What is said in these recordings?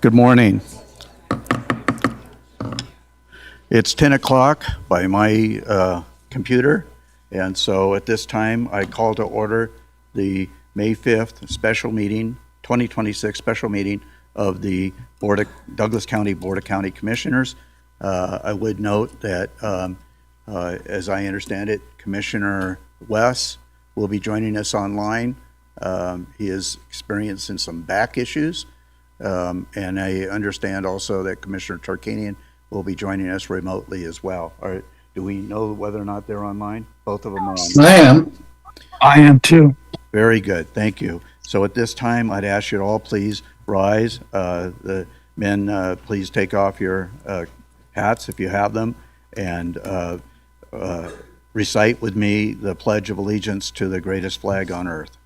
Good morning. It's 10 o'clock by my computer, and so at this time I call to order the May 5th special meeting, 2026 special meeting of the Douglas County Board of County Commissioners. I would note that, as I understand it, Commissioner Wes will be joining us online. He is experiencing some back issues. And I understand also that Commissioner Tarkanian will be joining us remotely as well. Do we know whether or not they're online? Both of them are online. I am too. Very good, thank you. So at this time, I'd ask you to all please rise. The men, please take off your hats if you have them, and recite with me the Pledge of Allegiance to the greatest flag on earth.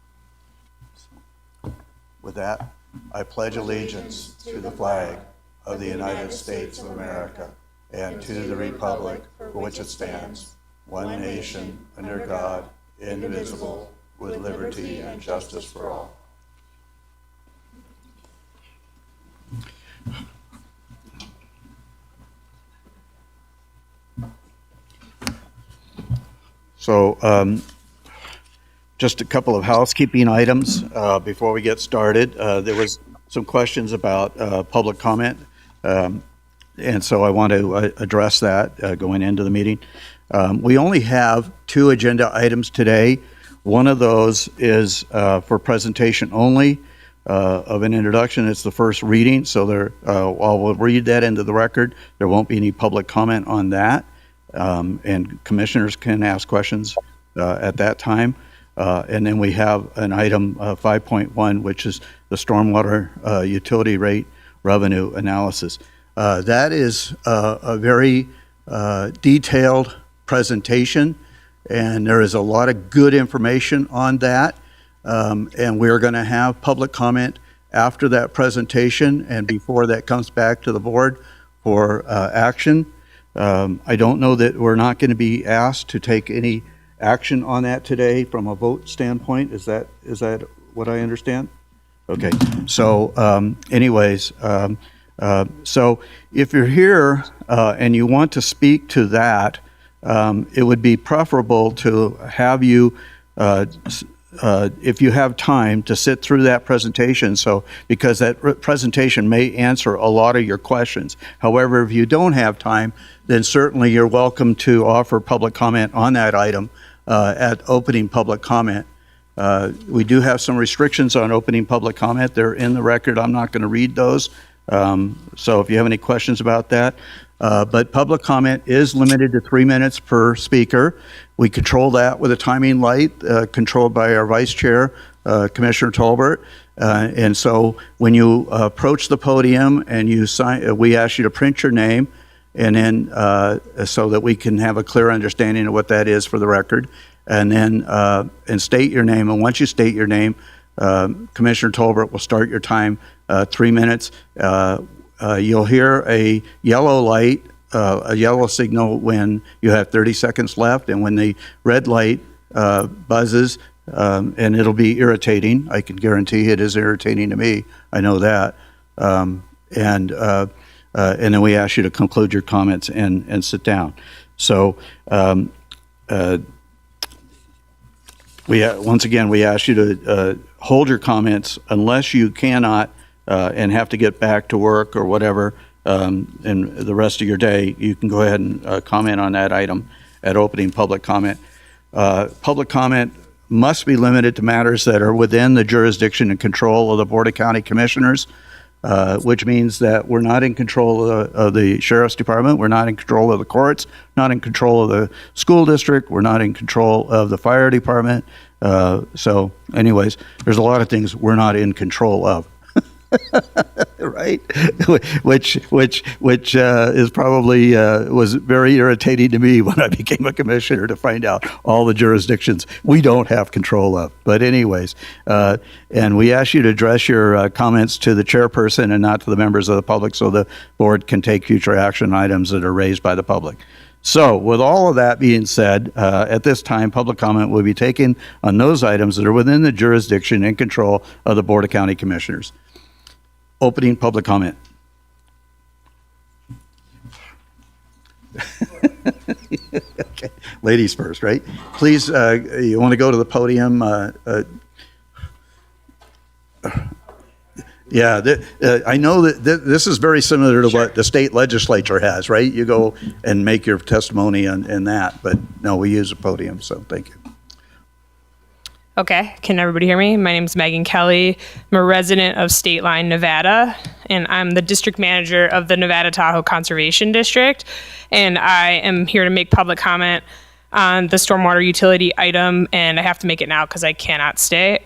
With that, I pledge allegiance to the flag of the United States of America and to the republic for which it stands, one nation, under God, indivisible, with liberty and justice for all. So, just a couple of housekeeping items before we get started. There was some questions about public comment, and so I want to address that going into the meeting. We only have 2 agenda items today. One of those is for presentation only of an introduction. It's the first reading, so while we'll read that into the record, there won't be any public comment on that, and commissioners can ask questions at that time. And then we have an item 5.1, which is the stormwater utility rate revenue analysis. That is a very detailed presentation, and there is a lot of good information on that. And we're going to have public comment after that presentation and before that comes back to the board for action. I don't know that we're not going to be asked to take any action on that today from a vote standpoint. Is that what I understand? Okay. So anyways, so if you're here and you want to speak to that, it would be preferable to have you, if you have time, to sit through that presentation. So because that presentation may answer a lot of your questions. However, if you don't have time, then certainly you're welcome to offer public comment on that item at opening public comment. We do have some restrictions on opening public comment. They're in the record. I'm not going to read those. So if you have any questions about that, but public comment is limited to 3 minutes per speaker. We control that with a timing light controlled by our vice chair, Commissioner Tolbert. And so when you approach the podium and you sign, we ask you to print your name, and then so that we can have a clear understanding of what that is for the record, and then and state your name. And once you state your name, Commissioner Tolbert will start your time 3 minutes. You'll hear a yellow light, a yellow signal when you have 30 seconds left, and when the red light buzzes, and it'll be irritating. I can guarantee it is irritating to me. I know that. And then we ask you to conclude your comments and sit down. So once again, we ask you to hold your comments unless you cannot and have to get back to work or whatever, and the rest of your day, you can go ahead and comment on that item at opening public comment. Public comment must be limited to matters that are within the jurisdiction and control of the Board of County Commissioners, which means that we're not in control of the Sheriff's Department, we're not in control of the courts, not in control of the school district, we're not in control of the fire department. So anyways, there's a lot of things we're not in control of. Right? Which is probably was very irritating to me when I became a commissioner, to find out all the jurisdictions we don't have control of. But anyways, and we ask you to address your comments to the chairperson and not to the members of the public, so the board can take future action items that are raised by the public. So with all of that being said, at this time, public comment will be taken on those items that are within the jurisdiction and control of the Board of County Commissioners. opening public comment. Okay, ladies first, right? Please, you want to go to the podium? Yeah, I know that this is very similar to what the state legislature has, right? You go and make your testimony in that, but no, we use a podium, so thank you. Okay, can everybody hear me? My name is Megan Kelly. I'm a resident of State Line, Nevada, and I'm the district manager of the Nevada Tahoe Conservation District. And I am here to make public comment on the stormwater utility item, and I have to make it now because I cannot stay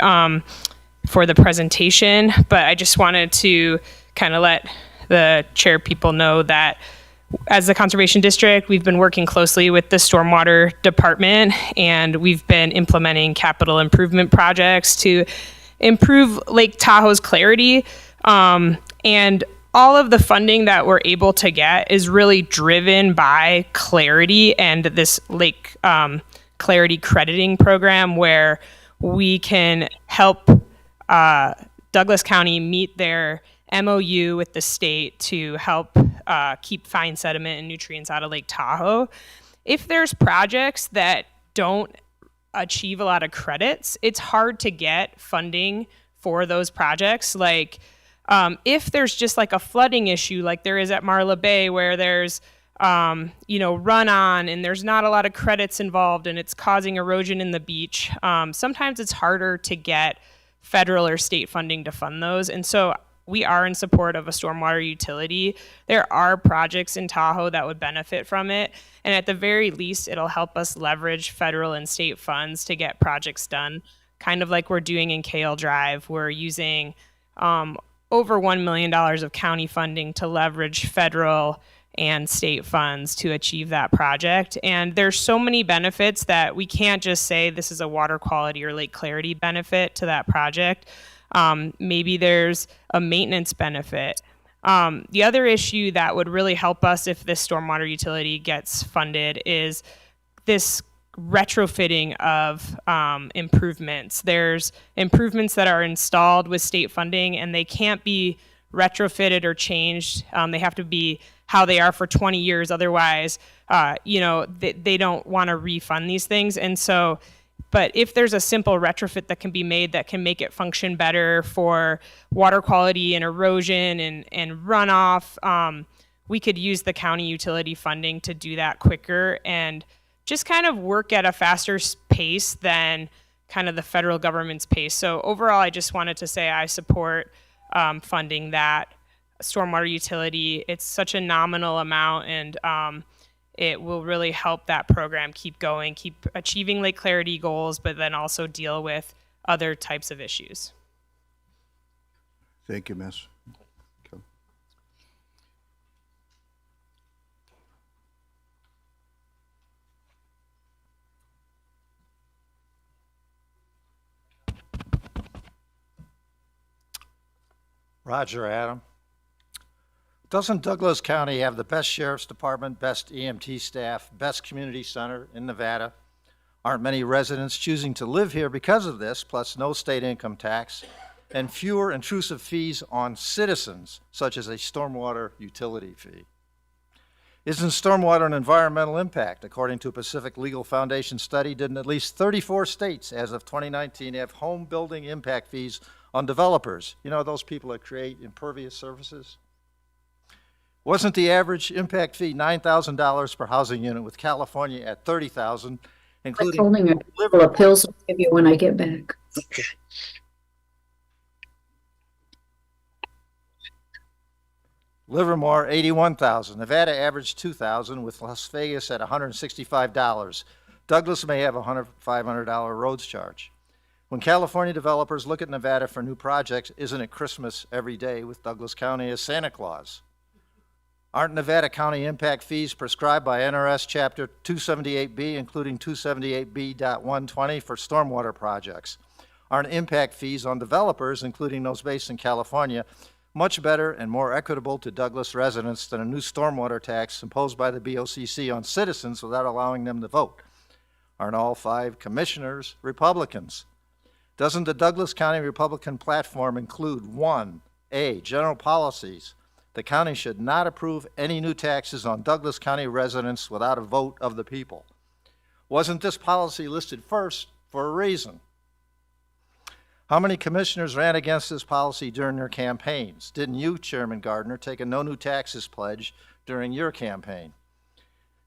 for the presentation. But I just wanted to kind of let the chair people know that as the Conservation District, we've been working closely with the Stormwater Department, and we've been implementing capital improvement projects to improve Lake Tahoe's clarity. And all of the funding that we're able to get is really driven by clarity and this Lake Clarity Crediting Program, where we can help Douglas County meet their MOU with the state to help keep fine sediment and nutrients out of Lake Tahoe. If there's projects that don't achieve a lot of credits, it's hard to get funding for those projects. Like if there's just like a flooding issue like there is at Marla Bay, where there's run on and there's not a lot of credits involved and it's causing erosion in the beach, sometimes it's harder to get federal or state funding to fund those. And so we are in support of a stormwater utility. There are projects in Tahoe that would benefit from it. And at the very least, it'll help us leverage federal and state funds to get projects done, kind of like we're doing in Kale Drive. We're using over $1 million of county funding to leverage federal and state funds to achieve that project. And there's so many benefits that we can't just say this is a water quality or lake clarity benefit to that project. Maybe there's a maintenance benefit. The other issue that would really help us if this stormwater utility gets funded is this retrofitting of improvements. There's improvements that are installed with state funding and they can't be retrofitted or changed. They have to be how they are for 20 years. Otherwise, they don't want to refund these things. And so, but if there's a simple retrofit that can be made that can make it function better for water quality and erosion and runoff, we could use the county utility funding to do that quicker and just kind of work at a faster pace than kind of the federal government's pace. So overall, I just wanted to say I support funding that stormwater utility. It's such a nominal amount, and it will really help that program keep going, keep achieving lake clarity goals, but then also deal with other types of issues. Thank you, Miss. Okay. Roger Adam. Doesn't Douglas County have the best sheriff's department, best EMT staff, best community center in Nevada? Aren't many residents choosing to live here because of this, plus no state income tax, and fewer intrusive fees on citizens, such as a stormwater utility fee? Isn't stormwater an environmental impact? According to a Pacific Legal Foundation study, didn't at least 34 states as of 2019 have home building impact fees on developers? You know, those people that create impervious surfaces? Wasn't the average impact fee $9,000 per housing unit, with California at $30,000, including holding a couple of pills I'll give you when I get back. Livermore, $81,000. Nevada averaged $2,000, with Las Vegas at $165. Douglas may have a $500 roads charge. When California developers look at Nevada for new projects, isn't it Christmas every day with Douglas County as Santa Claus? Aren't Nevada County impact fees prescribed by NRS Chapter 278B, including 278B.120 for stormwater projects? Aren't impact fees on developers, including those based in California, much better and more equitable to Douglas residents than a new stormwater tax imposed by the BOCC on citizens without allowing them to vote? Aren't all 5 commissioners Republicans? Doesn't the Douglas County Republican platform include 1, A, general policies. The county should not approve any new taxes on Douglas County residents without a vote of the people. Wasn't this policy listed first for a reason? How many commissioners ran against this policy during their campaigns? Didn't you, Chairman Gardner, take a no new taxes pledge during your campaign?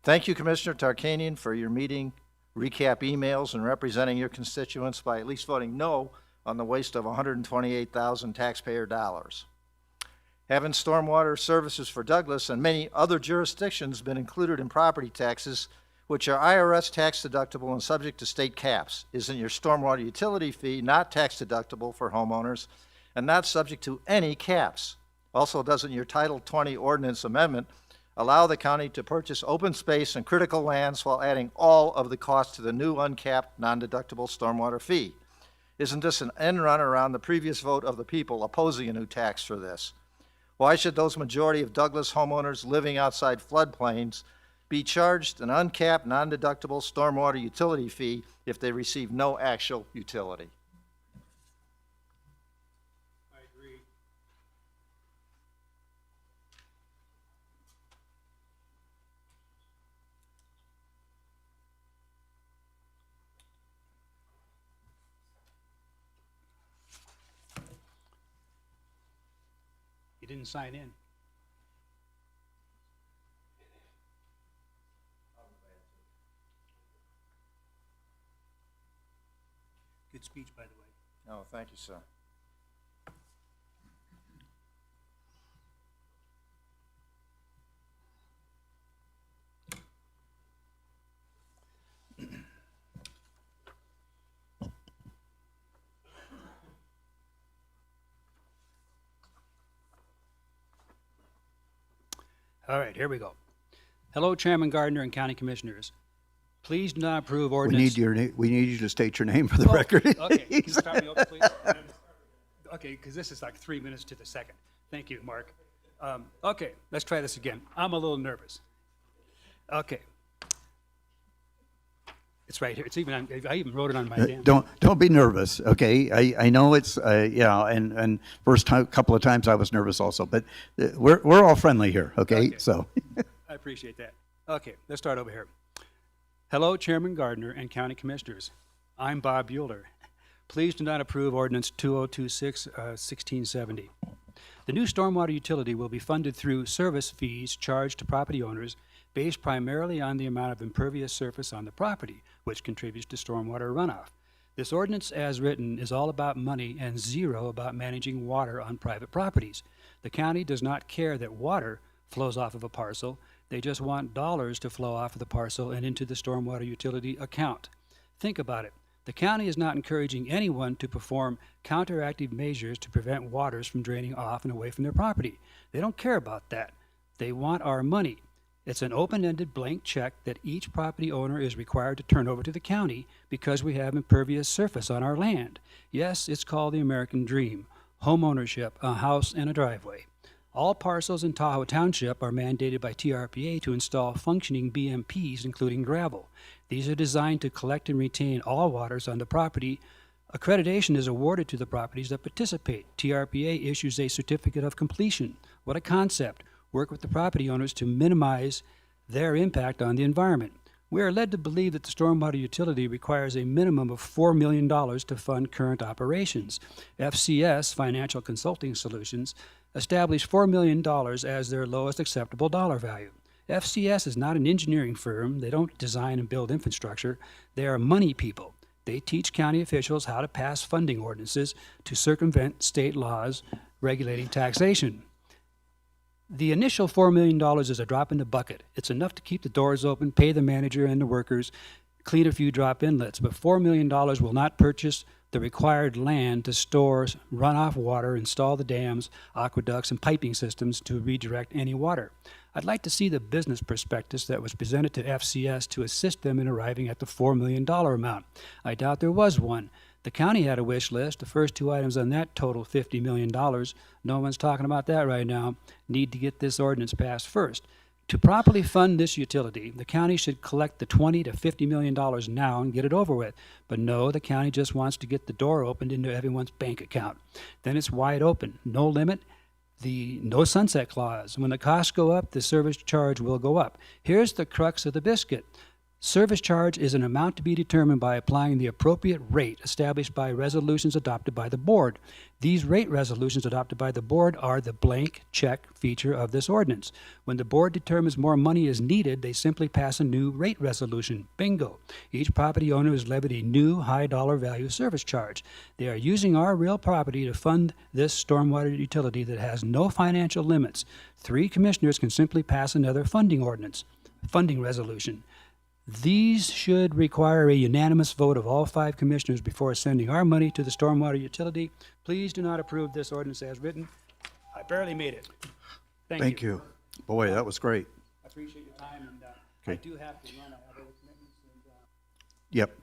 Thank you, Commissioner Tarkanian, for your meeting recap emails and representing your constituents by at least voting no on the waste of 128,000 taxpayer dollars. Having stormwater services for Douglas and many other jurisdictions been included in property taxes, which are IRS tax deductible and subject to state caps? Isn't your stormwater utility fee not tax deductible for homeowners and not subject to any caps? Also, doesn't your Title 20 ordinance amendment allow the county to purchase open space and critical lands while adding all of the cost to the new uncapped non-deductible stormwater fee? Isn't this an end run around the previous vote of the people opposing a new tax for this? Why should those majority of Douglas homeowners living outside floodplains be charged an uncapped, non-deductible stormwater utility fee if they receive no actual utility? I agree. You didn't sign in. Good speech, by the way. Oh, thank you, sir. All right, here we go. Hello, Chairman Gardner and County Commissioners. Please do not approve ordinance. We need you to state your name for the record. Okay, can you start me over, please? Okay, because this is like 3 minutes to the second. Thank you, Mark. Okay, let's try this again. I'm a little nervous. Okay. It's right here. It's even I even wrote it on my damn. Don't be nervous, okay? I know it's and couple of times I was nervous also, but we're all friendly here, okay? Okay. So I appreciate that. Okay, let's start over here. Hello, Chairman Gardner and County Commissioners. I'm Bob Bueller. Please do not approve Ordinance 2026, 1670. The new stormwater utility will be funded through service fees charged to property owners based primarily on the amount of impervious surface on the property, which contributes to stormwater runoff. This ordinance, as written, is all about money and zero about managing water on private properties. The county does not care that water flows off of a parcel. They just want dollars to flow off of the parcel and into the stormwater utility account. Think about it. The county is not encouraging anyone to perform counteractive measures to prevent waters from draining off and away from their property. They don't care about that. They want our money. It's an open-ended blank check that each property owner is required to turn over to the county because we have impervious surface on our land. Yes, it's called the American dream. Home ownership, a house and a driveway. All parcels in Tahoe Township are mandated by TRPA to install functioning BMPs, including gravel. These are designed to collect and retain all waters on the property. Accreditation is awarded to the properties that participate. TRPA issues a certificate of completion. What a concept. Work with the property owners to minimize their impact on the environment. We are led to believe that the stormwater utility requires a minimum of $4 million to fund current operations. FCS, Financial Consulting Solutions, established $4 million as their lowest acceptable dollar value. FCS is not an engineering firm. They don't design and build infrastructure. They are money people. They teach county officials how to pass funding ordinances to circumvent state laws regulating taxation. The initial $4 million is a drop in the bucket. It's enough to keep the doors open, pay the manager and the workers, clean a few drop inlets, but $4 million will not purchase the required land to store runoff water, install the dams, aqueducts, and piping systems to redirect any water. I'd like to see the business prospectus that was presented to FCS to assist them in arriving at the $4 million amount. I doubt there was one. The county had a wish list. The first two items on that total $50 million. No one's talking about that right now. Need to get this ordinance passed first. To properly fund this utility, the county should collect the $20 to $50 million now and get it over with. But no, the county just wants to get the door opened into everyone's bank account. Then it's wide open, no limit, the no sunset clause. When the costs go up, the service charge will go up. Here's the crux of the biscuit. Service charge is an amount to be determined by applying the appropriate rate established by resolutions adopted by the board. These rate resolutions adopted by the board are the blank check feature of this ordinance. When the board determines more money is needed, they simply pass a new rate resolution. Bingo. Each property owner is levied a new high dollar value service charge. They are using our real property to fund this stormwater utility that has no financial limits. 3 commissioners can simply pass another funding resolution. These should require a unanimous vote of all 5 commissioners before sending our money to the stormwater utility. Please do not approve this ordinance as written. I barely made it. Thank you. Boy, that was great. I appreciate your time, and I Okay. do have to run. I have other commitments. Yep.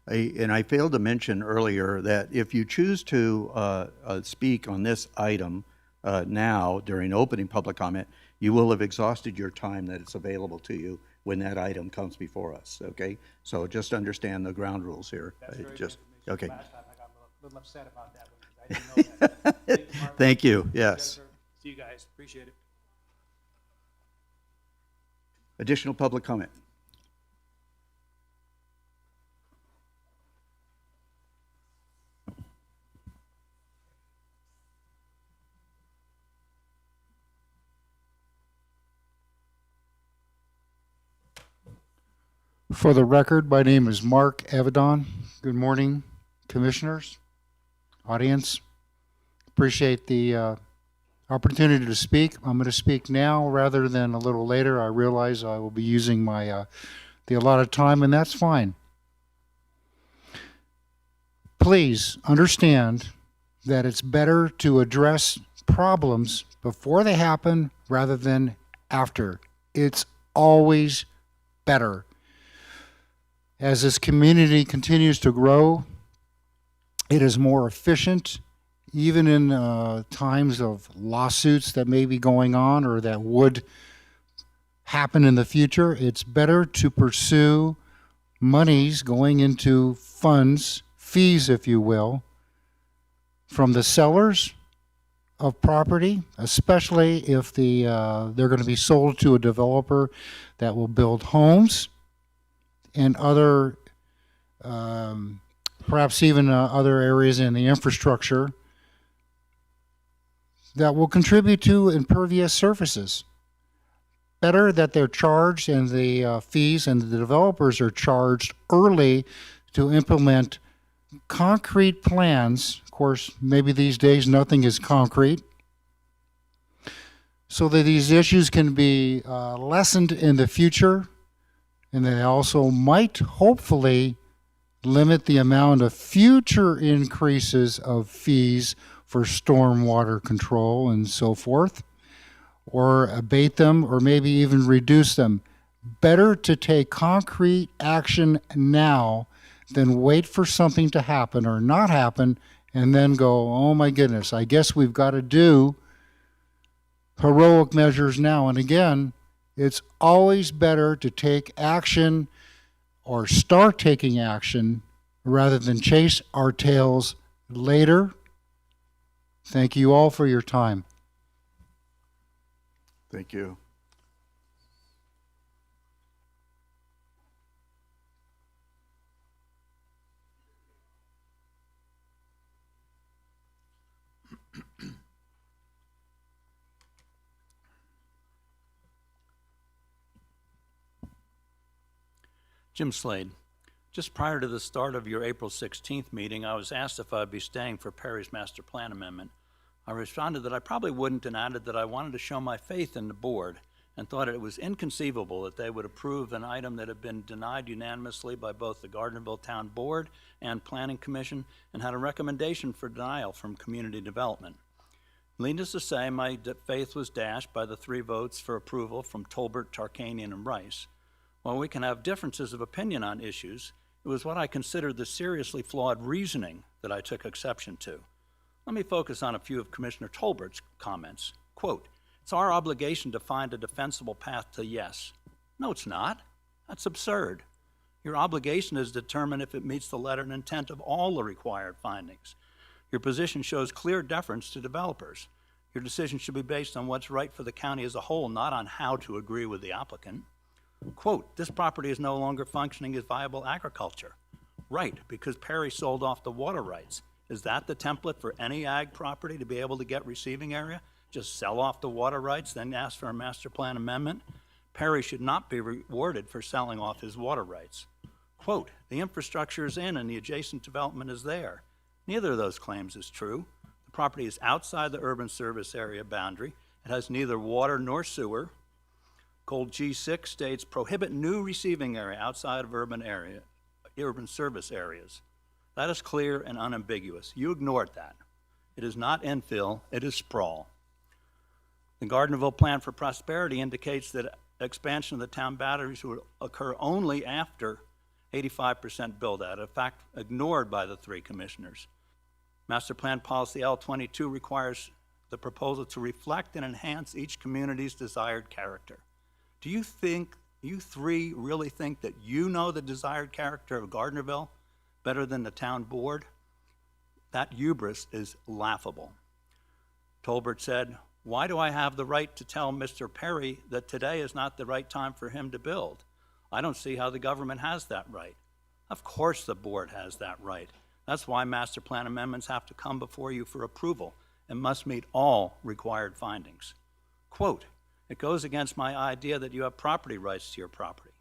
And I failed to mention earlier that if you choose to speak on this item now during opening public comment, you will have exhausted your time that is available to you when that item comes before us, okay? So just understand the ground rules here. That's very Just, good okay. information. Last time I got a little upset about that one because I didn't know that. Thank you, Mark. Thank you, yes. Jennifer, see you guys. Appreciate it. Additional public comment? For the record, my name is Mark Avedon. Good morning, commissioners, audience. Appreciate the opportunity to speak. I'm going to speak now rather than a little later. I realize I will be using my the allotted time, and that's fine. Please understand that it's better to address problems before they happen rather than after. It's always better. As this community continues to grow, it is more efficient, even in times of lawsuits that may be going on or that would happen in the future. It's better to pursue monies going into funds, fees, if you will, from the sellers of property, especially if they're going to be sold to a developer that will build homes and other, perhaps even other areas in the infrastructure that will contribute to impervious surfaces. Better that they're charged and the fees and the developers are charged early to implement concrete plans. Of course, maybe these days nothing is concrete. So that these issues can be lessened in the future, and they also might hopefully limit the amount of future increases of fees for stormwater control and so forth, or abate them, or maybe even reduce them. Better to take concrete action now than wait for something to happen or not happen and then go, oh my goodness, I guess we've got to do heroic measures now. And again, it's always better to take action or start taking action rather than chase our tails later. Thank you all for your time. Thank you. Jim Slade. Just prior to the start of your April 16th meeting, I was asked if I'd be staying for Perry's master plan amendment. I responded that I probably wouldn't and added that I wanted to show my faith in the board and thought it was inconceivable that they would approve an item that had been denied unanimously by both the Gardnerville Town Board and Planning Commission and had a recommendation for denial from Community Development. Needless to say, my faith was dashed by the 3 votes for approval from Tolbert, Tarkanian, and Rice. While we can have differences of opinion on issues, it was what I considered the seriously flawed reasoning that I took exception to. Let me focus on a few of Commissioner Tolbert's comments. Quote, "It's It's our obligation to find a defensible path to yes. No, it's not. That's absurd. Your obligation is to determine if it meets the letter and intent of all the required findings. Your position shows clear deference to developers. Your decision should be based on what's right for the county as a whole, not on how to agree with the applicant. Quote, this property is no longer functioning as viable agriculture. Right, because Perry sold off the water rights. Is that the template for any ag property to be able to get receiving area? Just sell off the water rights, then ask for a master plan amendment? Perry should not be rewarded for selling off his water rights. Quote, the infrastructure is in and the adjacent development is there. Neither of those claims is true. The property is outside the urban service area boundary. It has neither water nor sewer. Code G6 states prohibit new receiving area outside of urban service areas. That is clear and unambiguous. You ignored that. It is not infill, it is sprawl. The Gardnerville Plan for Prosperity indicates that expansion of the town boundaries would occur only after 85% build out, a fact ignored by the three commissioners. Master Plan Policy L22 requires the proposal to reflect and enhance each community's desired character. Do you think, you three really think that you know the desired character of Gardnerville better than the town board? That hubris is laughable. Tolbert said, why do I have the right to tell Mr. Perry that today is not the right time for him to build? I don't see how the government has that right. Of course the board has that right. That's why master plan amendments have to come before you for approval and must meet all required findings. Quote, it goes against my idea that you have property rights to your property.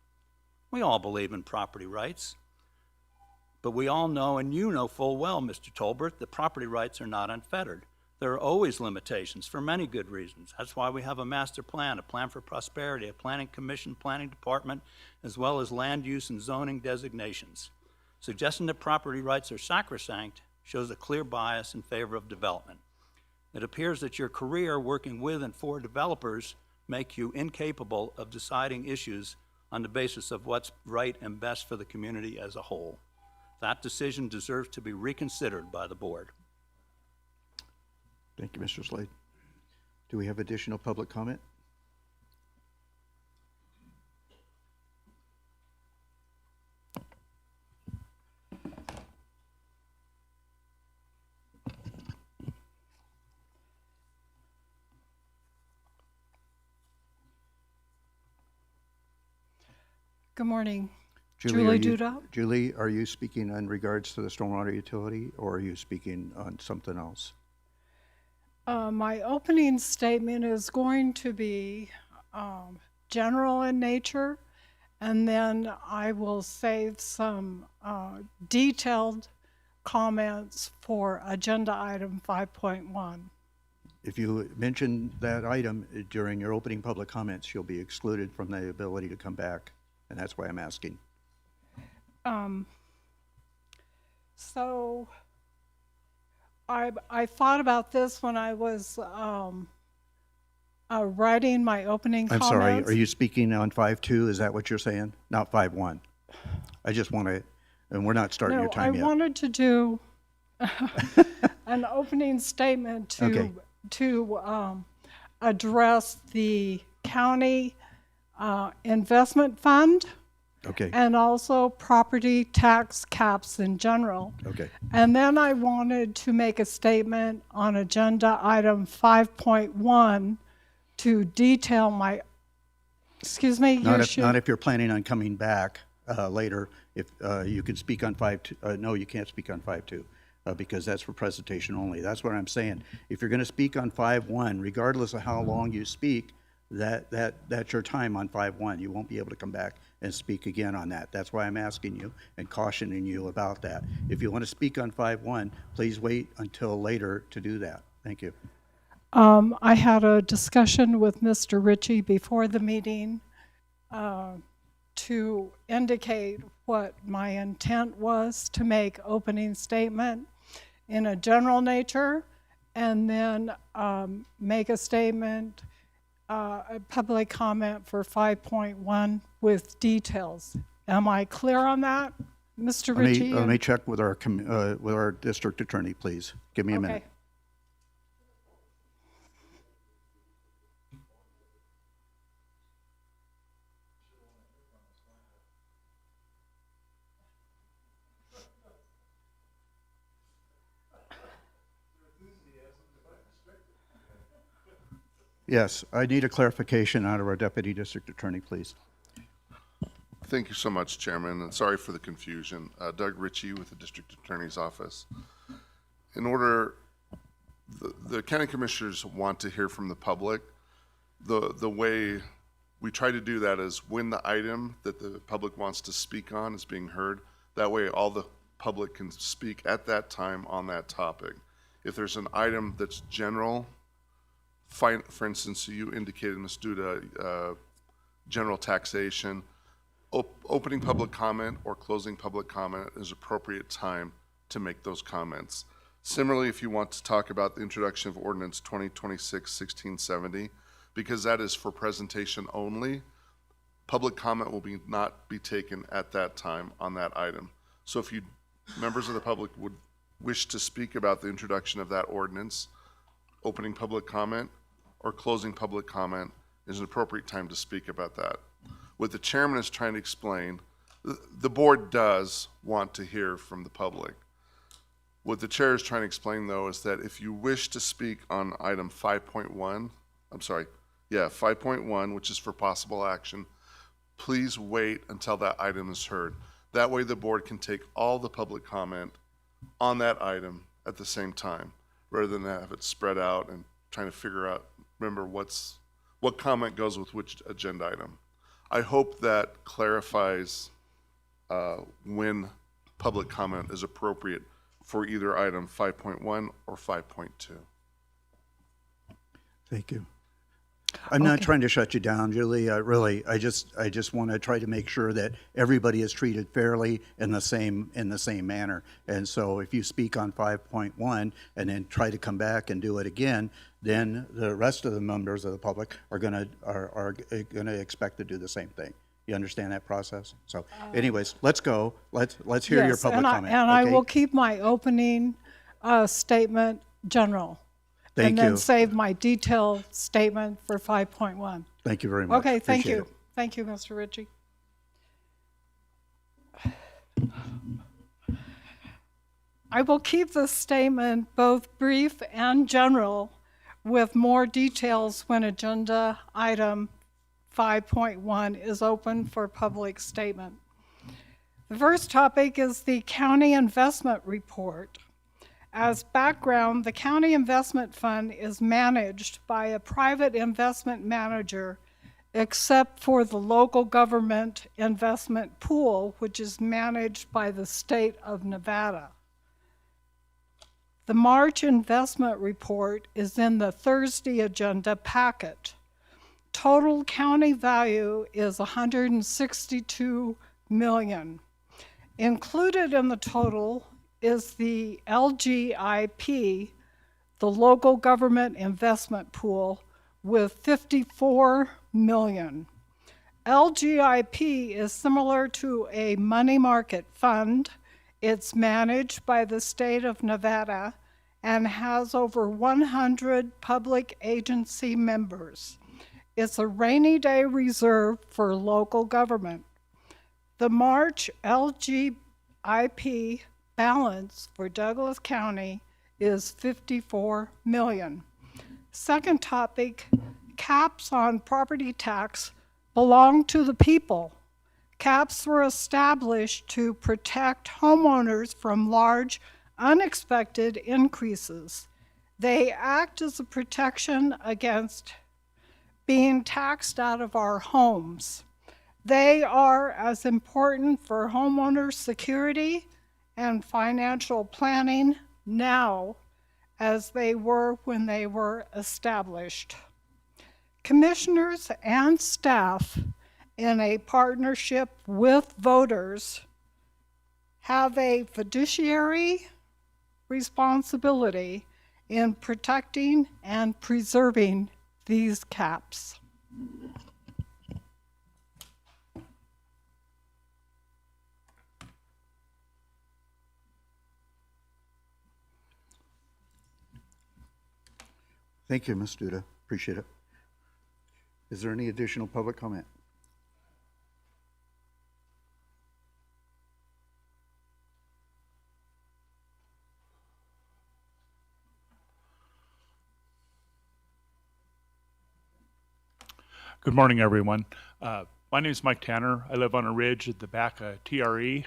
We all believe in property rights, but we all know, and you know full well, Mr. Tolbert, that property rights are not unfettered. There are always limitations for many good reasons. That's why we have a master plan, a plan for prosperity, a planning commission, planning department, as well as land use and zoning designations. Suggesting that property rights are sacrosanct shows a clear bias in favor of development. It appears that your career working with and for developers make you incapable of deciding issues on the basis of what's right and best for the community as a whole. That decision deserves to be reconsidered by the board. Thank you, Mr. Slade. Do we have additional public comment? Good morning. Julie, are Julie you- Duda. Julie, are you speaking in regards to the stormwater utility, or are you speaking on something else? My opening statement is going to be general in nature, and then I will save some detailed comments for agenda item 5.1. If you mention that item during your opening public comments, you'll be excluded from the ability to come back, and that's why I'm asking. So I thought about this when I was writing my opening I'm comments. sorry, are you speaking on 5.2? Is that what you're saying? Not 5.1? I just want to, and we're not starting your time I yet. wanted to do an opening statement Okay. to address the county investment fund Okay, and also property tax caps in general. okay. And then I wanted to make a statement on agenda item 5.1 to detail my, excuse me, Not if you're planning on coming back later. If you can speak on 5.2, no, you can't speak on 5.2 because that's for presentation only. That's what I'm saying. If you're going to speak on 5.1, regardless of how long you speak, that's your time on 5.1. You won't be able to come back and speak again on that. That's why I'm asking you and cautioning you about that. If you want to speak on 5.1, please wait until later to do that. Thank you. I had a discussion with Mr. Ritchie before the meeting to indicate what my intent was to make opening statement in a general nature, and then make a statement, a public comment for 5.1 with details. Am I clear on that, Mr. Ritchie? Let me check with our district attorney, please. Give me a minute. Okay. Yes, I need a clarification out of our Deputy District Attorney, please. Thank you so much, Chairman, and sorry for the confusion. Doug Ritchie with the District Attorney's Office. In order, the county commissioners want to hear from the public. The way we try to do that is when the item that the public wants to speak on is being heard, that way all the public can speak at that time on that topic. If there's an item that's general, for instance, you indicated, Ms. Duda, general taxation, opening public comment or closing public comment is appropriate time to make those comments. Similarly, if you want to talk about the introduction of ordinance 2026-1670, because that is for presentation only, public comment will not be taken at that time on that item. So if you, members of the public, would wish to speak about the introduction of that ordinance, opening public comment or closing public comment is an appropriate time to speak about that. What the chairman is trying to explain, the board does want to hear from the public. What the chair is trying to explain, though, is that if you wish to speak on item 5.1, 5.1, which is for possible action, please wait until that item is heard. That way the board can take all the public comment on that item at the same time, rather than have it spread out and trying to figure out, remember what comment goes with which agenda item. I hope that clarifies when public comment is appropriate for either item 5.1 or 5.2. Thank you. I'm not trying to shut you down, Julie. I just want to try to make sure that everybody is treated fairly in the same manner. And so if you speak on 5.1 and then try to come back and do it again, then the rest of the members of the public are gonna expect to do the same thing. You understand that process? So anyways, let's go. Let's hear your public comment. And I okay? will keep my opening statement general. Thank and you. then save my detailed statement for 5.1. Thank you very much. Okay, thank Appreciate you. it. Thank you, Mr. Ritchie. I will keep this statement both brief and general with more details when agenda item 5.1 is open for public statement. The first topic is the County Investment Report. As background, the County Investment Fund is managed by a private investment manager, except for the local government investment pool, which is managed by the state of Nevada. The March investment report is in the Thursday agenda packet. Total county value is $162 million. Included in the total is the LGIP, the local government investment pool, with $54 million. LGIP is similar to a money market fund. It's managed by the state of Nevada and has over 100 public agency members. It's a rainy day reserve for local government. The March LGIP balance for Douglas County is $54 million. Second topic, caps on property tax belong to the people. Caps were established to protect homeowners from large, unexpected increases. They act as a protection against being taxed out of our homes. They are as important for homeowner security and financial planning now as they were when they were established. Commissioners and staff, in a partnership with voters, have a fiduciary responsibility in protecting and preserving these caps. Thank you, Ms. Duda. Appreciate it. Is there any additional public comment? Good morning, everyone. My name is Mike Tanner. I live on a ridge at the back of TRE.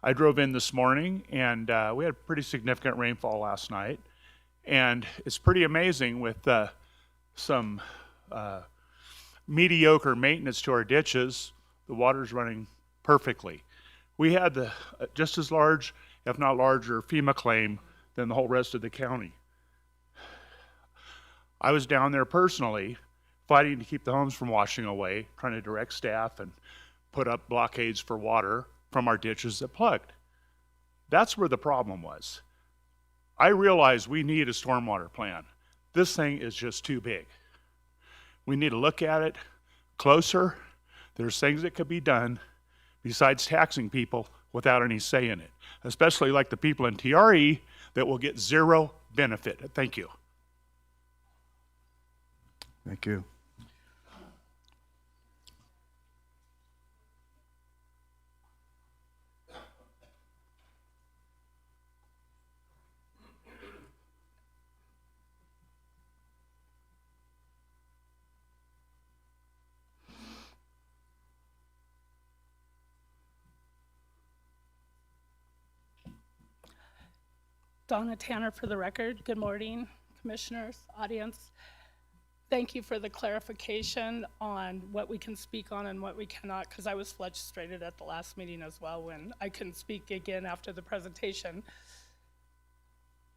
I drove in this morning, and we had pretty significant rainfall last night. And it's pretty amazing with some mediocre maintenance to our ditches, the water's running perfectly. We had the just as large, if not larger, FEMA claim than the whole rest of the county. I was down there personally fighting to keep the homes from washing away, trying to direct staff and put up blockades for water from our ditches that plugged. That's where the problem was. I realize we need a stormwater plan. This thing is just too big. We need to look at it closer. There's things that could be done besides taxing people without any say in it, especially like the people in TRE that will get zero benefit. Thank you. Thank you. Donna Tanner for the record. Good morning, commissioners, audience. Thank you for the clarification on what we can speak on and what we cannot, because I was frustrated at the last meeting as well when I couldn't speak again after the presentation.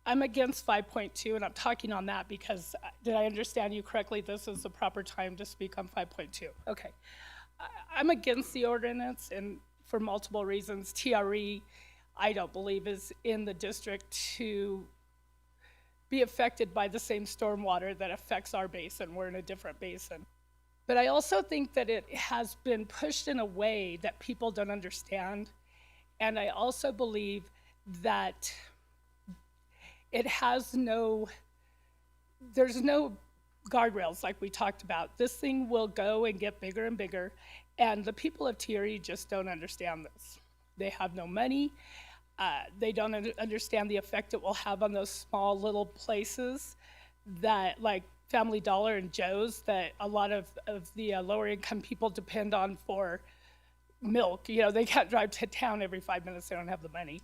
I'm against 5.2, and I'm talking on that because, did I understand you correctly? This is the proper time to speak on 5.2. Okay. I'm against the ordinance, and for multiple reasons. TRE, I don't believe, is in the district to be affected by the same stormwater that affects our basin. We're in a different basin. But I also think that it has been pushed in a way that people don't understand. And I also believe that there's no guardrails like we talked about. This thing will go and get bigger and bigger. And the people of TRE just don't understand this. They have no money. They don't understand the effect it will have on those small little places that, like Family Dollar and Joe's, that a lot of the lower income people depend on for milk. You know, they can't drive to town every 5 minutes. They don't have the money.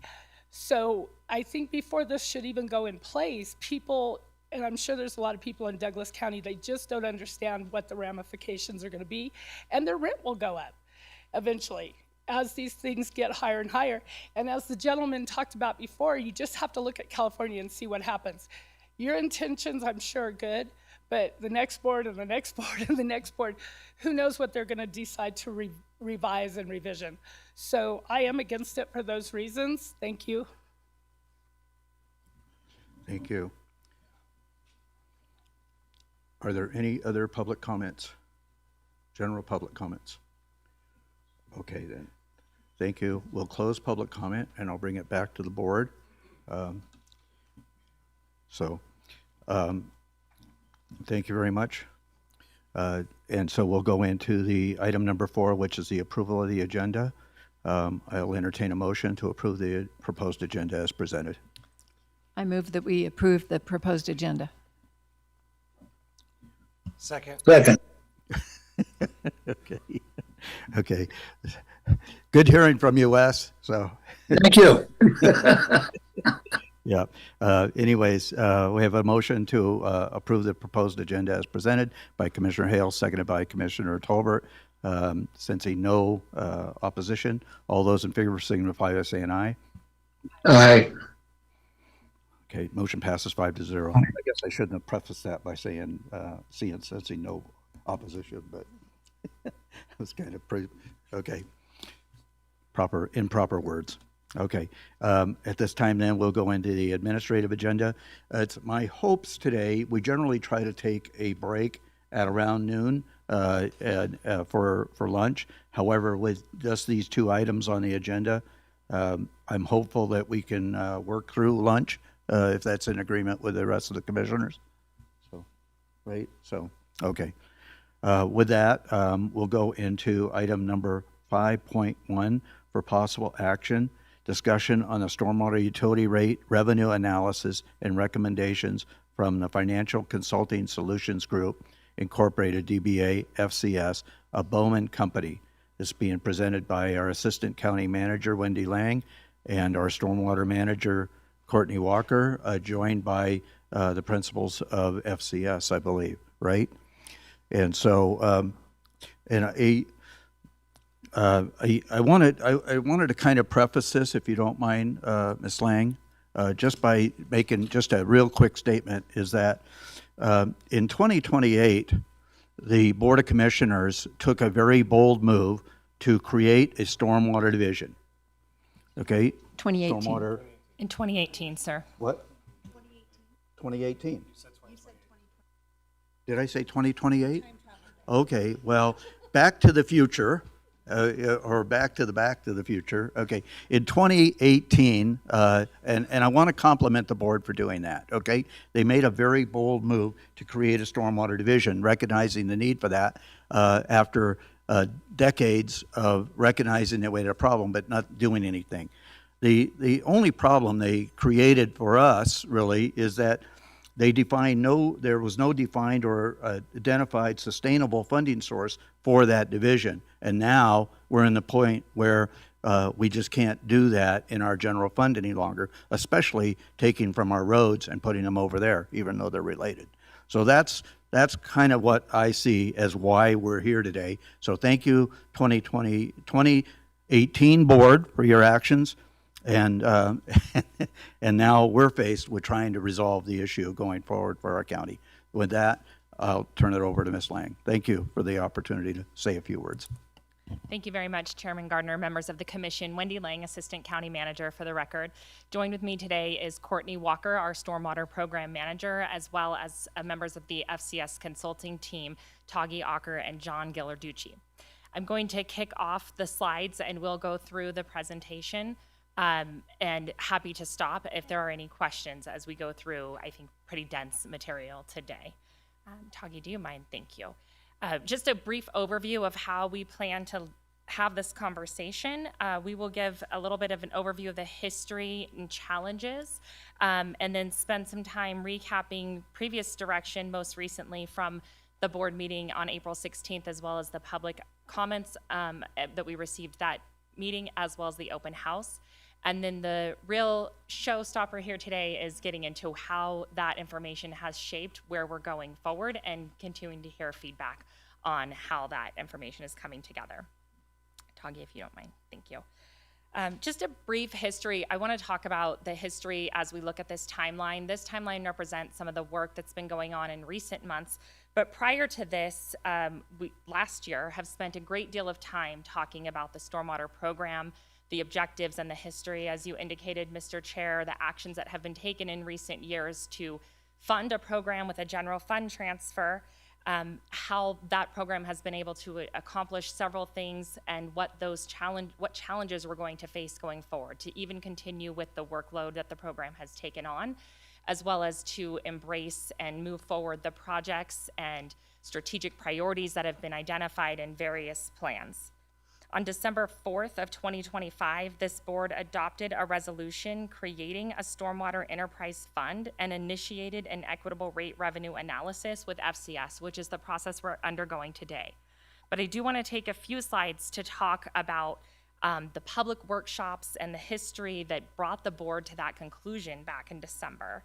So I think before this should even go in place, people, and I'm sure there's a lot of people in Douglas County, they just don't understand what the ramifications are going to be, and their rent will go up eventually as these things get higher and higher. And as the gentleman talked about before, you just have to look at California and see what happens. Your intentions, I'm sure, are good, but the next board and the next board and the next board, who knows what they're going to decide to revise and revision. So I am against it for those reasons. Thank you. Thank you. Are there any other public comments? General public comments? Okay, then. Thank you. We'll close public comment, and I'll bring it back to the board. Thank you very much. And so we'll go into the item number 4, which is the approval of the agenda. I'll entertain a motion to approve the proposed agenda as presented. I move that we approve the proposed agenda. Second. Okay. Okay. Good hearing from you, Wes. So. Thank you. Yeah. Anyways, we have a motion to approve the proposed agenda as presented by Commissioner Hale, seconded by Commissioner Tolbert. Sensing no opposition, all those in favor signify by saying aye. Aye. Okay, motion passes 5-0. I guess I shouldn't have prefaced that by saying sensing no opposition, but it was kind of pretty, okay. Improper words. Okay, at this time then we'll go into the administrative agenda. It's my hopes today, we generally try to take a break at around noon for lunch. However, with just these 2 items on the agenda, I'm hopeful that we can work through lunch if that's in agreement with the rest of the commissioners. So, right, so, okay. With that, we'll go into item number 5.1 for possible action. Discussion on the stormwater utility rate revenue analysis and recommendations from the Financial Consulting Solutions Group Incorporated, DBA FCS, a Bowman company. This is being presented by our Assistant County Manager, Wendy Lang, and our Stormwater Manager, Courtney Walker, joined by the principals of FCS, I believe, right? And so, I wanted to kind of preface this, if you don't mind, Ms. Lang, just by making just a real quick statement, is that in 2028, the Board of Commissioners took a very bold move to create a stormwater division. Okay? 2018. Stormwater, In 2018, sir. what? 2018. Did I say 2028? Okay, well, Back to the Future, or Back to the Future, okay, in 2018, and I want to compliment the board for doing that, okay? They made a very bold move to create a stormwater division, recognizing the need for that after decades of recognizing that we had a problem but not doing anything. The only problem they created for us, really, is that there was no defined or identified sustainable funding source for that division. And now we're in the point where we just can't do that in our general fund any longer, especially taking from our roads and putting them over there, even though they're related. So that's kind of what I see as why we're here today. So thank you, 2018 board, for your actions. And and now we're faced with trying to resolve the issue going forward for our county. With that, I'll turn it over to Ms. Lang. Thank you for the opportunity to say a few words. Thank you very much, Chairman Gardner, members of the commission. Wendy Lang, Assistant County Manager, for the record. Joined with me today is Courtney Walker, our Stormwater Program Manager, as well as members of the FCS consulting team, Tagi Acker and John Gillarducci. I'm going to kick off the slides and we'll go through the presentation. And happy to stop if there are any questions as we go through, I think, pretty dense material today. Tagi, do you mind? Thank you. Just a brief overview of how we plan to have this conversation. We will give a little bit of an overview of the history and challenges, and then spend some time recapping previous direction, most recently from the board meeting on April 16th, as well as the public comments that we received that meeting, as well as the open house. And then the real showstopper here today is getting into how that information has shaped where we're going forward and continuing to hear feedback on how that information is coming together. Tagi, if you don't mind, thank you. Just a brief history. I want to talk about the history as we look at this timeline. This timeline represents some of the work that's been going on in recent months. But prior to this, we last year have spent a great deal of time talking about the stormwater program, the objectives and the history, as you indicated, Mr. Chair, the actions that have been taken in recent years to fund a program with a general fund transfer, how that program has been able to accomplish several things, and what challenges we're going to face going forward to even continue with the workload that the program has taken on, as well as to embrace and move forward the projects and strategic priorities that have been identified in various plans. On December 4th of 2025, this board adopted a resolution creating a stormwater enterprise fund and initiated an equitable rate revenue analysis with FCS, which is the process we're undergoing today. But I do want to take a few slides to talk about the public workshops and the history that brought the board to that conclusion back in December.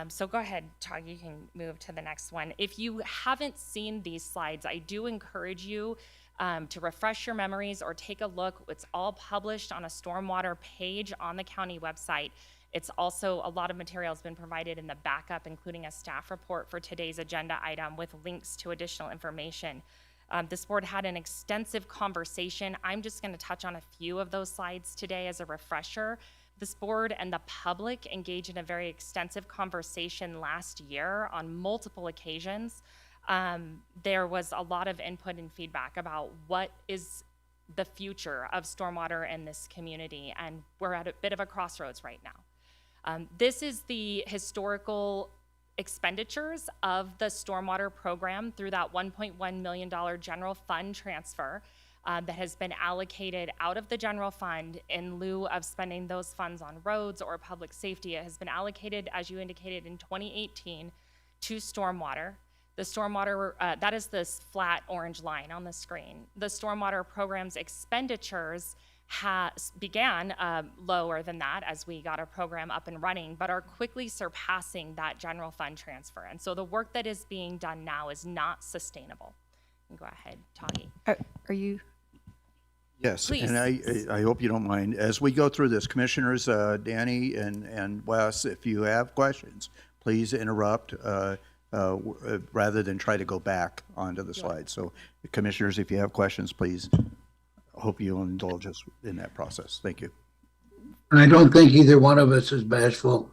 So go ahead, Tagi, you can move to the next one. If you haven't seen these slides, I do encourage you to refresh your memories or take a look. It's all published on a stormwater page on the county website. It's also, a lot of material has been provided in the backup, including a staff report for today's agenda item with links to additional information. This board had an extensive conversation. I'm just going to touch on a few of those slides today as a refresher. This board and the public engaged in a very extensive conversation last year on multiple occasions. There was a lot of input and feedback about what is the future of stormwater in this community, and we're at a bit of a crossroads right now. This is the historical expenditures of the stormwater program through that $1.1 million general fund transfer that has been allocated out of the general fund in lieu of spending those funds on roads or public safety. It has been allocated, as you indicated, in 2018 to stormwater. The stormwater, that is this flat orange line on the screen. The stormwater program's expenditures began lower than that as we got our program up and running, but are quickly surpassing that general fund transfer. And so the work that is being done now is not sustainable. Go ahead, Toggy. Are you? Yes, Please. and I hope you don't mind. As we go through this, Commissioners Danny and Wes, if you have questions, please interrupt rather than try to go back onto the slide. So, Commissioners, if you have questions, please, hope you'll indulge us in that process. Thank you. And I don't think either one of us is bashful.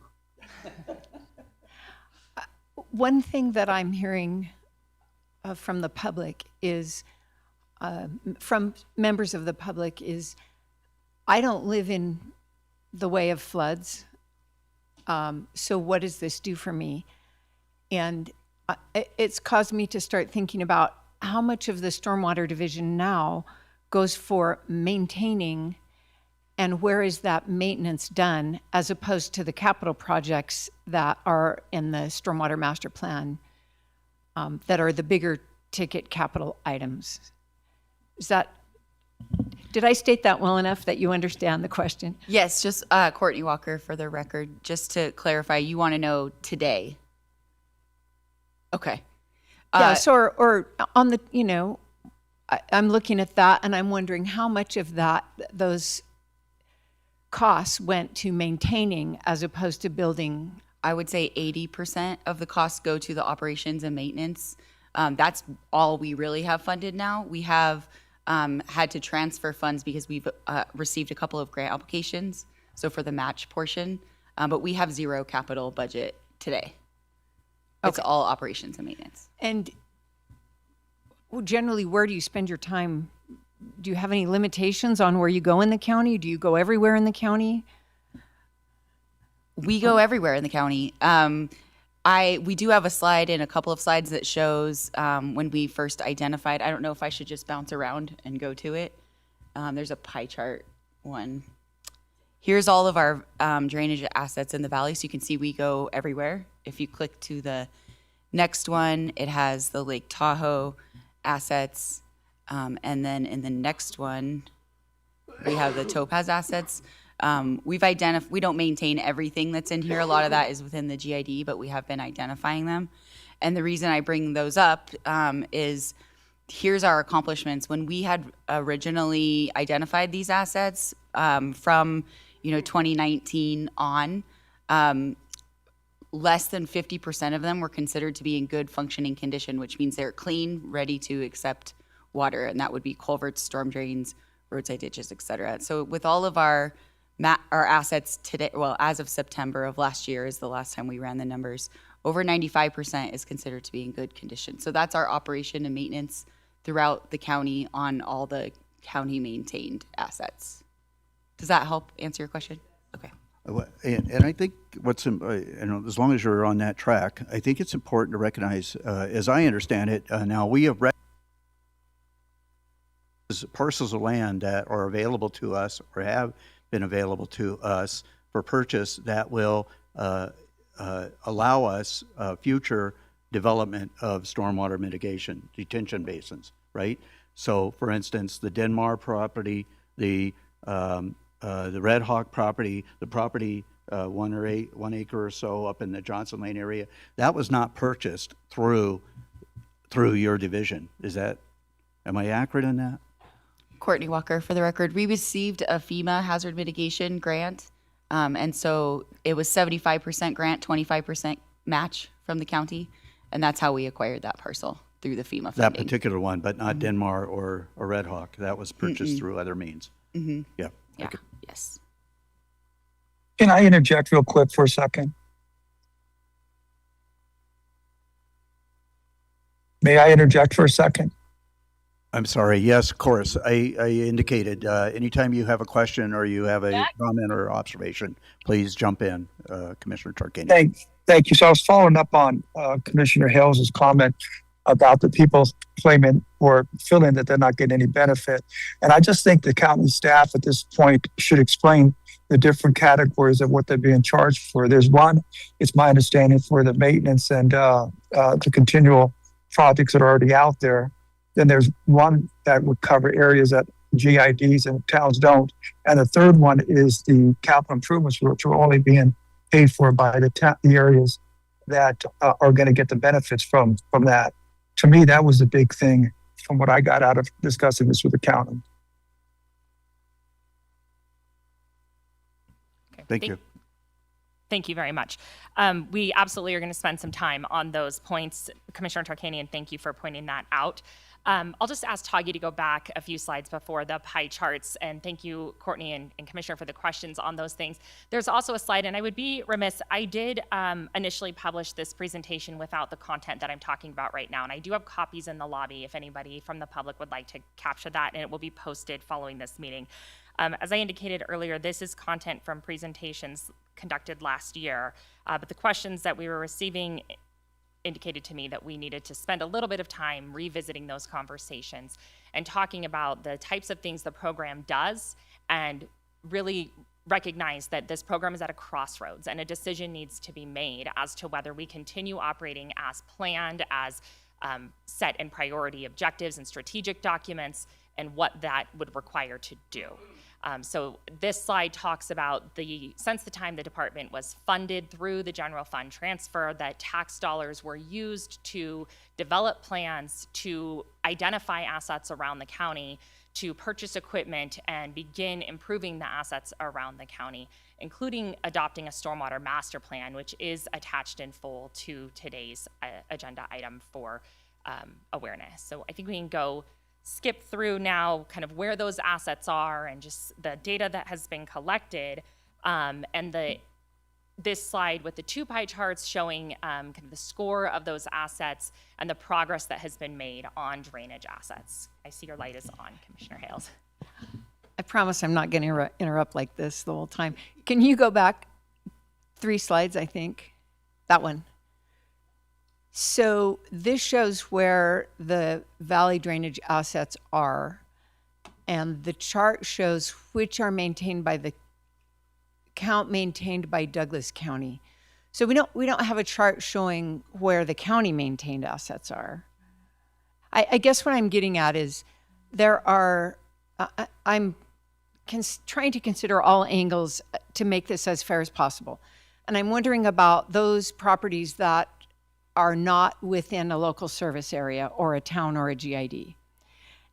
One thing that I'm hearing from the public is, from members of the public is, I don't live in the way of floods. So what does this do for me? And it's caused me to start thinking about how much of the stormwater division now goes for maintaining, and where is that maintenance done, as opposed to the capital projects that are in the stormwater master plan, that are the bigger ticket capital items. Did I state that well enough that you understand the question? Yes, just Courtney Walker for the record. Just to clarify, you want to know today? Okay. Yes, or on the, I'm looking at that and I'm wondering how much of those costs went to maintaining as opposed to building. I would say 80% of the costs go to the operations and maintenance. That's all we really have funded now. We have had to transfer funds because we've received a couple of grant applications, so for the match portion, but we have zero capital budget today. It's all operations and maintenance. And generally, where do you spend your time? Do you have any limitations on where you go in the county? Do you go everywhere in the county? We go everywhere in the county. We do have a slide and a couple of slides that shows when we first identified. I don't know if I should just bounce around and go to it. There's a pie chart one. Here's all of our drainage assets in the valley, so you can see we go everywhere. If you click to the next one, it has the Lake Tahoe assets. And then in the next one, we have the Topaz assets. We don't maintain everything that's in here. A lot of that is within the GID, but we have been identifying them. And the reason I bring those up is here's our accomplishments. When we had originally identified these assets from 2019 on, less than 50% of them were considered to be in good functioning condition, which means they're clean, ready to accept water, and that would be culverts, storm drains, roadside ditches, et cetera. So with all of our assets today, well, as of September of last year is the last time we ran the numbers, over 95% is considered to be in good condition. So that's our operation and maintenance throughout the county on all the county maintained assets. Does that help answer your question? Okay. And I think as long as you're on that track, I think it's important to recognize, as I understand it, now we have parcels of land that are available to us or have been available to us for purchase that will allow us future development of stormwater mitigation detention basins, right? So, for instance, the Denmark property, the Red Hawk property, the property 1 acre or so up in the Johnson Lane area, that was not purchased through your division. Am I accurate in that? Courtney Walker for the record. We received a FEMA hazard mitigation grant, and so it was 75% grant, 25% match from the county, and that's how we acquired that parcel, through the FEMA funding. That particular one, but not Denmark or Red Hawk. That was purchased through other means. Mm-hmm. Yeah. Yeah. Okay. Yes. Can I interject real quick for a second? May I interject for a second? I'm sorry. Yes, of course. I indicated anytime you have a question or you have a comment or observation, please jump in, Commissioner Tarkanian. Thank you. So I was following up on Commissioner Hales' comment about the people claiming or feeling that they're not getting any benefit. And I just think the county staff at this point should explain the different categories of what they're being charged for. There's one, it's my understanding, for the maintenance and the continual projects that are already out there. Then there's one that would cover areas that GIDs and towns don't. And the third one is the capital improvements, which are only being paid for by the areas that are going to get the benefits from that. To me, that was the big thing from what I got out of discussing this with the county. Thank you. Thank you very much. We absolutely are going to spend some time on those points. Commissioner Tarkanian, thank you for pointing that out. I'll just ask Tagi to go back a few slides before the pie charts, and thank you, Courtney and Commissioner, for the questions on those things. There's also a slide, and I would be remiss, I did initially publish this presentation without the content that I'm talking about right now, and I do have copies in the lobby if anybody from the public would like to capture that, and it will be posted following this meeting. As I indicated earlier, this is content from presentations conducted last year, but the questions that we were receiving indicated to me that we needed to spend a little bit of time revisiting those conversations and talking about the types of things the program does, and really recognize that this program is at a crossroads and a decision needs to be made as to whether we continue operating as planned, as set in priority objectives and strategic documents, and what that would require to do. So this slide talks about since the time the department was funded through the general fund transfer, that tax dollars were used to develop plans to identify assets around the county, to purchase equipment and begin improving the assets around the county, including adopting a stormwater master plan, which is attached in full to today's agenda item for awareness. So I think we can skip through now kind of where those assets are and just the data that has been collected, and this slide with the two pie charts showing kind of the score of those assets and the progress that has been made on drainage assets. I see your light is on, Commissioner Hales. I promise I'm not going to interrupt like this the whole time. Can you go back 3 slides, I think? That one. So this shows where the valley drainage assets are, and the chart shows which are maintained by maintained by Douglas County. So we don't have a chart showing where the county maintained assets are. I guess what I'm getting at is I'm trying to consider all angles to make this as fair as possible. And I'm wondering about those properties that are not within a local service area or a town or a GID.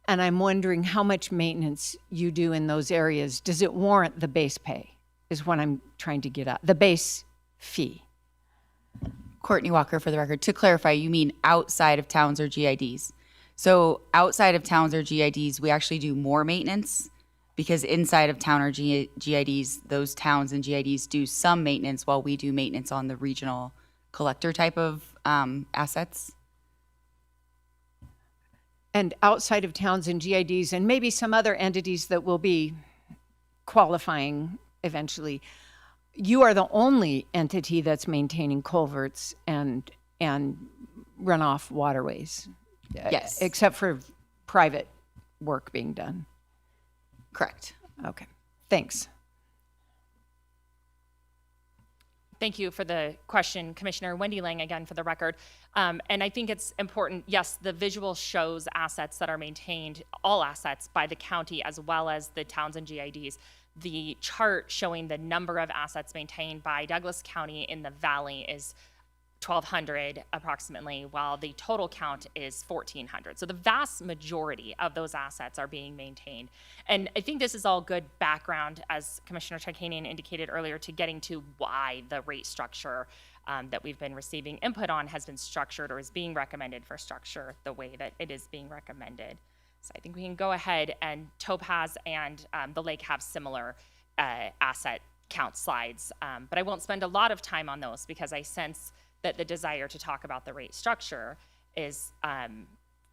And I'm wondering how much maintenance you do in those areas. Does it warrant the base pay, is what I'm trying to get at, the base fee. Courtney Walker, for the record. To clarify, you mean outside of towns or GIDs? So outside of towns or GIDs, we actually do more maintenance, because inside of town or GIDs, those towns and GIDs do some maintenance while we do maintenance on the regional collector type of assets. And outside of towns and GIDs, and maybe some other entities that will be qualifying eventually, you are the only entity that's maintaining culverts and runoff waterways. Yes. Except for private work being done. Correct. Okay, thanks. Thank you for the question, Commissioner. Wendy Lang, again, for the record. And I think it's important, yes, the visual shows assets that are maintained, all assets by the county as well as the towns and GIDs. The chart showing the number of assets maintained by Douglas County in the valley is 1,200 approximately, while the total count is 1,400. So the vast majority of those assets are being maintained. And I think this is all good background, as Commissioner Tarkanian indicated earlier, to getting to why the rate structure that we've been receiving input on has been structured or is being recommended for structure the way that it is being recommended. So I think we can go ahead, and Topaz and the lake have similar asset count slides, but I won't spend a lot of time on those because I sense that the desire to talk about the rate structure is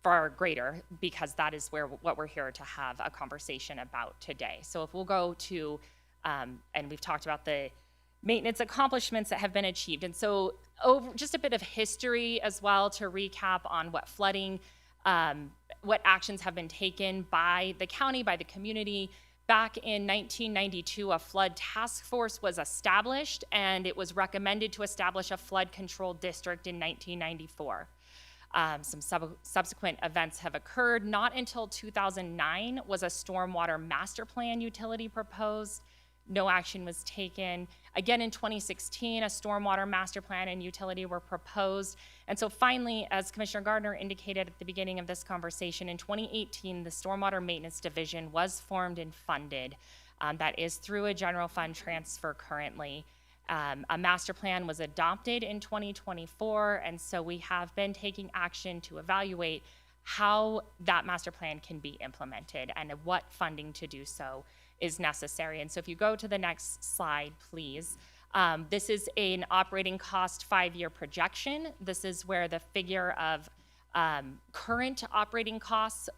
far greater, because that is what we're here to have a conversation about today. So if we'll go to, and we've talked about the maintenance accomplishments that have been achieved. And so just a bit of history as well to recap on what flooding, what actions have been taken by the county, by the community. Back in 1992, a flood task force was established, and it was recommended to establish a flood control district in 1994. Some subsequent events have occurred. Not until 2009 was a stormwater master plan utility proposed. No action was taken. Again, in 2016, a stormwater master plan and utility were proposed. And so finally, as Commissioner Gardner indicated at the beginning of this conversation, in 2018, the Stormwater Maintenance Division was formed and funded. That is through a general fund transfer currently. A master plan was adopted in 2024, and so we have been taking action to evaluate how that master plan can be implemented and what funding to do so is necessary. And so if you go to the next slide, please. This is an operating cost 5-year projection. This is where the figure of current operating costs,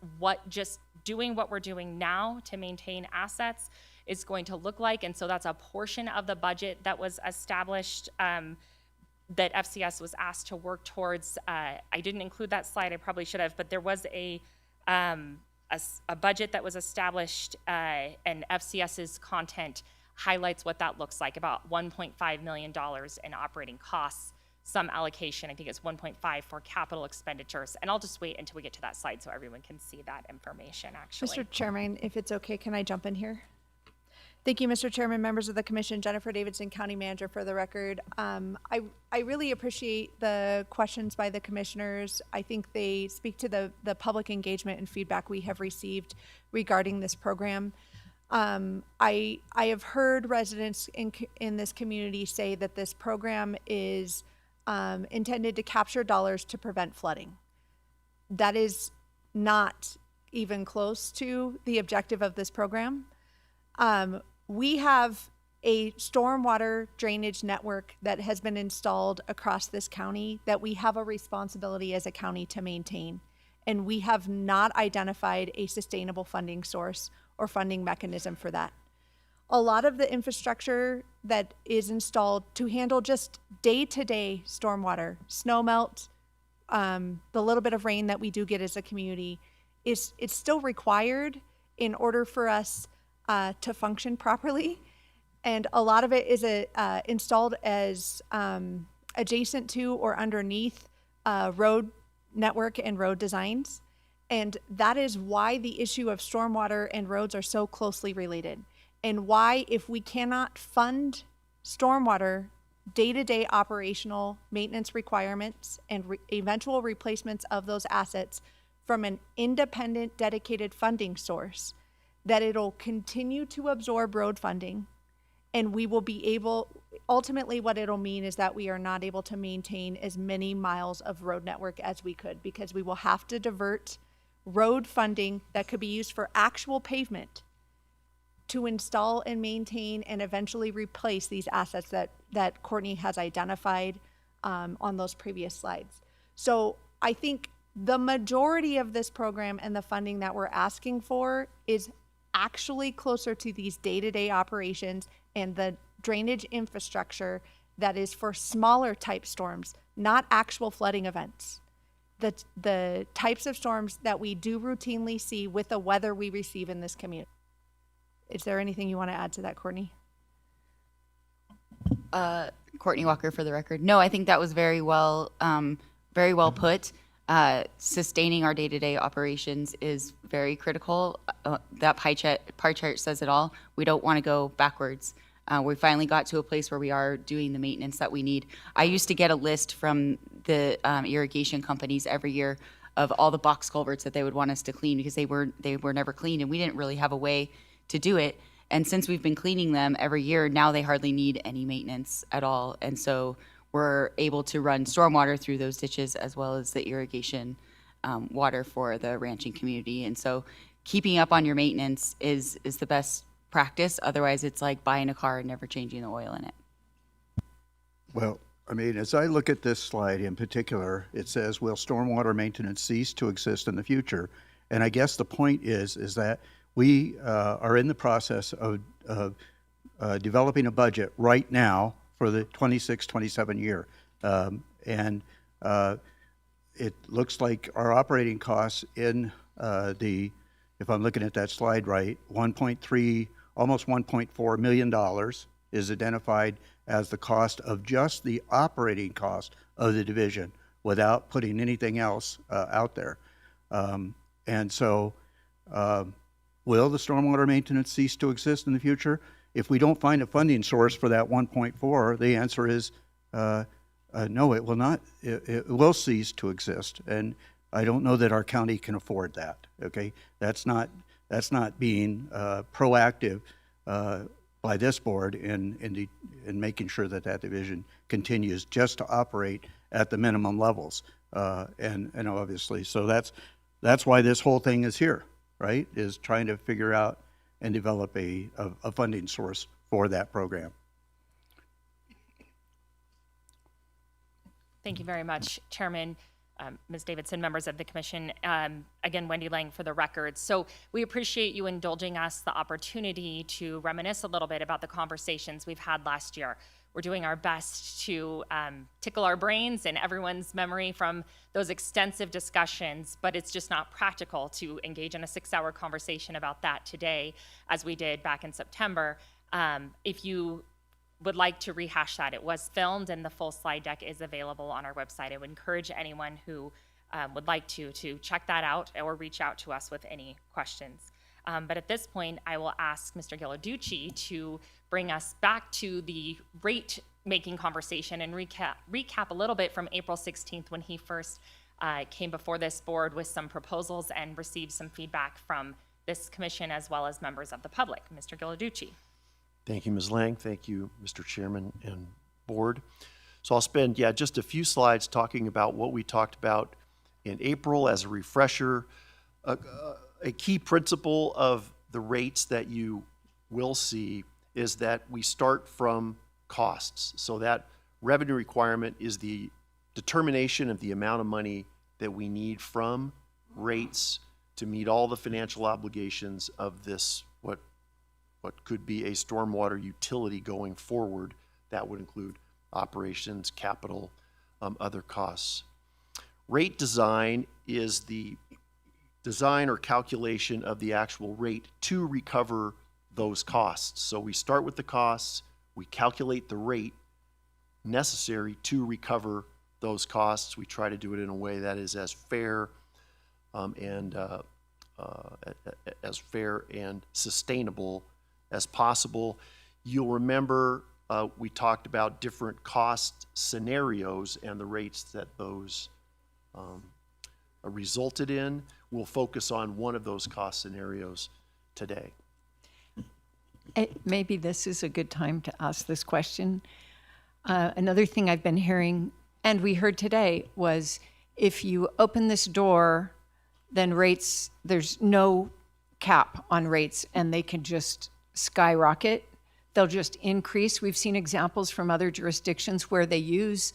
just doing what we're doing now to maintain assets is going to look like. And so that's a portion of the budget that was established that FCS was asked to work towards. I didn't include that slide, I probably should have, but there was a budget that was established, and FCS's content highlights what that looks like, about $1.5 million in operating costs, some allocation, I think it's 1.5 for capital expenditures. And I'll just wait until we get to that slide so everyone can see that information actually. Mr. Chairman, if it's okay, can I jump in here? Thank you, Mr. Chairman, members of the commission. Jennifer Davidson, County Manager for the record. I really appreciate the questions by the commissioners. I think they speak to the public engagement and feedback we have received regarding this program. I have heard residents in this community say that this program is intended to capture dollars to prevent flooding. That is not even close to the objective of this program. We have a stormwater drainage network that has been installed across this county that we have a responsibility as a county to maintain. And we have not identified a sustainable funding source or funding mechanism for that. A lot of the infrastructure that is installed to handle just day-to-day stormwater, snow melt, the little bit of rain that we do get as a community, it's still required in order for us to function properly. And a lot of it is installed as adjacent to or underneath road network and road designs. And that is why the issue of stormwater and roads are so closely related. And why, if we cannot fund stormwater day-to-day operational maintenance requirements and eventual replacements of those assets from an independent, dedicated funding source, that it'll continue to absorb road funding, and we will be able, ultimately what it'll mean is that we are not able to maintain as many miles of road network as we could, because we will have to divert road funding that could be used for actual pavement to install and maintain and eventually replace these assets that Courtney has identified on those previous slides. So I think the majority of this program and the funding that we're asking for is actually closer to these day-to-day operations and the drainage infrastructure that is for smaller type storms, not actual flooding events. The types of storms that we do routinely see with the weather we receive in this community. Is there anything you want to add to that, Courtney? Courtney Walker for the record. No, I think that was very well put. Sustaining our day-to-day operations is very critical. That pie chart says it all. We don't want to go backwards. We finally got to a place where we are doing the maintenance that we need. I used to get a list from the irrigation companies every year of all the box culverts that they would want us to clean because they were never cleaned, and we didn't really have a way to do it. And since we've been cleaning them every year, now they hardly need any maintenance at all. And so we're able to run stormwater through those ditches as well as the irrigation water for the ranching community. And so keeping up on your maintenance is the best practice. Otherwise, it's like buying a car and never changing the oil in it. Well, I mean, as I look at this slide in particular, it says, will stormwater maintenance cease to exist in the future? And I guess the point is that we are in the process of developing a budget right now for the 26-27 year. And it looks like our operating costs in if I'm looking at that slide right, almost $1.4 million is identified as the cost of just the operating cost of the division, without putting anything else out there. And so, will the stormwater maintenance cease to exist in the future? If we don't find a funding source for that 1.4, the answer is no, it will not. It will cease to exist, and I don't know that our county can afford that. Okay, that's not being proactive by this board in making sure that division continues just to operate at the minimum levels, and obviously, so that's why this whole thing is here, right? Is trying to figure out and develop a funding source for that program. Thank you very much, Chairman, Ms. Davidson, members of the commission. Again, Wendy Lang for the record. So we appreciate you indulging us the opportunity to reminisce a little bit about the conversations we've had last year. We're doing our best to tickle our brains and everyone's memory from those extensive discussions, but it's just not practical to engage in a 6-hour conversation about that today, as we did back in September. If you would like to rehash that, it was filmed and the full slide deck is available on our website. I would encourage anyone who would like to check that out or reach out to us with any questions. But at this point, I will ask Mr. Ghilarducci to bring us back to the rate-making conversation and recap a little bit from April 16th when he first came before this board with some proposals and received some feedback from this commission as well as members of the public. Mr. Ghilarducci. Thank you, Ms. Lang. Thank you, Mr. Chairman and board. So I'll spend, just a few slides talking about what we talked about in April as a refresher. A key principle of the rates that you will see is that we start from costs. So that revenue requirement is the determination of the amount of money that we need from rates to meet all the financial obligations of this, what could be a stormwater utility going forward. That would include operations, capital, other costs. Rate design is the design or calculation of the actual rate to recover those costs. So we start with the costs, we calculate the rate necessary to recover those costs. We try to do it in a way that is as fair and sustainable as possible. You'll remember we talked about different cost scenarios and the rates that those resulted in. We'll focus on one of those cost scenarios today. Maybe this is a good time to ask this question. Another thing I've been hearing, and we heard today, was if you open this door, then rates, there's no cap on rates and they can just skyrocket. They'll just increase. We've seen examples from other jurisdictions where they use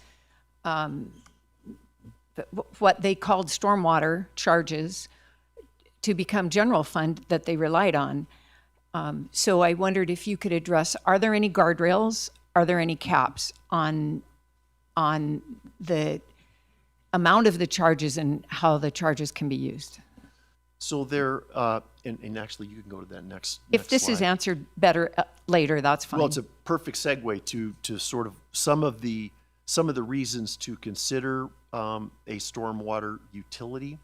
what they called stormwater charges to become general fund that they relied on. So I wondered if you could address, are there any guardrails? Are there any caps on the amount of the charges and how the charges can be used? So there, and actually you can go to that next If this slide. is answered better later, that's fine. Well, it's a perfect segue to sort of some of the reasons to consider a stormwater utility.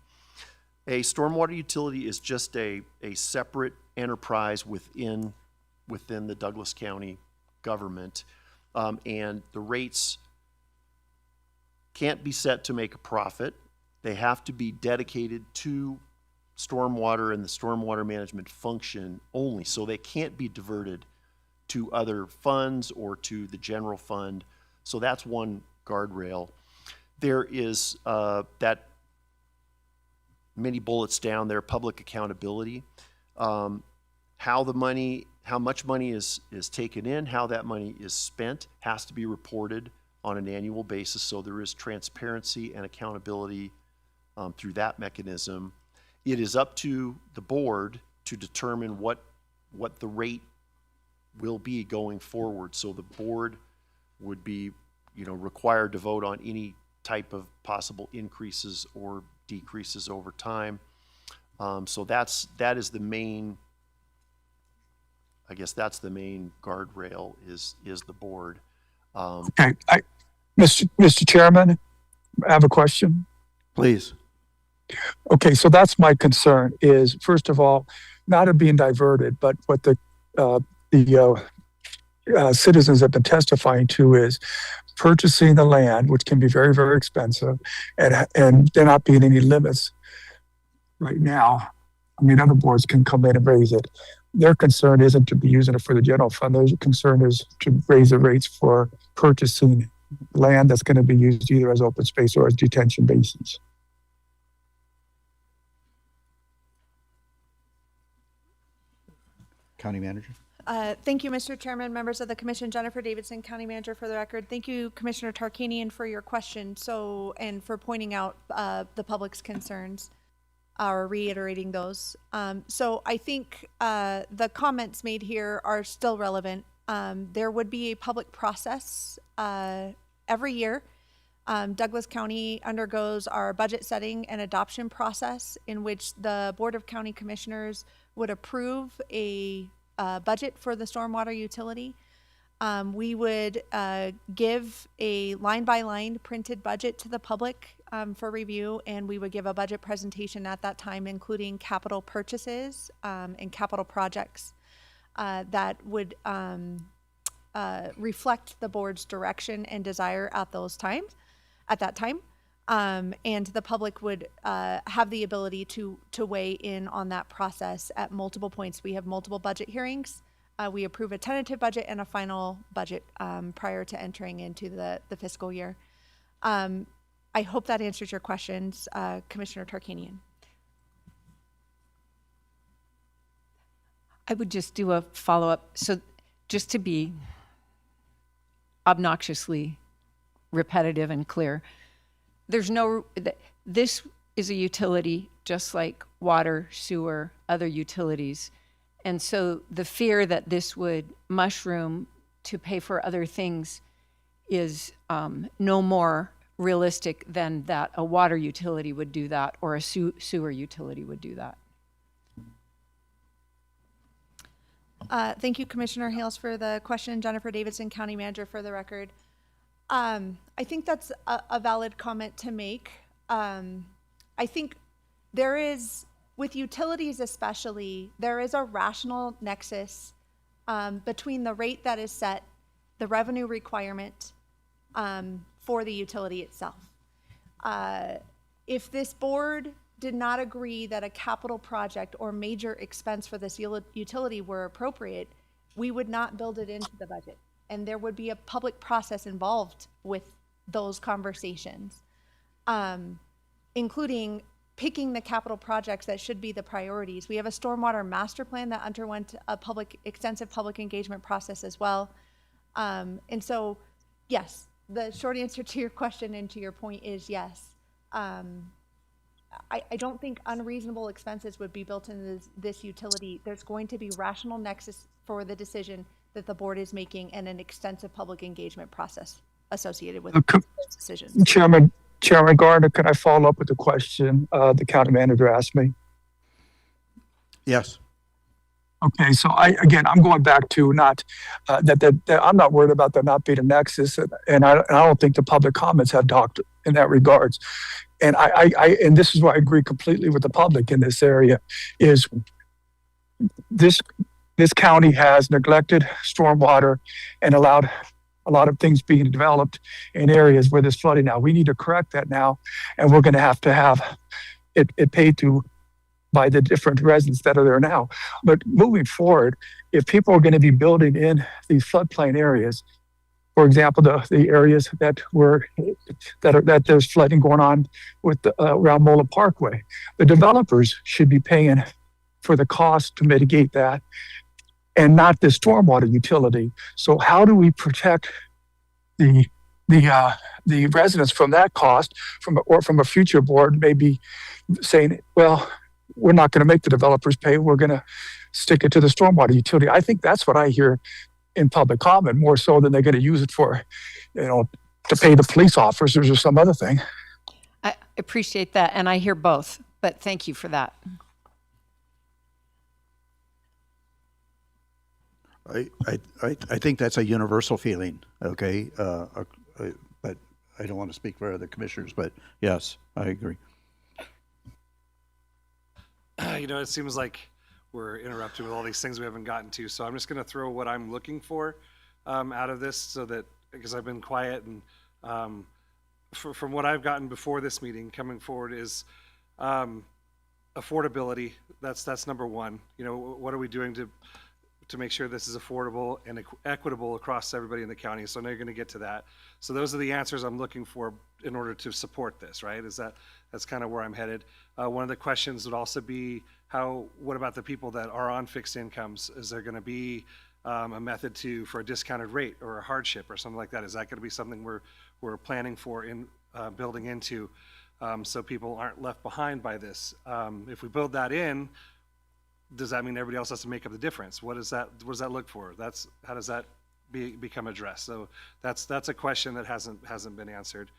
A stormwater utility is just a separate enterprise within the Douglas County government, and the rates can't be set to make a profit. They have to be dedicated to stormwater and the stormwater management function only, so they can't be diverted to other funds or to the general fund. So that's one guardrail. There is that many bullets down there, public accountability. How much money is taken in, how that money is spent has to be reported on an annual basis, so there is transparency and accountability through that mechanism. It is up to the board to determine what the rate will be going forward. So the board would be, required to vote on any type of possible increases or decreases over time. So that is the main, I guess that's the main guardrail is the board. Okay, Mr. Chairman, I have a question. Please. Okay, so that's my concern is, first of all, not it being diverted, but what the citizens have been testifying to is purchasing the land, which can be very, very expensive, and there not being any limits right now. I mean, other boards can come in and raise it. Their concern isn't to be using it for the general fund. Their concern is to raise the rates for purchasing land that's going to be used either as open space or as detention basins. County Manager. Thank you, Mr. Chairman, members of the commission. Jennifer Davidson, County Manager, for the record. Thank you, Commissioner Tarkanian, for your question. And for pointing out the public's concerns, or reiterating those. So I think the comments made here are still relevant. There would be a public process every year. Douglas County undergoes our budget setting and adoption process, in which the Board of County Commissioners would approve a budget for the stormwater utility. We would give a line-by-line printed budget to the public for review, and we would give a budget presentation at that time, including capital purchases and capital projects that would reflect the board's direction and desire at that time. And the public would have the ability to weigh in on that process at multiple points. We have multiple budget hearings. We approve a tentative budget and a final budget prior to entering into the fiscal year. I hope that answers your questions, Commissioner Tarkanian. I would just do a follow-up. So just to be obnoxiously repetitive and clear, this is a utility just like water, sewer, other utilities. And so the fear that this would mushroom to pay for other things is no more realistic than that a water utility would do that or a sewer utility would do that. Thank you, Commissioner Hales, for the question. Jennifer Davidson, County Manager, for the record. I think that's a valid comment to make. I think there is, with utilities especially, there is a rational nexus between the rate that is set, the revenue requirement for the utility itself. If this board did not agree that a capital project or major expense for this utility were appropriate, we would not build it into the budget. And there would be a public process involved with those conversations, including picking the capital projects that should be the priorities. We have a stormwater master plan that underwent a extensive public engagement process as well. And so, yes, the short answer to your question and to your point is yes. I don't think unreasonable expenses would be built into this utility. There's going to be rational nexus for the decision that the board is making and an extensive public engagement process associated with those decisions. Chairman Gardner, can I follow up with the question the county manager asked me? Yes. Okay, so I'm going back to not that I'm not worried about there not being a nexus, and I don't think the public comments have talked in that regards. And and this is why I agree completely with the public in this area, is this county has neglected stormwater and allowed a lot of things being developed in areas where there's flooding now. We need to correct that now, and we're going to have it paid to by the different residents that are there now. But moving forward, if people are going to be building in these floodplain areas, for example, the areas that there's flooding going on with around Mola Parkway, the developers should be paying for the cost to mitigate that, and not the stormwater utility. So how do we protect the residents from that cost, from a future board maybe saying, well, we're not going to make the developers pay, we're going to stick it to the stormwater utility. I think that's what I hear in public comment, more so than they're going to use it for, to pay the police officers or some other thing. I appreciate that, and I hear both, but thank you for that. I think that's a universal feeling, okay? But I don't want to speak for other commissioners, but yes, I agree. You know, it seems like we're interrupted with all these things we haven't gotten to, so I'm just going to throw what I'm looking for out of this, so that, because I've been quiet, and from what I've gotten before this meeting coming forward is affordability. That's number one. You know, what are we doing to make sure this is affordable and equitable across everybody in the county? So now you're going to get to that. So those are the answers I'm looking for in order to support this, right? That's kind of where I'm headed. One of the questions would also be what about the people that are on fixed incomes? Is there going to be a method for a discounted rate or a hardship or something like that? Is that going to be something we're planning for in building into, so people aren't left behind by this? If we build that in, does that mean everybody else has to make up the difference? What does that look for? How does that become addressed? So that's a question that hasn't been answered.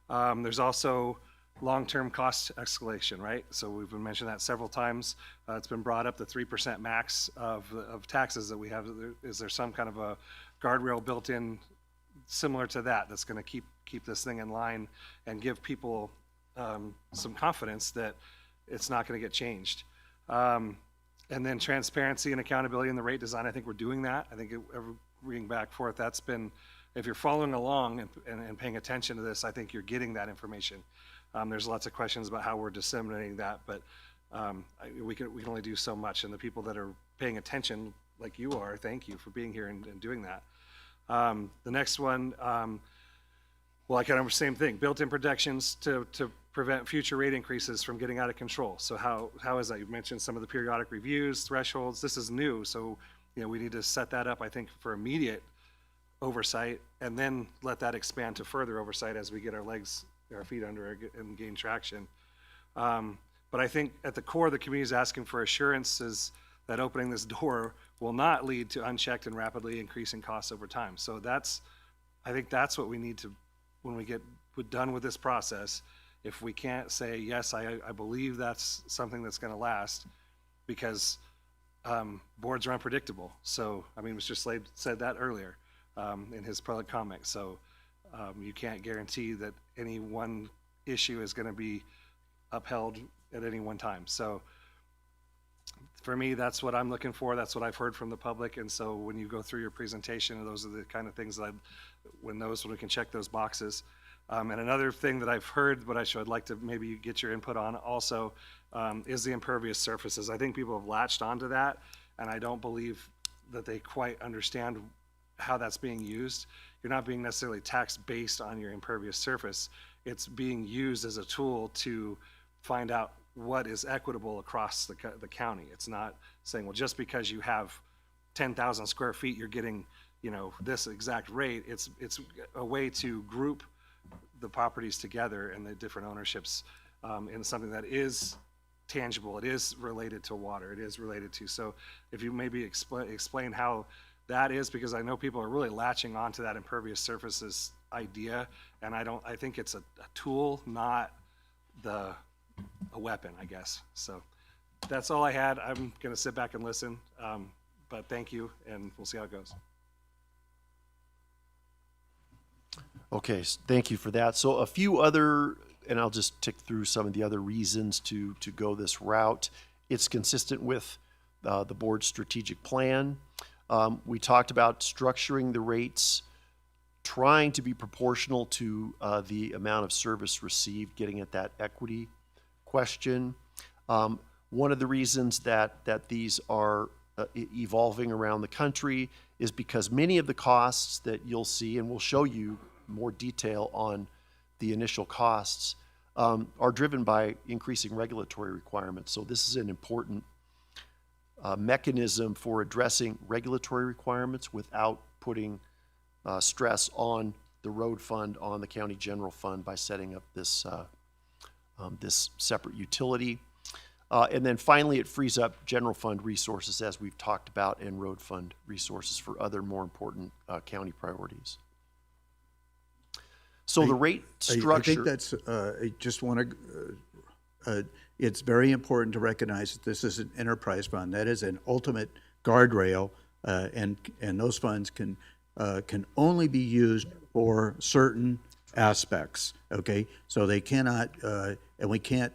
There's also long-term cost escalation, right? So we've been mentioning that several times. It's been brought up, the 3% max of taxes that we have. Is there some kind of a guardrail built in similar to that that's going to keep this thing in line and give people some confidence that it's not going to get changed? And then transparency and accountability in the rate design. I think we're doing that. I think reading back forth, that's been, if you're following along and paying attention to this, I think you're getting that information. There's lots of questions about how we're disseminating that, but we can only do so much. And the people that are paying attention, like you are, thank you for being here and doing that. The next one, well, I kind of same thing, built-in protections to prevent future rate increases from getting out of control. So how is that? You've mentioned some of the periodic reviews, thresholds. This is new, so we need to set that up, I think, for immediate oversight, and then let that expand to further oversight as we get our feet under it and gain traction. But I think at the core, the community is asking for assurances that opening this door will not lead to unchecked and rapidly increasing costs over time. So I think that's what we need to, when we get done with this process. If we can't say, yes, I believe that's something that's going to last, because boards are unpredictable. So, I mean, Mr. Slade said that earlier in his public comment. So you can't guarantee that any one issue is going to be upheld at any one time. So for me, that's what I'm looking for. That's what I've heard from the public. And so when you go through your presentation, those are the kind of things that when we can check those boxes. And another thing that I've heard, but I'd like to maybe get your input on also, is the impervious surfaces. I think people have latched onto that, and I don't believe that they quite understand how that's being used. You're not being necessarily taxed based on your impervious surface. It's being used as a tool to find out what is equitable across the county. It's not saying, well, just because you have 10,000 square feet, you're getting, this exact rate. It's a way to group the properties together and the different ownerships in something that is tangible. It is related to water. It is related to. So if you maybe explain how that is, because I know people are really latching onto that impervious surfaces idea, and I think it's a tool, not a weapon, I guess. So that's all I had. I'm going to sit back and listen, but thank you, and we'll see how it goes. Okay, thank you for that. So a few other, and I'll just tick through some of the other reasons to go this route. It's consistent with the board's strategic plan. We talked about structuring the rates, trying to be proportional to the amount of service received, getting at that equity question. One of the reasons that these are evolving around the country is because many of the costs that you'll see, and we'll show you more detail on the initial costs, are driven by increasing regulatory requirements. So this is an important mechanism for addressing regulatory requirements without putting stress on the road fund, on the county general fund, by setting up this this separate utility. And then finally, it frees up general fund resources, as we've talked about, and road fund resources for other more important county priorities. So the rate structure. I think that's, I just want to, it's very important to recognize that this is an enterprise fund. That is an ultimate guardrail, and those funds can only be used for certain aspects, okay? So they cannot, and we can't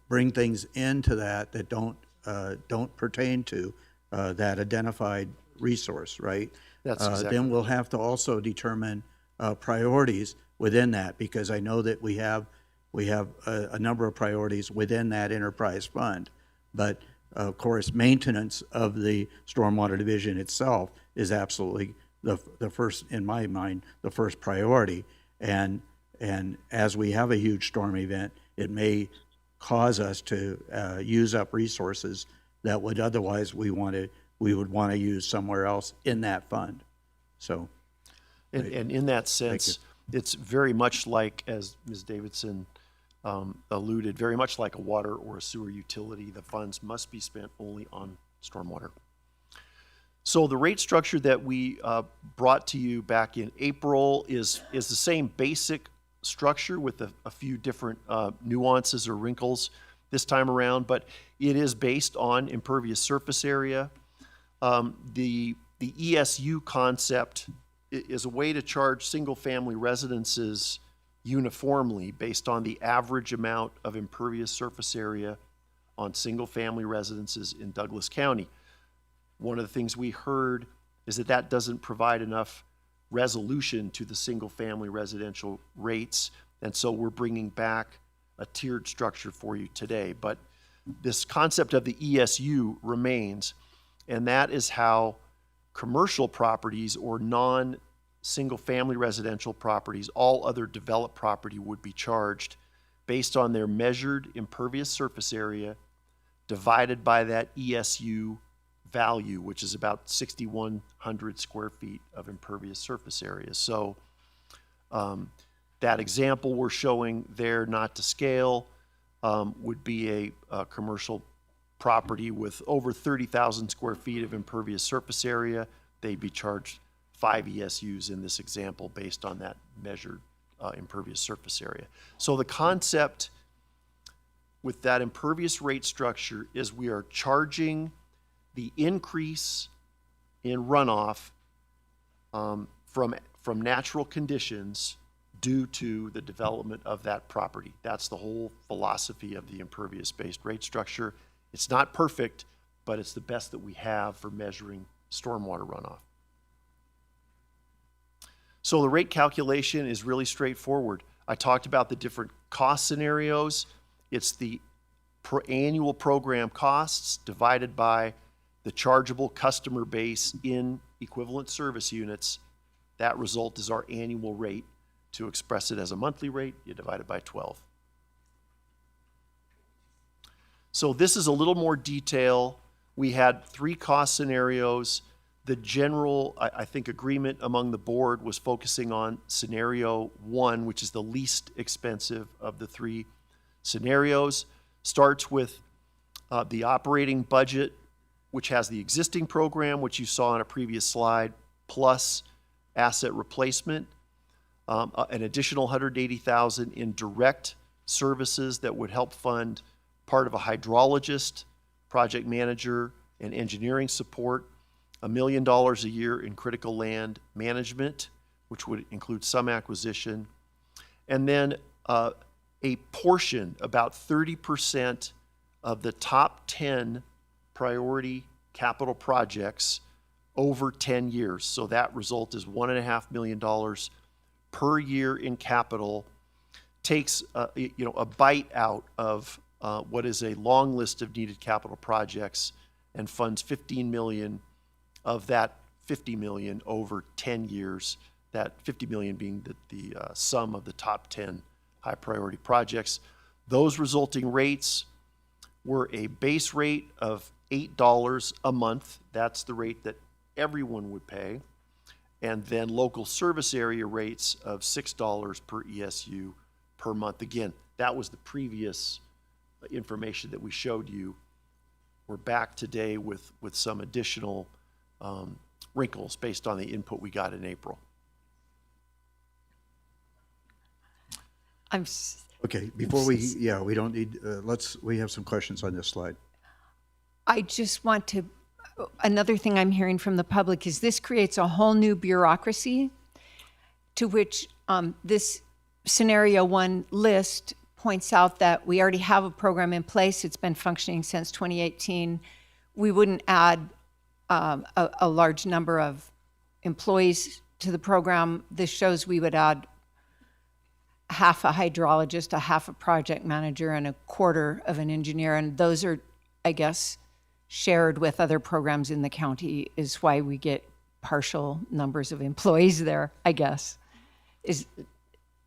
bring things into that don't pertain to that identified resource, right? That's exactly Then we'll have to also determine priorities within that, because I know that we have a number of priorities within that enterprise fund. But of course, maintenance of the stormwater division itself is absolutely the first, in my mind, the first priority. And as we have a huge storm event, it may cause us to use up resources that would otherwise we would want to use somewhere else in that fund. So, and in that sense, it's very much like, as Ms. Davidson alluded, very much like a water or a sewer utility. The funds must be spent only on stormwater. So the rate structure that we brought to you back in April is the same basic structure with a few different nuances or wrinkles this time around, but it is based on impervious surface area. The ESU concept is a way to charge single-family residences uniformly based on the average amount of impervious surface area on single-family residences in Douglas County. One of the things we heard is that doesn't provide enough resolution to the single-family residential rates, and so we're bringing back a tiered structure for you today. But this concept of the ESU remains, and that is how commercial properties or non-single-family residential properties, all other developed property, would be charged based on their measured impervious surface area divided by that ESU value, which is about 6,100 square feet of impervious surface area. So that example we're showing there, not to scale, would be a commercial property with over 30,000 square feet of impervious surface area. They'd be charged 5 ESUs in this example based on that measured impervious surface area. So the concept with that impervious rate structure is we are charging the increase in runoff from natural conditions due to the development of that property. That's the whole philosophy of the impervious-based rate structure. It's not perfect, but it's the best that we have for measuring stormwater runoff. So the rate calculation is really straightforward. I talked about the different cost scenarios. It's the annual program costs divided by the chargeable customer base in equivalent service units. That result is our annual rate. To express it as a monthly rate, you divide it by 12. So this is a little more detail. We had 3 cost scenarios. The general, I think, agreement among the board was focusing on scenario 1, which is the least expensive of the 3 scenarios. Starts with the operating budget, which has the existing program, which you saw on a previous slide, plus asset replacement. An additional $180,000 in direct services that would help fund part of a hydrologist, project manager, and engineering support, $1 million a year in critical land management, which would include some acquisition, and then a portion, about 30% of the top 10 priority capital projects over 10 years. So that result is $1.5 million per year in capital, takes a bite out of what is a long list of needed capital projects and funds 15 million of that 50 million over 10 years, that 50 million being the sum of the top 10 high priority projects. Those resulting rates were a base rate of $8 a month. That's the rate that everyone would pay. And then local service area rates of $6 per ESU per month. Again, that was the previous information that we showed you. We're back today with some additional wrinkles based on the input we got in April. Okay, before we don't need, we have some questions on this slide. I just want to, another thing I'm hearing from the public is this creates a whole new bureaucracy. to which this scenario one list points out that we already have a program in place. It's been functioning since 2018. We wouldn't add a large number of employees to the program. This shows we would add half a hydrologist, a half a project manager, and a quarter of an engineer. And those are, I guess, shared with other programs in the county, is why we get partial numbers of employees there, I guess.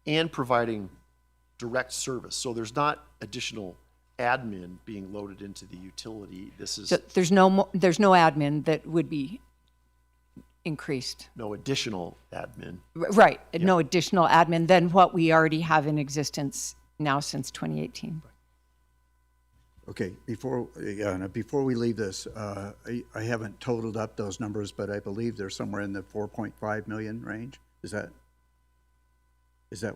And providing direct service. So there's not additional admin being loaded into the utility. This is So there's no admin that would be increased. no additional admin. Right, no additional admin than what we already have in existence now since 2018. Okay, before we leave this, I haven't totaled up those numbers, but I believe they're somewhere in the 4.5 million range. Is that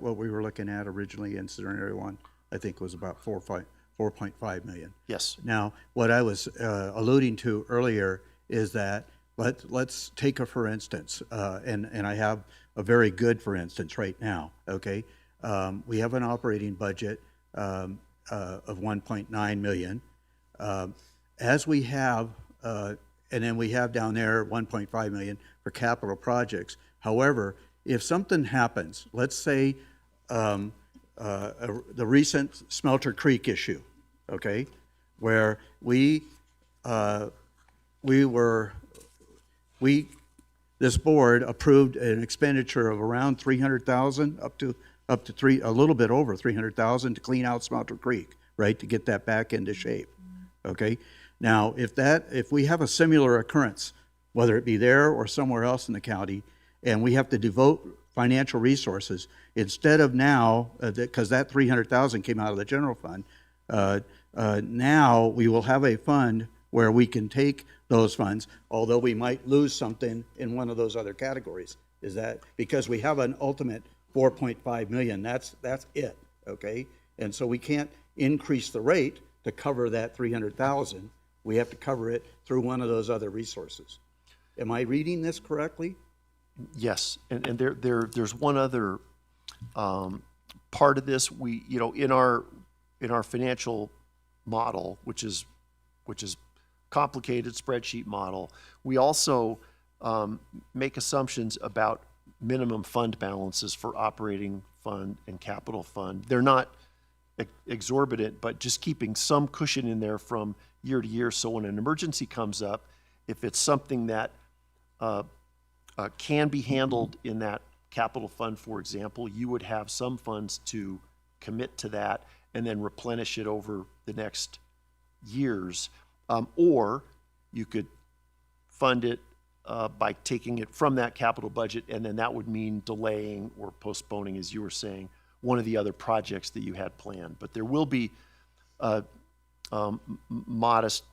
what we were looking at originally in scenario one? I think it was about 4.5 million. Yes. Now, what I was alluding to earlier is that let's take a for instance, and I have a very good for instance right now. Okay, we have an operating budget of 1.9 million. As we have, and then we have down there 1.5 million for capital projects. However, if something happens, let's say the recent Smelter Creek issue, okay, where this board approved an expenditure of around 300,000 up to a little bit over 300,000 to clean out Smelter Creek, right, to get that back into shape. Okay, now if we have a similar occurrence, whether it be there or somewhere else in the county, and we have to devote financial resources instead of now, because that 300,000 came out of the general fund. Now we will have a fund where we can take those funds, although we might lose something in one of those other categories. Is that because we have an ultimate 4.5 million? That's it. Okay, and so we can't increase the rate to cover that 300,000. We have to cover it through one of those other resources. Am I reading this correctly? Yes, and there's one other part of this. We, in our financial model, which is complicated spreadsheet model, we also make assumptions about minimum fund balances for operating fund and capital fund. They're not exorbitant, but just keeping some cushion in there from year to year. So when an emergency comes up, if it's something that can be handled in that capital fund, for example, you would have some funds to commit to that and then replenish it over the next years. Or you could fund it by taking it from that capital budget, and then that would mean delaying or postponing, as you were saying, one of the other projects that you had planned. But there will be modest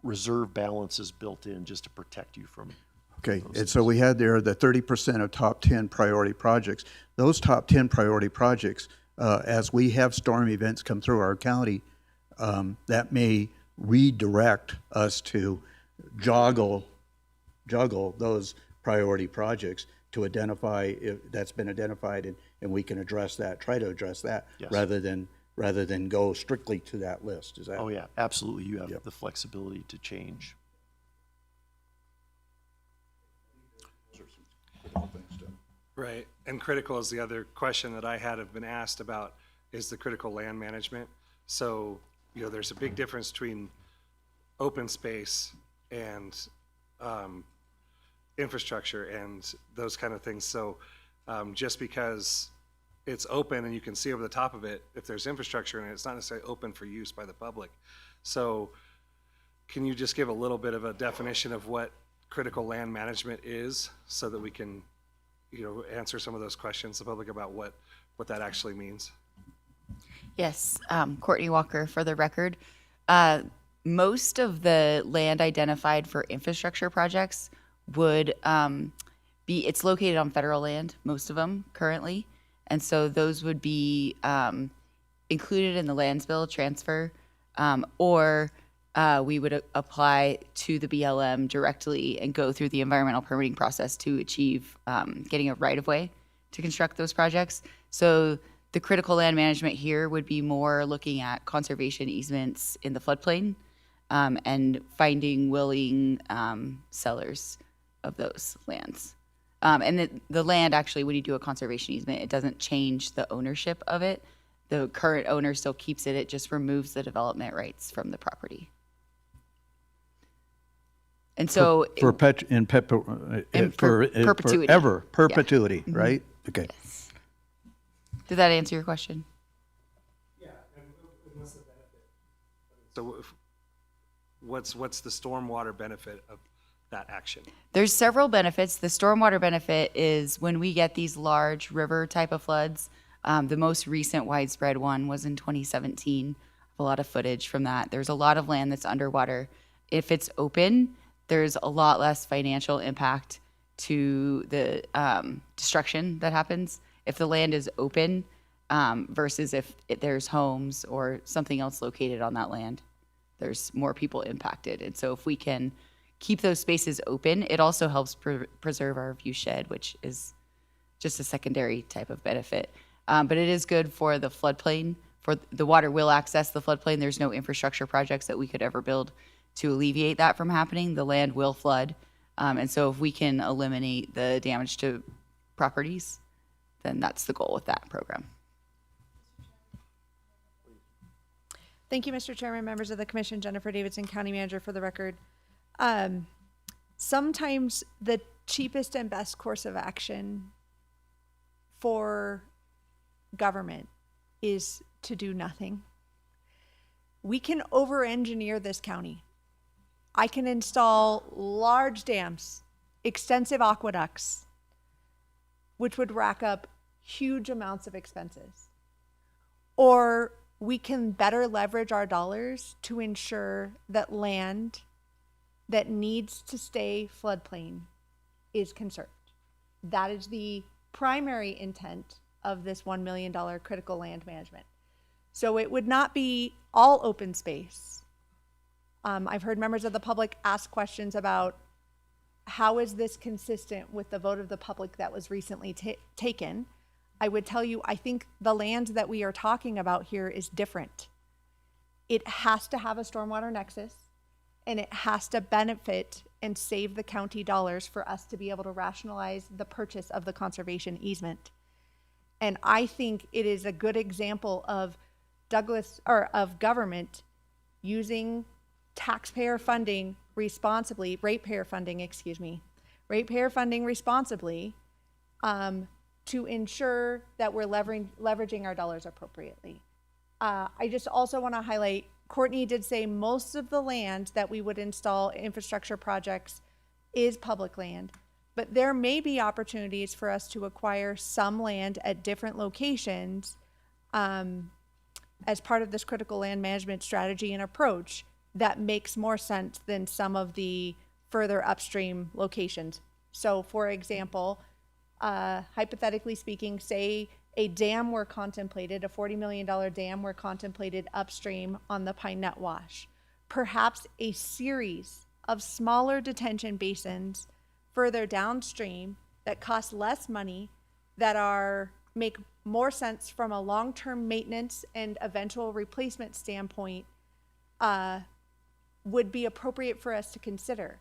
reserve balances built in just to protect you from. Okay, and so we had there the 30% of top 10 priority projects. Those top 10 priority projects, as we have storm events come through our county, that may redirect us to juggle those priority projects to identify if that's been identified, and we can address that, try to address that, Yes. rather than go strictly to that list. Is that? Oh yeah, absolutely. You have the flexibility to change. Right, and critical is the other question that I have been asked about, is the critical land management. So, there's a big difference between open space and infrastructure and those kind of things. So just because it's open and you can see over the top of it, if there's infrastructure in it, it's not necessarily open for use by the public. So can you just give a little bit of a definition of what critical land management is, so that we can answer some of those questions to the public about what that actually means? Yes, Courtney Walker for the record. Most of the land identified for infrastructure projects would it's located on federal land, most of them currently. And so those would be included in the lands bill transfer, or we would apply to the BLM directly and go through the environmental permitting process to achieve getting a right-of-way to construct those projects. So the critical land management here would be more looking at conservation easements in the floodplain and finding willing sellers of those lands. And the land, actually, when you do a conservation easement, it doesn't change the ownership of it. The current owner still keeps it. It just removes the development rights from the property. And so in perpetuity. Perpetuity, Yeah. right? Okay. Yes. Did that answer your question? So what's the stormwater benefit of that action? There's several benefits. The stormwater benefit is when we get these large river type of floods. The most recent widespread one was in 2017. A lot of footage from that. There's a lot of land that's underwater. If it's open, there's a lot less financial impact to the destruction that happens if the land is open versus if there's homes or something else located on that land. There's more people impacted. And so if we can keep those spaces open, it also helps preserve our view shed, which is just a secondary type of benefit. But it is good for the floodplain. For the water will access the floodplain. There's no infrastructure projects that we could ever build to alleviate that from happening. The land will flood. And so if we can eliminate the damage to properties, then that's the goal with that program. Thank you, Mr. Chairman, members of the commission. Jennifer Davidson, County Manager for the record. Sometimes the cheapest and best course of action for government is to do nothing. We can over-engineer this county. I can install large dams, extensive aqueducts, which would rack up huge amounts of expenses. Or we can better leverage our dollars to ensure that land that needs to stay floodplain is conserved. That is the primary intent of this $1 million critical land management. So it would not be all open space. I've heard members of the public ask questions about how is this consistent with the vote of the public that was recently taken. I would tell you, I think the land that we are talking about here is different. It has to have a stormwater nexus, and it has to benefit and save the county dollars for us to be able to rationalize the purchase of the conservation easement. And I think it is a good example of of government using taxpayer funding responsibly, ratepayer funding responsibly, to ensure that we're leveraging our dollars appropriately. I just also want to highlight, Courtney did say most of the land that we would install infrastructure projects is public land, but there may be opportunities for us to acquire some land at different locations as part of this critical land management strategy and approach that makes more sense than some of the further upstream locations. So for example, hypothetically speaking, say a dam were contemplated, a $40 million dam were contemplated upstream on the Pine Nut Wash. Perhaps a series of smaller detention basins further downstream that cost less money, that make more sense from a long-term maintenance and eventual replacement standpoint, would be appropriate for us to consider.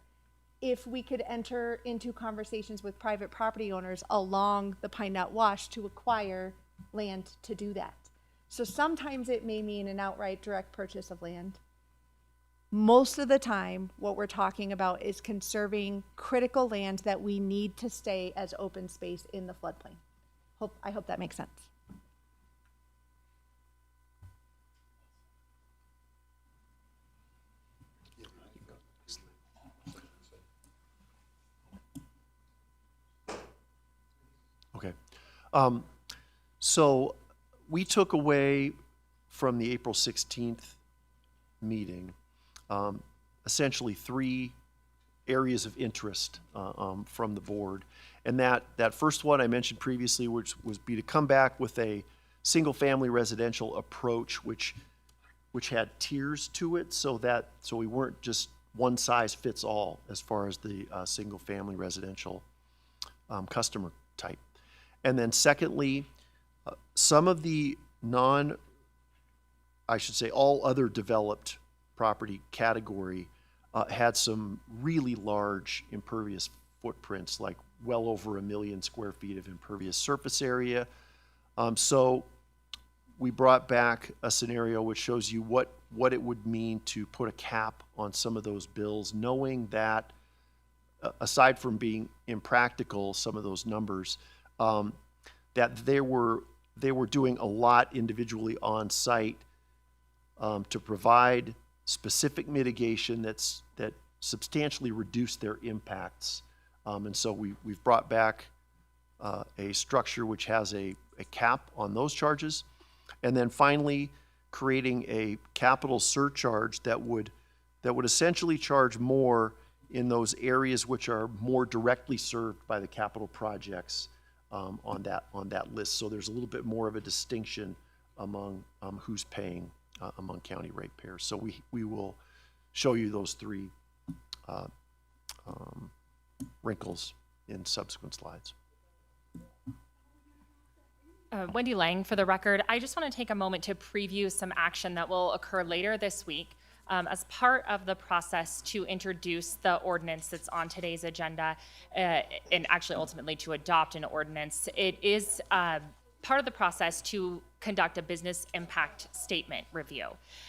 If we could enter into conversations with private property owners along the Pine Nut Wash to acquire land to do that. So sometimes it may mean an outright direct purchase of land. Most of the time, what we're talking about is conserving critical land that we need to stay as open space in the floodplain. I hope that makes sense. Okay. So we took away from the April 16th meeting essentially 3 areas of interest from the board. And that first one I mentioned previously, which was to come back with a single-family residential approach, which had tiers to it, so we weren't just one size fits all as far as the single-family residential customer type. And then secondly, some of the all other developed property category had some really large impervious footprints, like well over 1 million square feet of impervious surface area. So we brought back a scenario which shows you what it would mean to put a cap on some of those bills, knowing that aside from being impractical, some of those numbers, that they were doing a lot individually on site to provide specific mitigation that substantially reduced their impacts. And so we've brought back a structure which has a cap on those charges. And then finally, creating a capital surcharge that would essentially charge more in those areas which are more directly served by the capital projects on that list. So there's a little bit more of a distinction among who's paying among county ratepayers. So we will show you those three wrinkles in subsequent slides. Wendy Lang for the record. I just want to take a moment to preview some action that will occur later this week as part of the process to introduce the ordinance that's on today's agenda and actually ultimately to adopt an ordinance. It is part of the process to conduct a business impact statement review.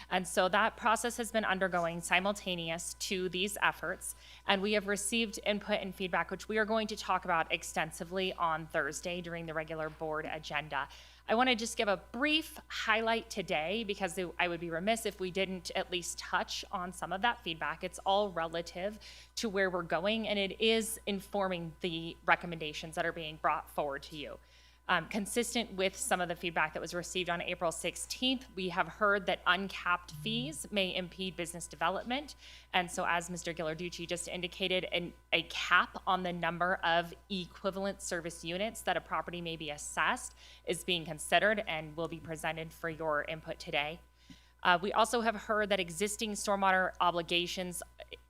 And so that process has been undergoing simultaneous to these efforts, and we have received input and feedback, which we are going to talk about extensively on Thursday during the regular board agenda. I want to just give a brief highlight today because I would be remiss if we didn't at least touch on some of that feedback. It's all relative to where we're going, and it is informing the recommendations that are being brought forward to you. Consistent with some of the feedback that was received on April 16th, we have heard that uncapped fees may impede business development. And so as Mr. Ghilarducci just indicated, a cap on the number of equivalent service units that a property may be assessed is being considered and will be presented for your input today. We also have heard that existing stormwater obligations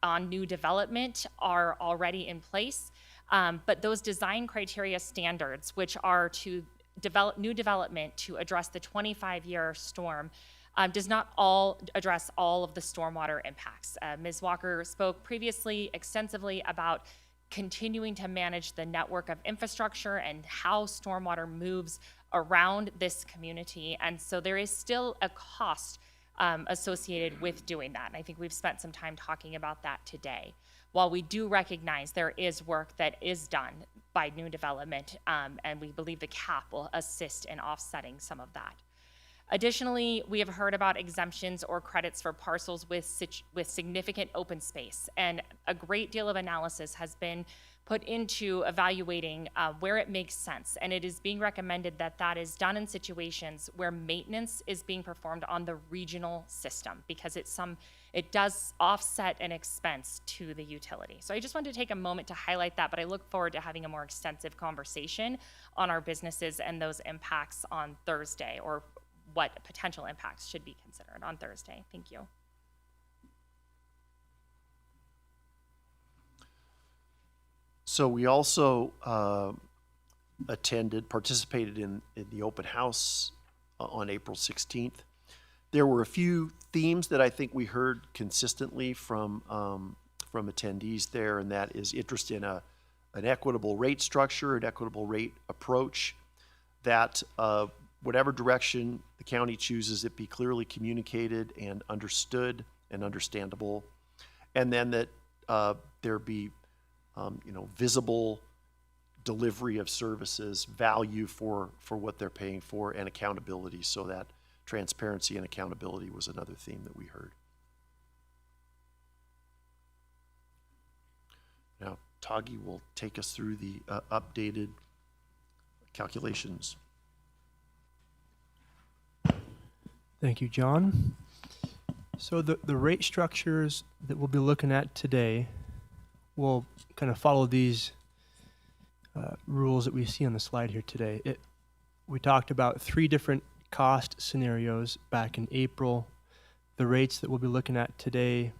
on new development are already in place. But those design criteria standards, which are to develop new development to address the 25-year storm, does not all address all of the stormwater impacts. Ms. Walker spoke previously extensively about continuing to manage the network of infrastructure and how stormwater moves around this community. And so there is still a cost associated with doing that. And I think we've spent some time talking about that today. While we do recognize there is work that is done by new development, and we believe the cap will assist in offsetting some of that. Additionally, we have heard about exemptions or credits for parcels with significant open space, and a great deal of analysis has been put into evaluating where it makes sense, and it is being recommended that that is done in situations where maintenance is being performed on the regional system because it does offset an expense to the utility. So I just wanted to take a moment to highlight that, but I look forward to having a more extensive conversation on our businesses and those impacts on Thursday, or what potential impacts should be considered on Thursday. Thank you. So we also participated in the open house on April 16th. There were a few themes that I think we heard consistently from attendees there, and that is interest in an equitable rate structure, an equitable rate approach, that whatever direction the county chooses, it be clearly communicated and understood and understandable, and then that there be visible delivery of services, value for what they're paying for, and accountability, so that transparency and accountability was another theme that we heard. Now, Tagi will take us through the updated calculations. Thank you, John. So the rate structures that we'll be looking at today will kind of follow these rules that we see on the slide here today. We talked about 3 different cost scenarios back in April. The rates that we'll be looking at today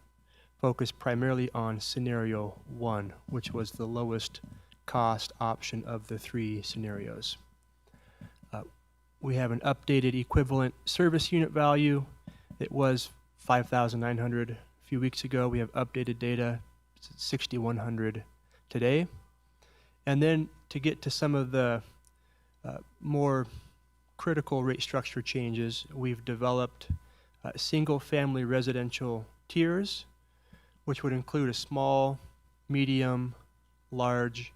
focus primarily on scenario 1, which was the lowest cost option of the 3 scenarios. We have an updated equivalent service unit value. It was 5,900 a few weeks ago. We have updated data. It's 6,100 today. And then to get to some of the more critical rate structure changes, we've developed single-family residential tiers, which would include a small, medium, large,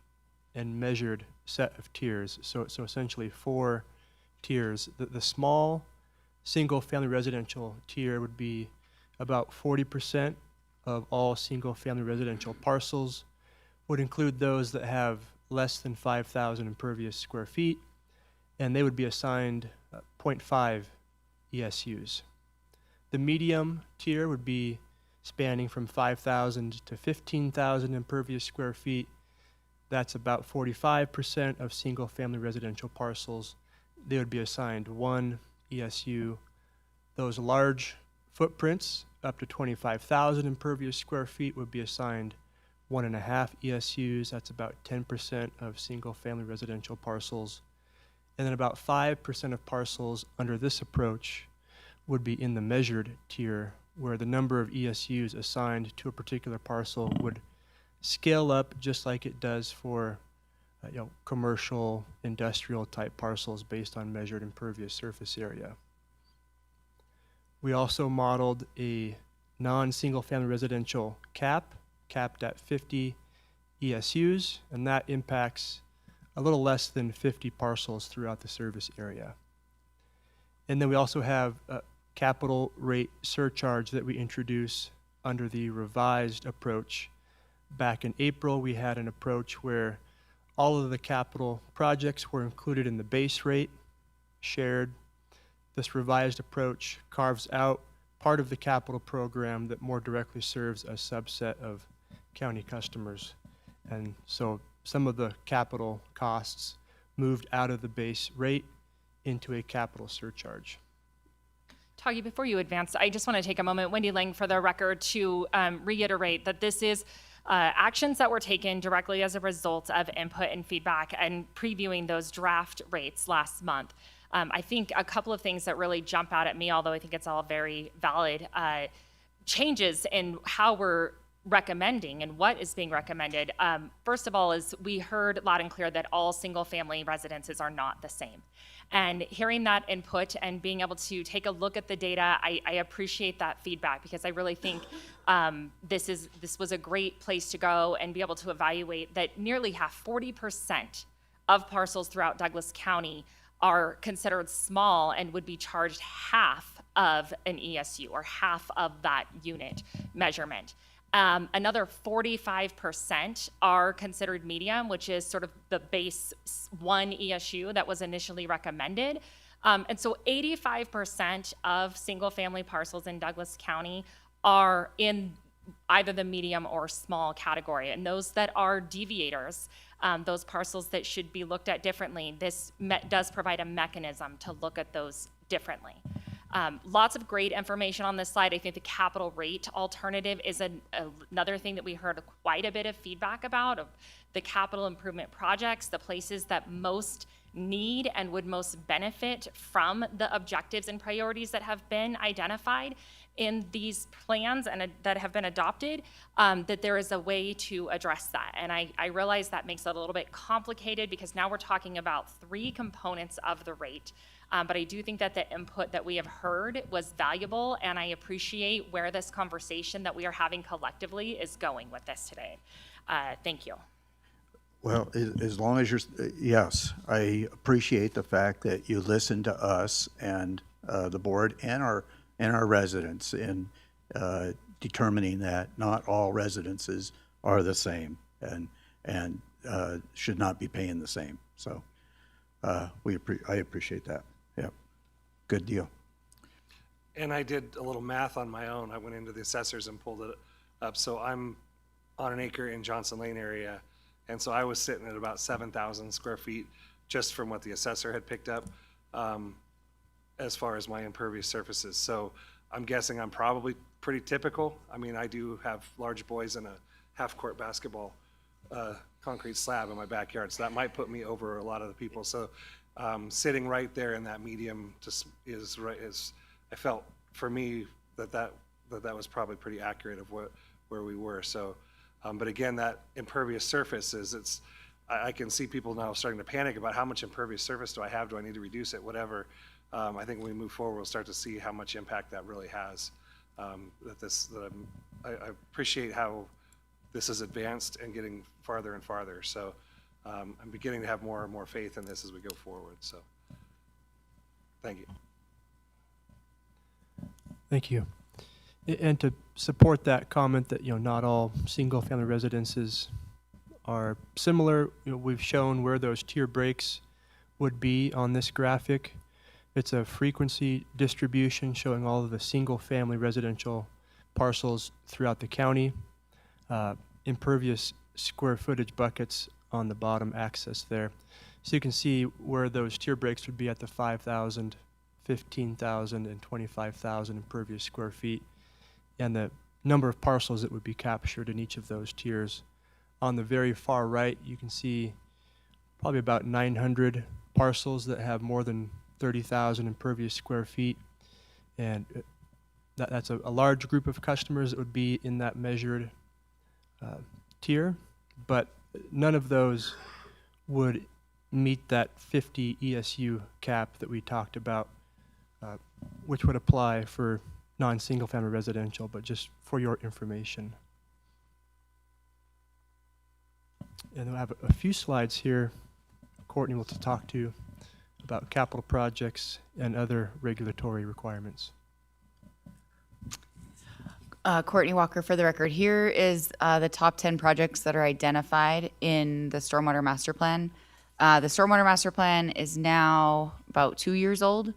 and measured set of tiers. So essentially 4 tiers. The small single-family residential tier would be about 40% of all single-family residential parcels, would include those that have less than 5,000 impervious square feet, and they would be assigned 0.5 ESUs. The medium tier would be spanning from 5,000 to 15,000 impervious square feet. That's about 45% of single-family residential parcels. They would be assigned 1 ESU. Those large footprints, up to 25,000 impervious square feet, would be assigned 1.5 ESUs. That's about 10% of single-family residential parcels. And then about 5% of parcels under this approach would be in the measured tier, where the number of ESUs assigned to a particular parcel would scale up just like it does for commercial, industrial type parcels based on measured impervious surface area. We also modeled a non-single family residential capped at 50 ESUs, and that impacts a little less than 50 parcels throughout the service area. And then we also have a capital rate surcharge that we introduce under the revised approach. Back in April, we had an approach where all of the capital projects were included in the base rate, shared. This revised approach carves out part of the capital program that more directly serves a subset of county customers. And so some of the capital costs moved out of the base rate into a capital surcharge. Tagi, before you advance, I just want to take a moment, Wendy Lang, for the record, to reiterate that this is actions that were taken directly as a result of input and feedback and previewing those draft rates last month. I think a couple of things that really jump out at me, although I think it's all very valid, changes in how we're recommending and what is being recommended. First of all, is we heard loud and clear that all single-family residences are not the same. And hearing that input and being able to take a look at the data, I appreciate that feedback, because I really think this was a great place to go and be able to evaluate that nearly 40% of parcels throughout Douglas County are considered small and would be charged half of an ESU or half of that unit measurement. Another 45% are considered medium, which is sort of the base 1 ESU that was initially recommended. And so 85% of single-family parcels in Douglas County are in either the medium or small category. And those that are deviators, those parcels that should be looked at differently, this does provide a mechanism to look at those differently. Lots of great information on this slide. I think the capital rate alternative is another thing that we heard quite a bit of feedback about, of the capital improvement projects, the places that most need and would most benefit from the objectives and priorities that have been identified in these plans and that have been adopted, that there is a way to address that. And I realize that makes it a little bit complicated, because now we're talking about 3 components of the rate. But I do think that the input that we have heard was valuable, and I appreciate where this conversation that we are having collectively is going with this today. Thank you. Well, as long as you're, yes, I appreciate the fact that you listen to us and the board and our residents in determining that not all residences are the same and should not be paying the same. So I appreciate that. Yeah, good deal. And I did a little math on my own. I went into the assessors and pulled it up. So I'm on an acre in Johnson Lane area. And so I was sitting at about 7,000 square feet just from what the assessor had picked up as far as my impervious surfaces. So I'm guessing I'm probably pretty typical. I mean, I do have large boys and a half-court basketball concrete slab in my backyard, so that might put me over a lot of the people. So sitting right there in that medium is I felt for me that was probably pretty accurate of where we were. So, but again, that impervious surface I can see people now starting to panic about how much impervious surface do I have? Do I need to reduce it? Whatever. I think when we move forward, we'll start to see how much impact that really has. I appreciate how this is advanced and getting farther and farther. So I'm beginning to have more and more faith in this as we go forward. So thank you. Thank you. And to support that comment that, not all single-family residences are similar, we've shown where those tier breaks would be on this graphic. It's a frequency distribution showing all of the single-family residential parcels throughout the county. Impervious square footage buckets on the bottom axis there. So you can see where those tier breaks would be at the 5,000, 15,000, and 25,000 impervious square feet, and the number of parcels that would be captured in each of those tiers. On the very far right, you can see probably about 900 parcels that have more than 30,000 impervious square feet, and that's a large group of customers that would be in that measured tier, but none of those would meet that 50 ESU cap that we talked about, which would apply for non-single family residential, but just for your information. And we'll have a few slides here Courtney will talk to about capital projects and other regulatory requirements. Courtney Walker for the record. Here is the top 10 projects that are identified in the Stormwater Master Plan. The Stormwater Master Plan is now about 2 years old.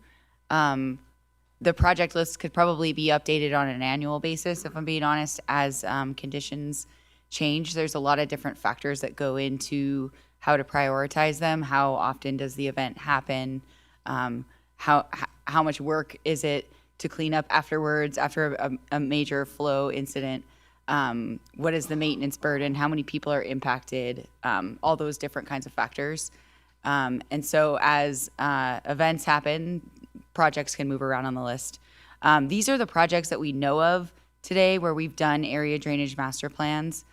The project list could probably be updated on an annual basis, if I'm being honest, as conditions change. There's a lot of different factors that go into how to prioritize them. How often does the event happen? How much work is it to clean up afterwards after a major flow incident? What is the maintenance burden? How many people are impacted? All those different kinds of factors. And so as events happen, projects can move around on the list. These are the projects that we know of today where we've done area drainage master plans.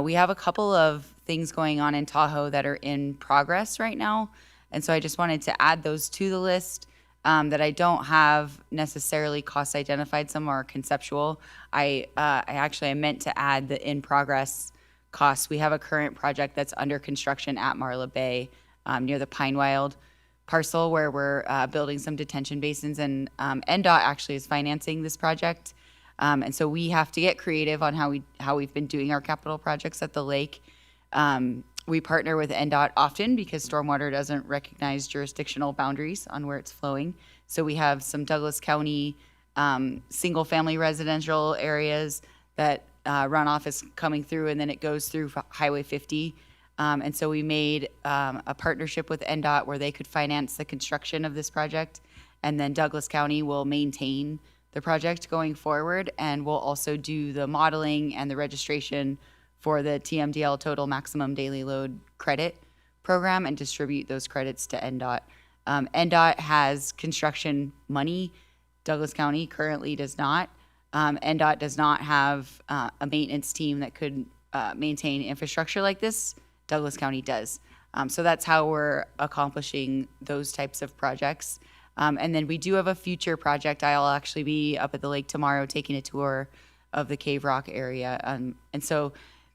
We have a couple of things going on in Tahoe that are in progress right now. And so I just wanted to add those to the list. That I don't have necessarily cost identified. Some are conceptual. I meant to add the in progress costs. We have a current project that's under construction at Marla Bay near the Pine Wild parcel where we're building some detention basins, and NDOT actually is financing this project. And so we have to get creative on how we've been doing our capital projects at the lake. We partner with NDOT often because stormwater doesn't recognize jurisdictional boundaries on where it's flowing. So we have some Douglas County single-family residential areas that runoff is coming through, and then it goes through Highway 50. And so we made a partnership with NDOT where they could finance the construction of this project, and then Douglas County will maintain the project going forward, and we'll also do the modeling and the registration for the TMDL Total Maximum Daily Load Credit Program and distribute those credits to NDOT. NDOT has construction money. Douglas County currently does not. NDOT does not have a maintenance team that could maintain infrastructure like this. Douglas County does. So that's how we're accomplishing those types of projects. And then we do have a future project. I'll actually be up at the lake tomorrow taking a tour of the Cave Rock area. And so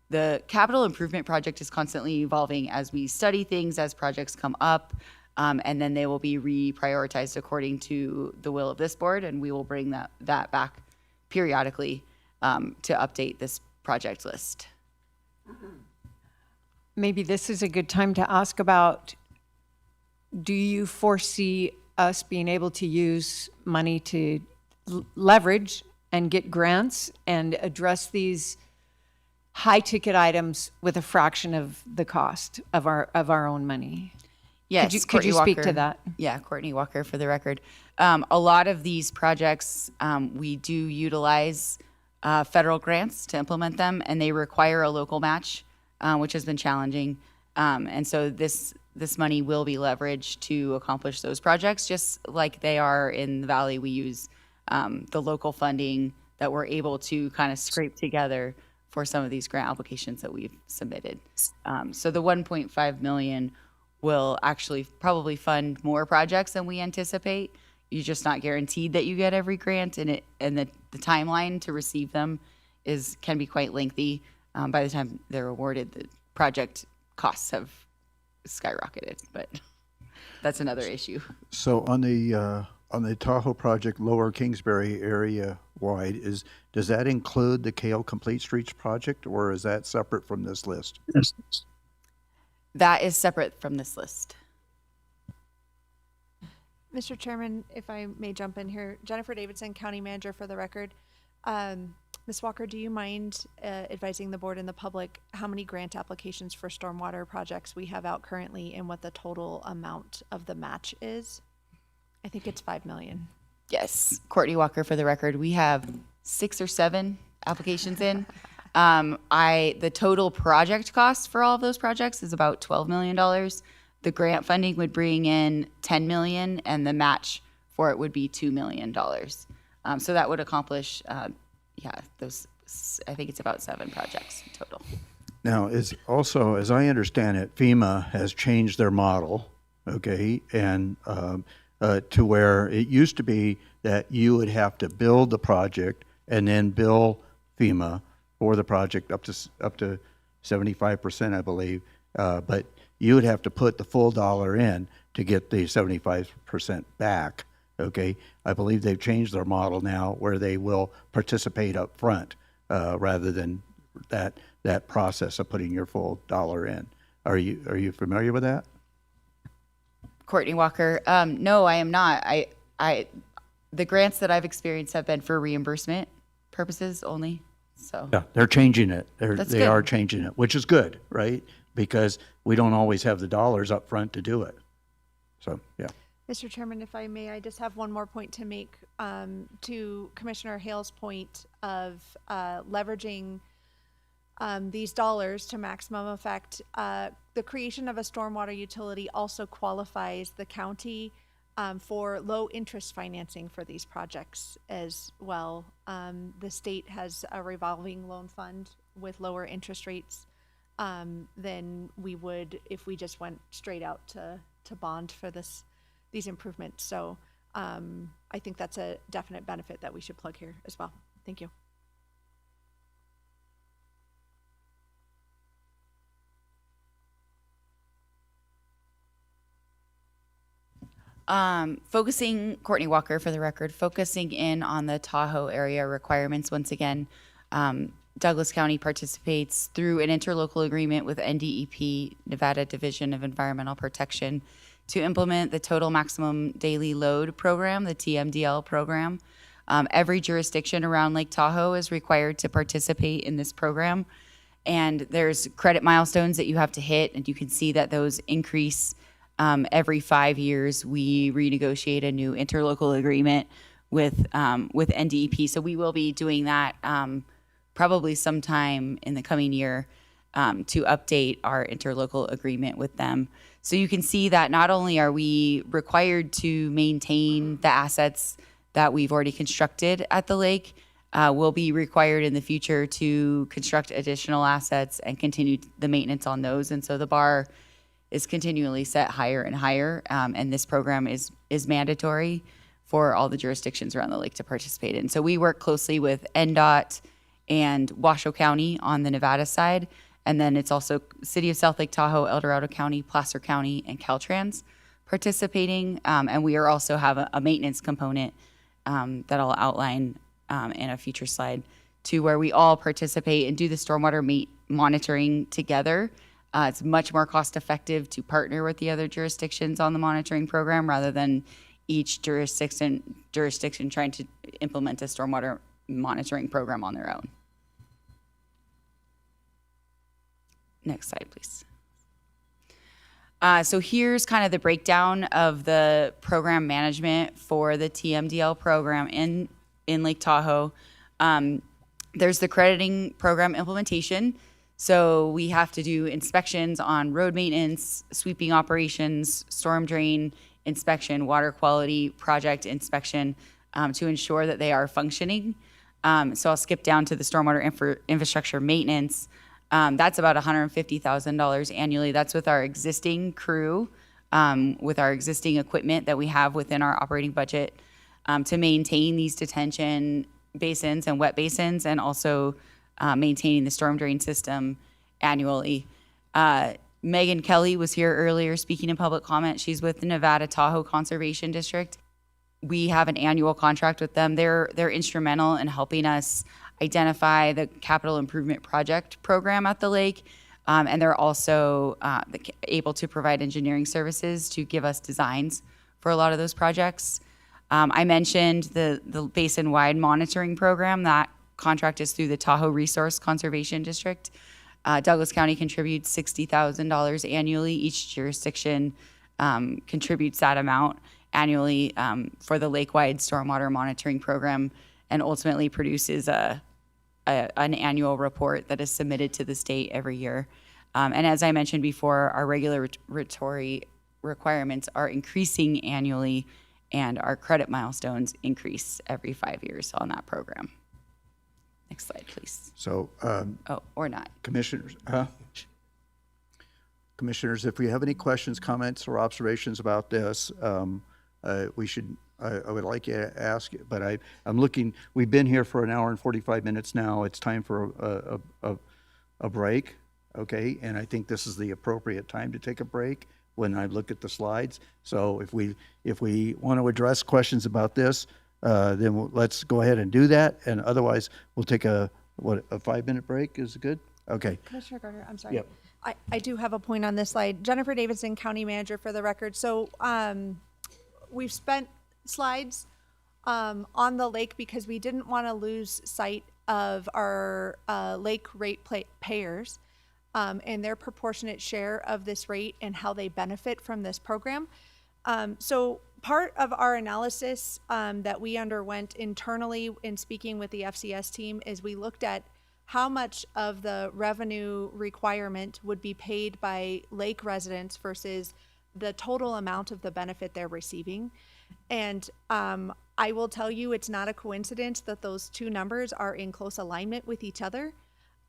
the capital improvement project is constantly evolving as we study things, as projects come up, and then they will be reprioritized according to the will of this board, and we will bring that back periodically to update this project list. Maybe this is a good time to ask about, do you foresee us being able to use money to leverage and get grants and address these high ticket items with a fraction of the cost of our own money? Yes, could you speak to that? Yeah, Courtney Walker for the record. A lot of these projects, we do utilize federal grants to implement them, and they require a local match, which has been challenging. And so this money will be leveraged to accomplish those projects, just like they are in the Valley. We use the local funding that we're able to kind of scrape together for some of these grant applications that we've submitted. So the 1.5 million will actually probably fund more projects than we anticipate. You're just not guaranteed that you get every grant, and the timeline to receive them can be quite lengthy. By the time they're awarded, the project costs have skyrocketed, but that's another issue. So on the Tahoe project, Lower Kingsbury area wide, does that include the Kale Complete Streets project, or is that separate from this list? That is separate from this list. Mr. Chairman, if I may jump in here, Jennifer Davidson, County Manager for the record. Ms. Walker, do you mind advising the board and the public how many grant applications for stormwater projects we have out currently and what the total amount of the match is? I think it's 5 million. Yes, Courtney Walker for the record. We have 6 or 7 applications in. The total project cost for all of those projects is about $12 million. The grant funding would bring in $10 million, and the match for it would be $2 million. So that would accomplish, those. I think it's about 7 projects in total. Now, as I understand it, FEMA has changed their model, okay, and to where it used to be that you would have to build the project and then bill FEMA for the project up to 75%, I believe, but you would have to put the full dollar in to get the 75% back. Okay, I believe they've changed their model now where they will participate up front rather than that process of putting your full dollar in. Are you familiar with that? Courtney Walker. No, I am not. The grants that I've experienced have been for reimbursement purposes only. So yeah, they're changing it. They are good. changing it, which is good, right? Because we don't always have the dollars up front to do it. So yeah. Mr. Chairman, if I may, I just have one more point to make to Commissioner Hale's point of leveraging these dollars to maximum effect. The creation of a stormwater utility also qualifies the county for low interest financing for these projects as well. The state has a revolving loan fund with lower interest rates than we would if we just went straight out to bond for these improvements. So I think that's a definite benefit that we should plug here as well. Thank you. Courtney Walker for the record, focusing in on the Tahoe area requirements once again. Douglas County participates through an interlocal agreement with NDEP, Nevada Division of Environmental Protection, to implement the Total Maximum Daily Load program, the TMDL program. Every jurisdiction around Lake Tahoe is required to participate in this program. And there's credit milestones that you have to hit, and you can see that those increase every 5 years. We renegotiate a new interlocal agreement with NDEP. So we will be doing that probably sometime in the coming year to update our interlocal agreement with them. So you can see that not only are we required to maintain the assets that we've already constructed at the lake, we'll be required in the future to construct additional assets and continue the maintenance on those. And so the bar is continually set higher and higher. And this program is mandatory for all the jurisdictions around the lake to participate in. So we work closely with NDOT and Washoe County on the Nevada side. And then it's also City of South Lake Tahoe, El Dorado County, Placer County, and Caltrans participating. And we are also have a maintenance component that I'll outline in a future slide to where we all participate and do the stormwater monitoring together. It's much more cost effective to partner with the other jurisdictions on the monitoring program rather than each jurisdiction trying to implement a stormwater monitoring program on their own. Next slide, please. So here's kind of the breakdown of the program management for the TMDL program in Lake Tahoe. There's the crediting program implementation. So we have to do inspections on road maintenance, sweeping operations, storm drain inspection, water quality project inspection to ensure that they are functioning. So I'll skip down to the stormwater infrastructure maintenance. That's about $150,000 annually. That's with our existing crew, with our existing equipment that we have within our operating budget to maintain these detention basins and wet basins, and also maintaining the storm drain system annually. Megan Kelly was here earlier speaking in public comment. She's with the Nevada Tahoe Conservation District. We have an annual contract with them. They're instrumental in helping us identify the capital improvement project program at the lake. And they're also able to provide engineering services to give us designs for a lot of those projects. I mentioned the basin-wide monitoring program. That contract is through the Tahoe Resource Conservation District. Douglas County contributes $60,000 annually. Each jurisdiction contributes that amount annually for the lake-wide stormwater monitoring program, and ultimately produces an annual report that is submitted to the state every year. And as I mentioned before, our regulatory requirements are increasing annually, and our credit milestones increase every 5 years on that program. Next slide, please. So, or not. Commissioners, Commissioners, if we have any questions, comments, or observations about this, we should, I would like you to ask, but I'm looking, we've been here for an hour and 45 minutes now. It's time for a break, okay? And I think this is the appropriate time to take a break when I look at the slides. So if we want to address questions about this, then let's go ahead and do that. And otherwise, we'll take a 5-minute break. Is it good? Okay. Commissioner Gardner, I'm sorry. Yep. I do have a point on this slide. Jennifer Davidson, County Manager, for the record. So we've spent slides on the lake because we didn't want to lose sight of our lake rate payers and their proportionate share of this rate and how they benefit from this program. So part of our analysis that we underwent internally in speaking with the FCS team is we looked at how much of the revenue requirement would be paid by lake residents versus the total amount of the benefit they're receiving. And I will tell you, it's not a coincidence that those two numbers are in close alignment with each other.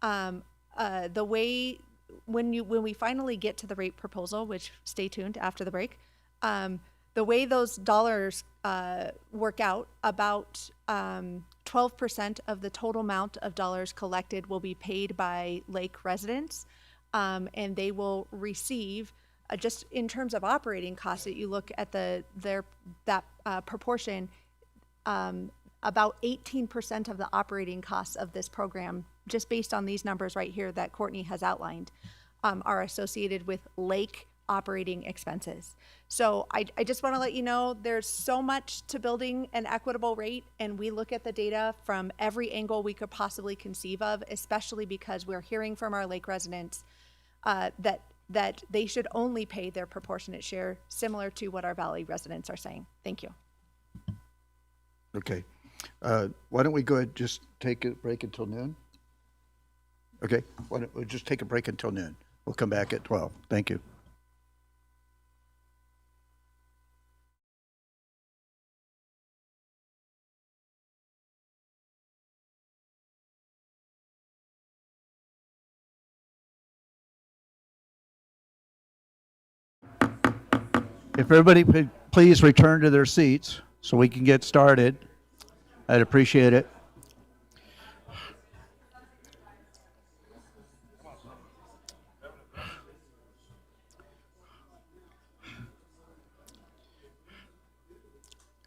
The way, when we finally get to the rate proposal, which stay tuned after the break, the way those dollars work out, about 12% of the total amount of dollars collected will be paid by lake residents, and they will receive, just in terms of operating costs, that you look at that proportion, about 18% of the operating costs of this program, just based on these numbers right here that Courtney has outlined, are associated with lake operating expenses. So I just want to let you know there's so much to building an equitable rate, and we look at the data from every angle we could possibly conceive of, especially because we're hearing from our lake residents that they should only pay their proportionate share, similar to what our valley residents are saying. Thank you. Okay. Why don't we go ahead and just take a break until noon? Okay. Why don't we just take a break until noon? We'll come back at 12. Thank you. If everybody could please return to their seats so we can get started, I'd appreciate it.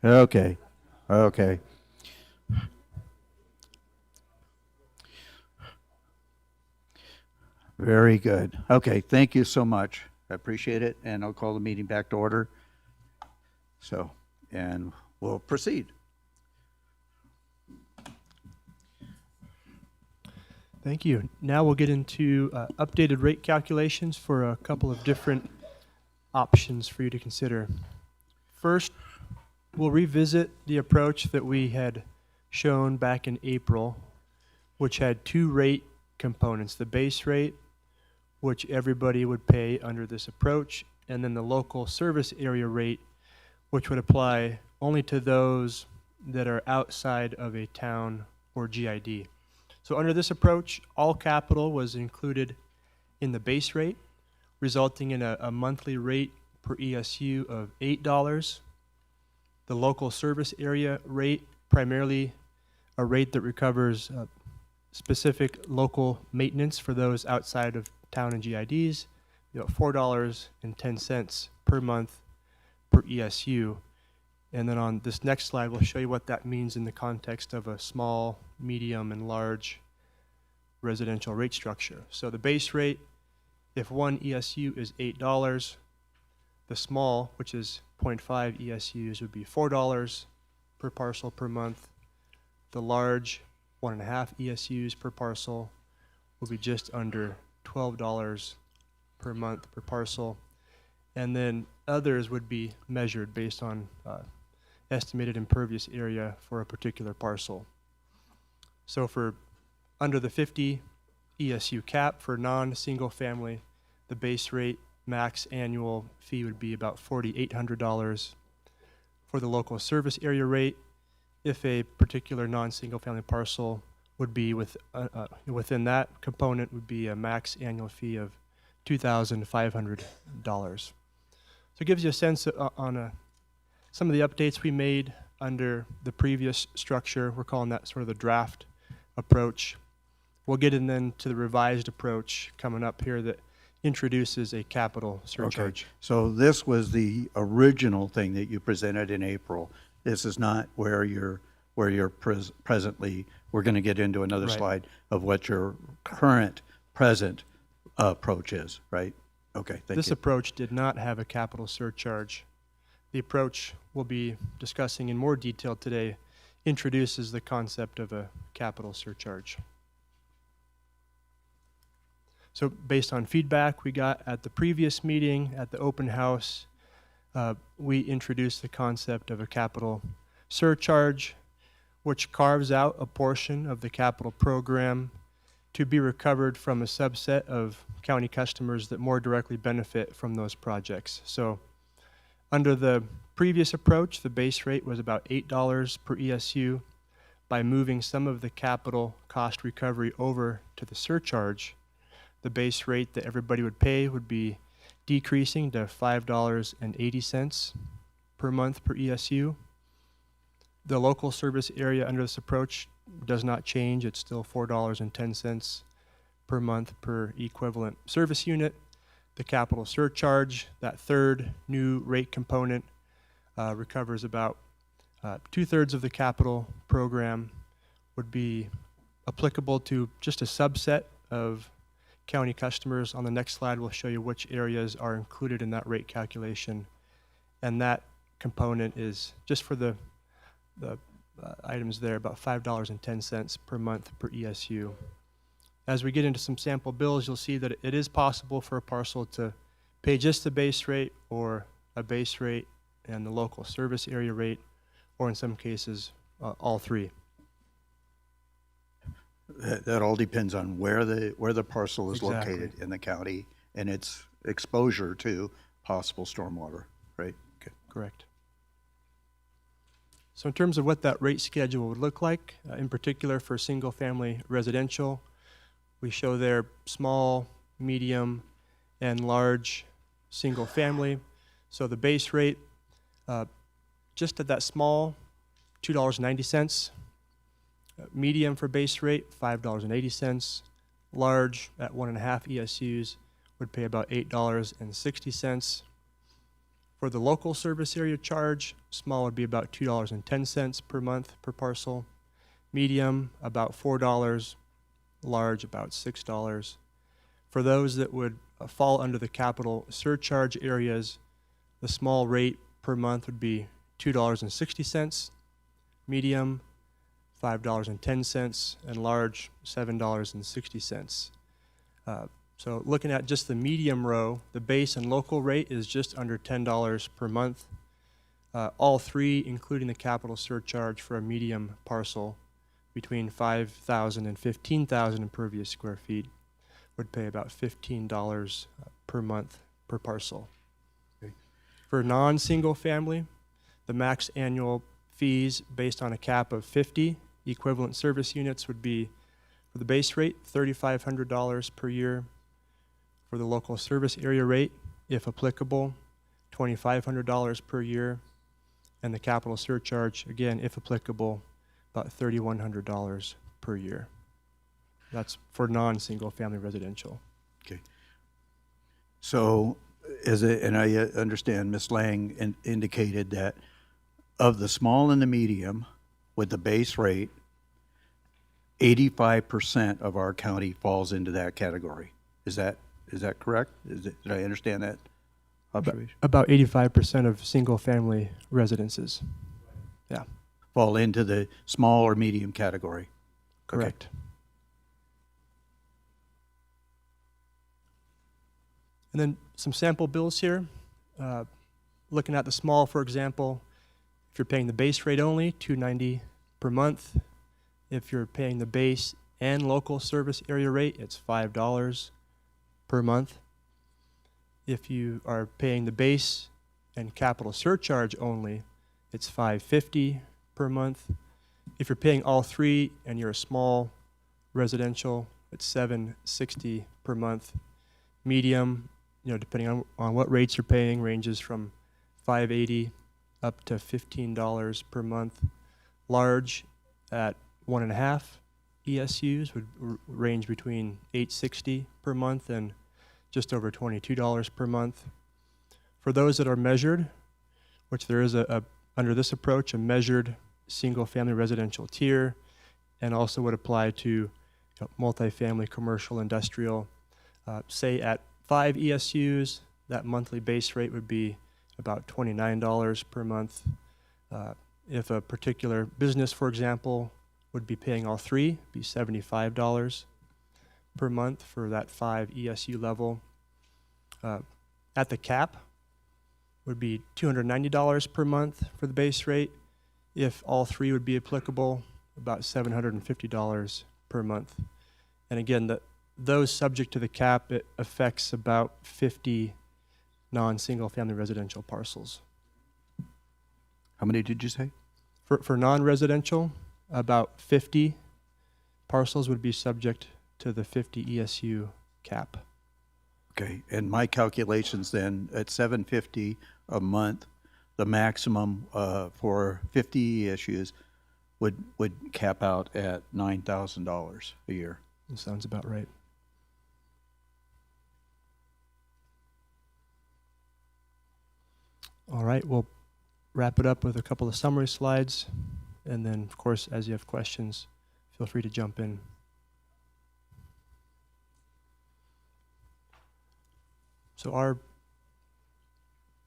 Okay. Very good. Okay, thank you so much. I appreciate it, and I'll call the meeting back to order. So, and we'll proceed. Thank you. Now we'll get into updated rate calculations for a couple of different options for you to consider. First, we'll revisit the approach that we had shown back in April, which had two rate components: the base rate, which everybody would pay under this approach, and then the local service area rate, which would apply only to those that are outside of a town or GID. So under this approach, all capital was included in the base rate, resulting in a monthly rate per ESU of $8. The local service area rate, primarily a rate that recovers specific local maintenance for those outside of town and GIDs, $4.10 per month per ESU. And then on this next slide, we'll show you what that means in the context of a small, medium, and large residential rate structure. So the base rate, if one ESU is $8, the small, which is 0.5 ESUs, would be $4 per parcel per month. The large, 1.5 ESUs per parcel, will be just under $12 per month per parcel. And then others would be measured based on estimated impervious area for a particular parcel. So for under the 50 ESU cap for non-single family, the base rate max annual fee would be about $4,800. For the local service area rate, if a particular non-single family parcel would be within that component, would be a max annual fee of $2,500. So it gives you a sense on some of the updates we made under the previous structure. We're calling that sort of the draft approach. We'll get in then to the revised approach coming up here that introduces a capital surcharge. Okay. So this was the original thing that you presented in April. This is not where you're presently. We're going to get into another Right. slide of what your current present approach is, right? Okay, thank This you. approach did not have a capital surcharge. The approach we'll be discussing in more detail today introduces the concept of a capital surcharge. So based on feedback we got at the previous meeting, at the open house, we introduced the concept of a capital surcharge, which carves out a portion of the capital program to be recovered from a subset of county customers that more directly benefit from those projects. So under the previous approach, the base rate was about $8 per ESU. By moving some of the capital cost recovery over to the surcharge, the base rate that everybody would pay would be decreasing to $5.80 per month per ESU. The local service area under this approach does not change. It's still $4.10 per month per equivalent service unit. The capital surcharge, that third new rate component, recovers about 2/3 of the capital program, would be applicable to just a subset of county customers. On the next slide, we'll show you which areas are included in that rate calculation. And that component is, just for the items there, about $5.10 per month per ESU. As we get into some sample bills, you'll see that it is possible for a parcel to pay just the base rate, or a base rate and the local service area rate, or in some cases, all three. That all depends on where the parcel is Exactly. located in the county and its exposure to possible stormwater, right? Okay. Correct. So in terms of what that rate schedule would look like, in particular for single-family residential, we show there small, medium, and large single-family. So the base rate, just at that small, $2.90. Medium for base rate, $5.80. Large at 1.5 ESUs would pay about $8.60. For the local service area charge, small would be about $2.10 per month per parcel. Medium, about $4. Large, about $6. For those that would fall under the capital surcharge areas, the small rate per month would be $2.60. Medium, $5.10, and large, $7.60. So looking at just the medium row, the base and local rate is just under $10 per month. All three, including the capital surcharge for a medium parcel, between 5,000 and 15,000 impervious square feet would pay about $15 per month per parcel. For non-single family, the max annual fees based on a cap of 50 equivalent service units would be, for the base rate, $3,500 per year. For the local service area rate, if applicable, $2,500 per year. And the capital surcharge, again, if applicable, about $3,100 per year. That's for non-single family residential. Okay. So, and I understand Ms. Lang indicated that of the small and the medium, with the base rate, 85% of our county falls into that category. Is that correct? Did I understand that observation? About 85% of single-family residences. Yeah. Fall into the small or medium category. Correct. Okay. And then some sample bills here. Looking at the small, for example, if you're paying the base rate only, $290 per month. If you're paying the base and local service area rate, it's $5 per month. If you are paying the base and capital surcharge only, it's $550 per month. If you're paying all three and you're a small residential, it's $760 per month. Medium, depending on what rates you're paying, ranges from $580 up to $15 per month. Large at 1.5 ESUs would range between $860 per month and just over $22 per month. For those that are measured, which there is under this approach, a measured single-family residential tier, and also would apply to multifamily, commercial, industrial. Say at 5 ESUs, that monthly base rate would be about $29 per month. If a particular business, for example, would be paying all three, it'd be $75 per month for that 5 ESU level. At the cap would be $290 per month for the base rate. If all three would be applicable, about $750 per month. And again, those subject to the cap, it affects about 50 non-single family residential parcels. How many did you say? For non-residential, about 50 parcels would be subject to the 50 ESU cap. Okay, and my calculations then, at $750 a month, the maximum for 50 ESUs would cap out at $9,000 a year. That sounds about right. All right, we'll wrap it up with a couple of summary slides. And then, of course, as you have questions, feel free to jump in. So our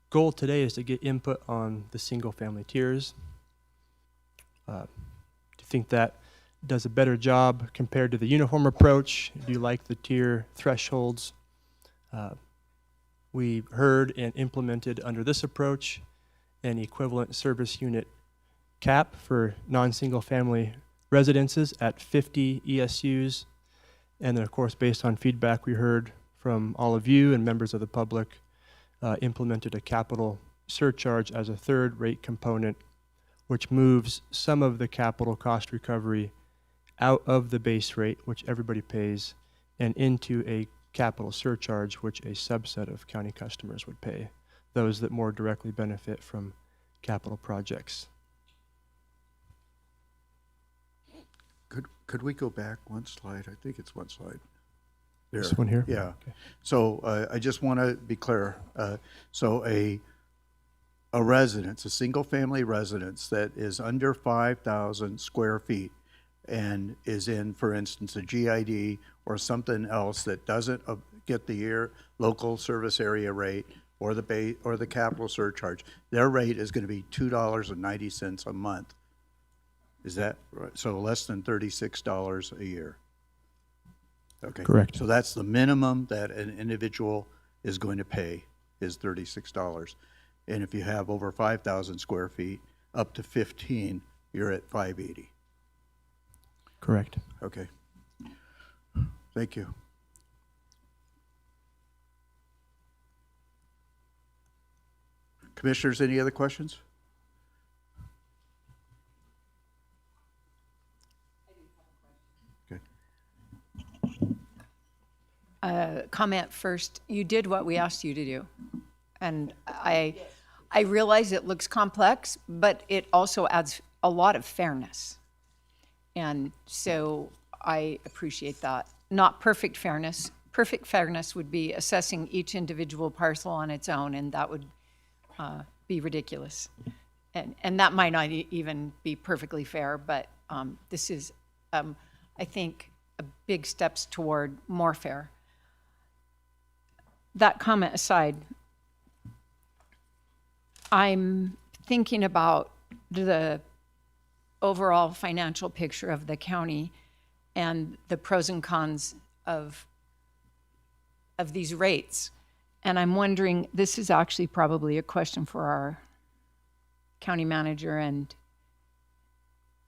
goal today is to get input on the single-family tiers. Do you think that does a better job compared to the uniform approach? Do you like the tier thresholds? We heard and implemented under this approach an equivalent service unit cap for non-single family residences at 50 ESUs. And then, of course, based on feedback we heard from all of you and members of the public, implemented a capital surcharge as a third rate component, which moves some of the capital cost recovery out of the base rate, which everybody pays, and into a capital surcharge, which a subset of county customers would pay, those that more directly benefit from capital projects. Could we go back one slide? I think it's one slide. There. This one here? Yeah. Okay. So I just want to be clear. So a residence, a single-family residence that is under 5,000 square feet and is in, for instance, a GID or something else that doesn't get the local service area rate or the capital surcharge, their rate is going to be $2.90 a month. Is that right? So less than $36 a year. Okay. Correct. So that's the minimum that an individual is going to pay is $36. And if you have over 5,000 square feet, up to 15, you're at $580. Correct. Okay. Thank you. Commissioners, any other questions? Comment first. You did what we asked you to do. And I realize it looks complex, but it also adds a lot of fairness. And so I appreciate that. Not perfect fairness. Perfect fairness would be assessing each individual parcel on its own, and that would be ridiculous. And that might not even be perfectly fair, but this is, I think, a big steps toward more fair. That comment aside, I'm thinking about the overall financial picture of the county and the pros and cons of these rates. And I'm wondering, this is actually probably a question for our county manager and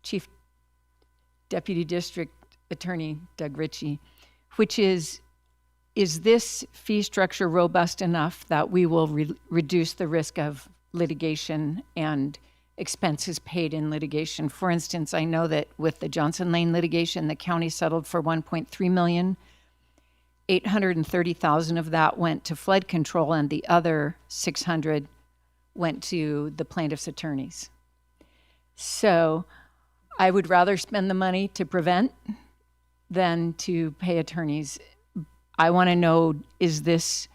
Chief Deputy District Attorney Doug Ritchie, which is this fee structure robust enough that we will reduce the risk of litigation and expenses paid in litigation? For instance, I know that with the Johnson Lane litigation, the county settled for $1.3 million. $830,000 of that went to flood control, and the other $600,000 went to the plaintiff's attorneys. So I would rather spend the money to prevent than to pay attorneys. I want to know, is this,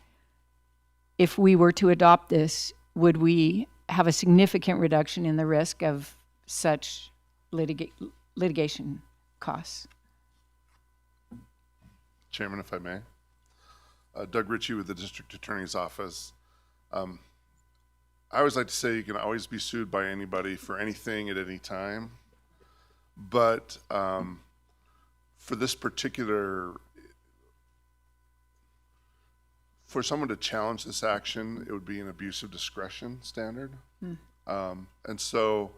if we were to adopt this, would we have a significant reduction in the risk of such litigation costs? Chairman, if I may. Doug Ritchie with the District Attorney's Office. I always like to say you can always be sued by anybody for anything at any time. But for this particular, for someone to challenge this action, it would be an abuse of discretion standard. And so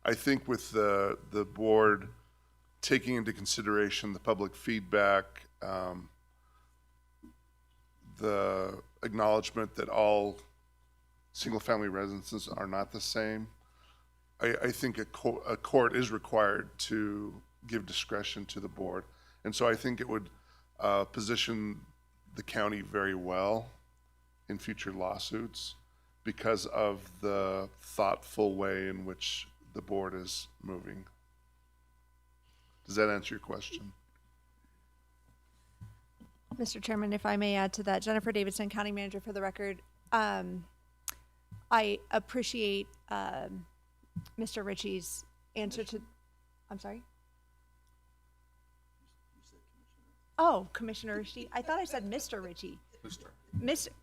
I think with the board taking into consideration the public feedback, the acknowledgement that all single-family residences are not the same, I think a court is required to give discretion to the board. And so I think it would position the county very well in future lawsuits because of the thoughtful way in which the board is moving. Does that answer your question? Mr. Chairman, if I may add to that, Jennifer Davidson, County Manager for the record. I appreciate Mr. Ritchie's answer to, I'm sorry? Oh, Commissioner Ritchie. I thought I said Mr. Ritchie.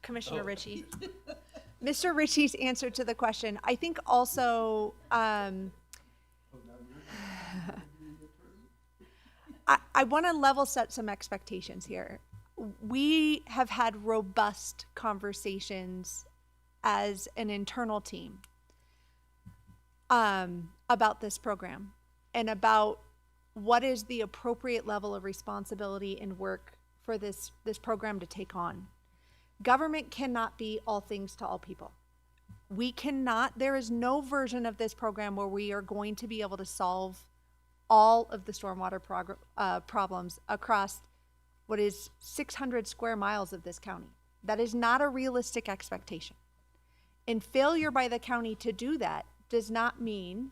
Commissioner Ritchie. Mr. Ritchie's answer to the question. I think also, I want to level set some expectations here. We have had robust conversations as an internal team about this program and about what is the appropriate level of responsibility and work for this program to take on. Government cannot be all things to all people. We cannot, there is no version of this program where we are going to be able to solve all of the stormwater problems across what is 600 square miles of this county. That is not a realistic expectation. And failure by the county to do that does not mean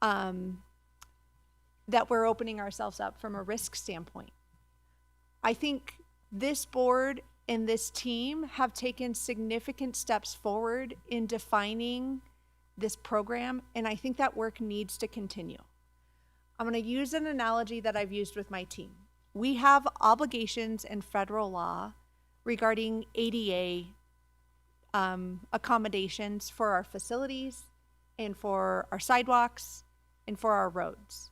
that we're opening ourselves up from a risk standpoint. I think this board and this team have taken significant steps forward in defining this program, and I think that work needs to continue. I'm going to use an analogy that I've used with my team. We have obligations in federal law regarding ADA accommodations for our facilities and for our sidewalks and for our roads.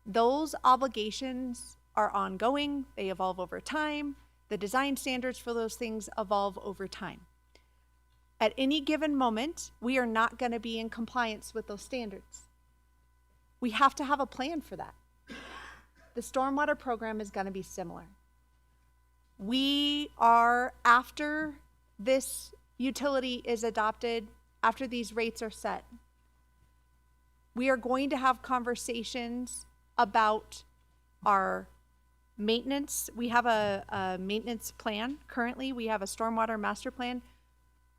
Those obligations are ongoing. They evolve over time. The design standards for those things evolve over time. At any given moment, we are not going to be in compliance with those standards. We have to have a plan for that. the stormwater program is going to be similar. We are, after this utility is adopted, after these rates are set, we are going to have conversations about our maintenance. We have a maintenance plan currently. We have a stormwater master plan.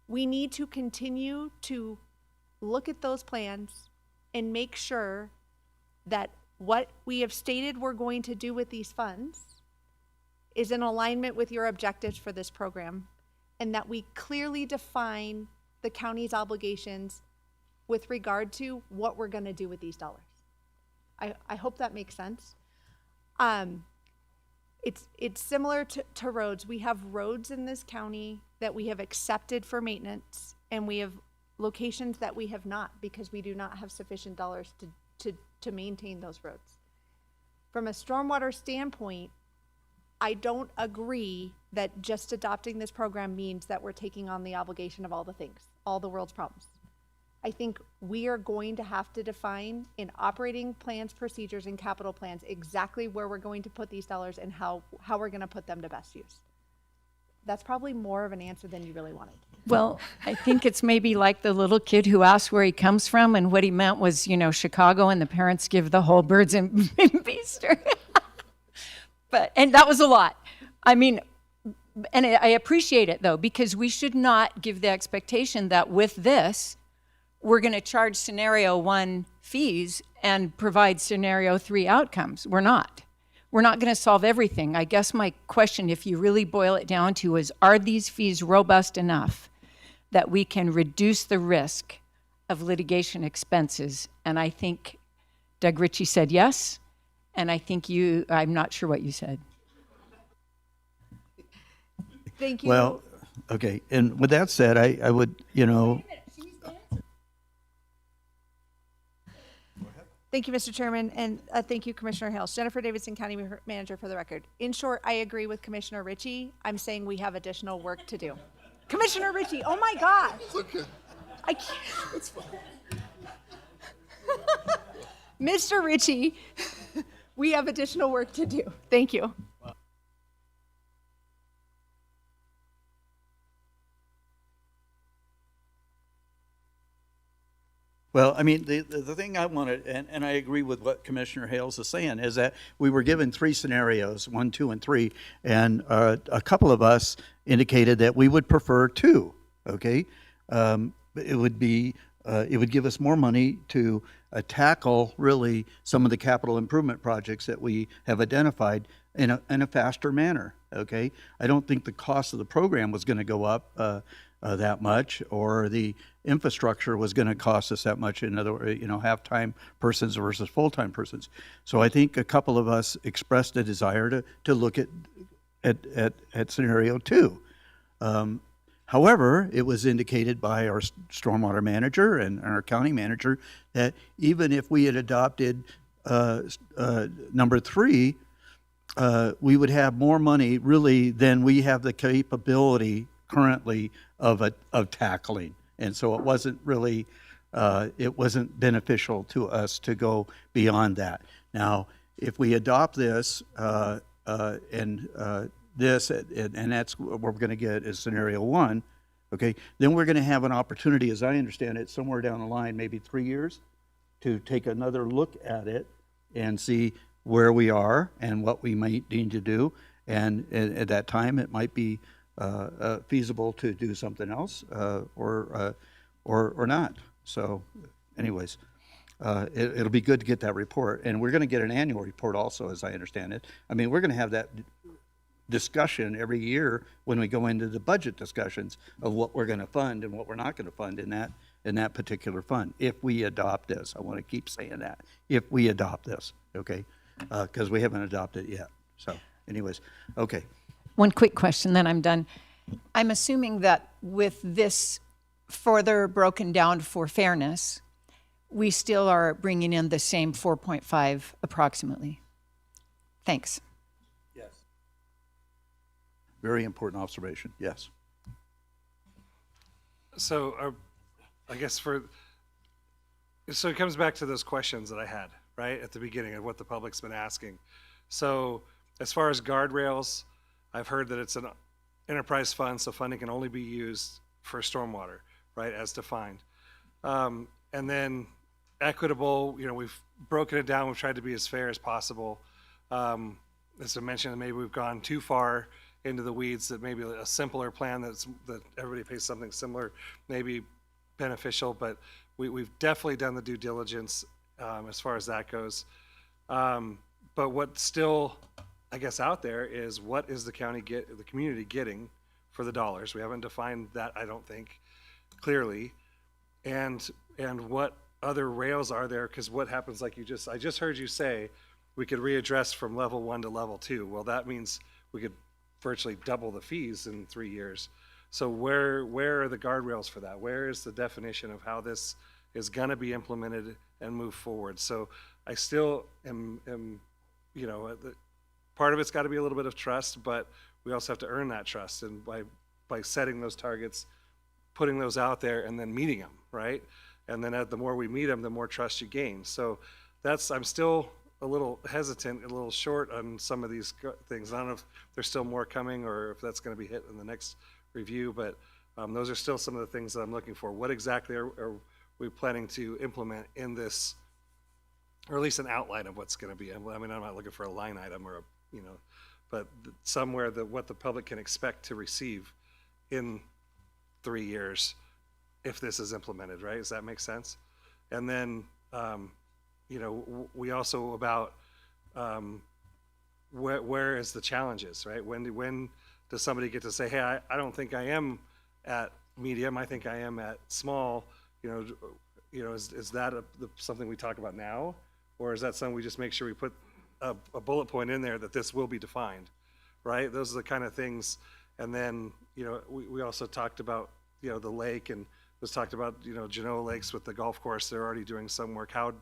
We need to continue to look at those plans and make sure that what we have stated we're going to do with these funds is in alignment with your objectives for this program, and that we clearly define the county's obligations with regard to what we're going to do with these dollars. I hope that makes sense. It's similar to roads. We have roads in this county that we have accepted for maintenance, and we have locations that we have not, because we do not have sufficient dollars to maintain those roads. From a stormwater standpoint, I don't agree that just adopting this program means that we're taking on the obligation of all the things, all the world's problems. I think we are going to have to define in operating plans, procedures, and capital plans exactly where we're going to put these dollars and how we're going to put them to best use. That's probably more of an answer than you really wanted. Well, I think it's maybe like the little kid who asked where he comes from, and what he meant was, Chicago, and the parents give the whole birds and bees story. And that was a lot. I mean, and I appreciate it, though, because we should not give the expectation that with this, we're going to charge scenario 1 fees and provide scenario 3 outcomes. We're not. We're not going to solve everything. I guess my question, if you really boil it down to, is are these fees robust enough that we can reduce the risk of litigation expenses? And I think Doug Ritchie said yes. And I think I'm not sure what you said. Thank you. Well, okay. And with that said, I would, Thank you, Mr. Chairman, and thank you, Commissioner Hales. Jennifer Davidson, County Manager, for the record. In short, I agree with Commissioner Ritchie. I'm saying we have additional work to do. Commissioner Ritchie, oh my gosh. It's okay. I can't. It's fine. Mr. Ritchie, we have additional work to do. Thank you. Well, I mean, the thing I wanted, and I agree with what Commissioner Hales is saying, is that we were given 3 scenarios, 1, 2, and 3, and a couple of us indicated that we would prefer 2, okay? It would give us more money to tackle really some of the capital improvement projects that we have identified in a faster manner, okay? I don't think the cost of the program was going to go up that much, or the infrastructure was going to cost us that much. In other words, half-time persons versus full-time persons. So I think a couple of us expressed a desire to look at scenario 2. However, it was indicated by our stormwater manager and our county manager that even if we had adopted number 3, we would have more money really than we have the capability currently of tackling. And so it wasn't really, it wasn't beneficial to us to go beyond that. Now, if we adopt this and that's what we're going to get is scenario 1, okay, then we're going to have an opportunity, as I understand it, somewhere down the line, maybe 3 years, to take another look at it and see where we are and what we might need to do. And at that time, it might be feasible to do something else or not. So anyways, it'll be good to get that report. And we're going to get an annual report also, as I understand it. I mean, we're going to have that discussion every year when we go into the budget discussions of what we're going to fund and what we're not going to fund in that particular fund. If we adopt this, I want to keep saying that. If we adopt this, okay? Because we haven't adopted it yet. So anyways, okay. One quick question, then I'm done. I'm assuming that with this further broken down for fairness, we still are bringing in the same 4.5 approximately. Thanks. Yes. Very important observation, yes. So I guess so it comes back to those questions that I had, right, at the beginning of what the public's been asking. So as far as guardrails, I've heard that it's an enterprise fund, so funding can only be used for stormwater, right, as defined. And then equitable, we've broken it down. We've tried to be as fair as possible. As I mentioned, maybe we've gone too far into the weeds, that maybe a simpler plan that everybody pays something similar may be beneficial, but we've definitely done the due diligence as far as that goes. But what's still, I guess, out there is, what is the community getting for the dollars? We haven't defined that, I don't think, clearly. And what other rails are there? Because what happens, I just heard you say we could readdress from level 1 to level 2. Well, that means we could virtually double the fees in 3 years. So where are the guardrails for that? Where is the definition of how this is going to be implemented and move forward? So I still am part of it's got to be a little bit of trust, but we also have to earn that trust, and by setting those targets, putting those out there, and then meeting them, right? And then the more we meet them, the more trust you gain. So I'm still a little hesitant, a little short on some of these things. I don't know if there's still more coming or if that's going to be hit in the next review, but those are still some of the things that I'm looking for. What exactly are we planning to implement in this, or at least an outline of what's going to be? I mean, I'm not looking for a line item or but somewhere what the public can expect to receive in 3 years if this is implemented, right? Does that make sense? And then, we also about where is the challenges, right? When does somebody get to say, hey, I don't think I am at medium, I think I am at small, is that something we talk about now? Or is that something we just make sure we put a bullet point in there that this will be defined, right? Those are the kind of things. And then, we also talked about, the lake, and was talked about, Genoa Lakes with the golf course. They're already doing some work. How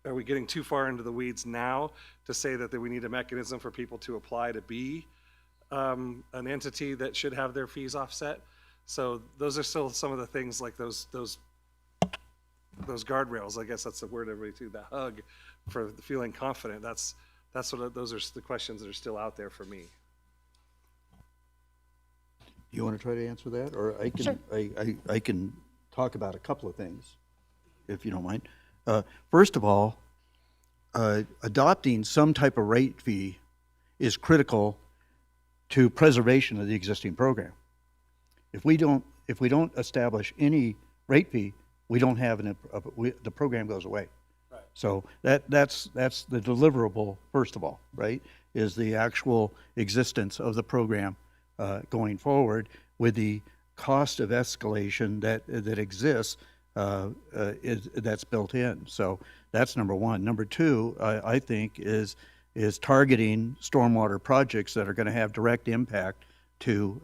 are we getting too far into the weeds now to say that we need a mechanism for people to apply to be an entity that should have their fees offset? So those are still some of the things, like those guardrails. I guess that's the word everybody threw, the hug for feeling confident. That's what those are the questions that are still out there for me. You want to try to answer that, or I can? Sure. I can talk about a couple of things, if you don't mind. First of all, adopting some type of rate fee is critical to preservation of the existing program. If we don't establish any rate fee, we don't have the program goes away. Right. So that's the deliverable, first of all, right? Is the actual existence of the program going forward, with the cost of escalation that exists that's built in. So that's number one. Number two, I think, is targeting stormwater projects that are going to have direct impact to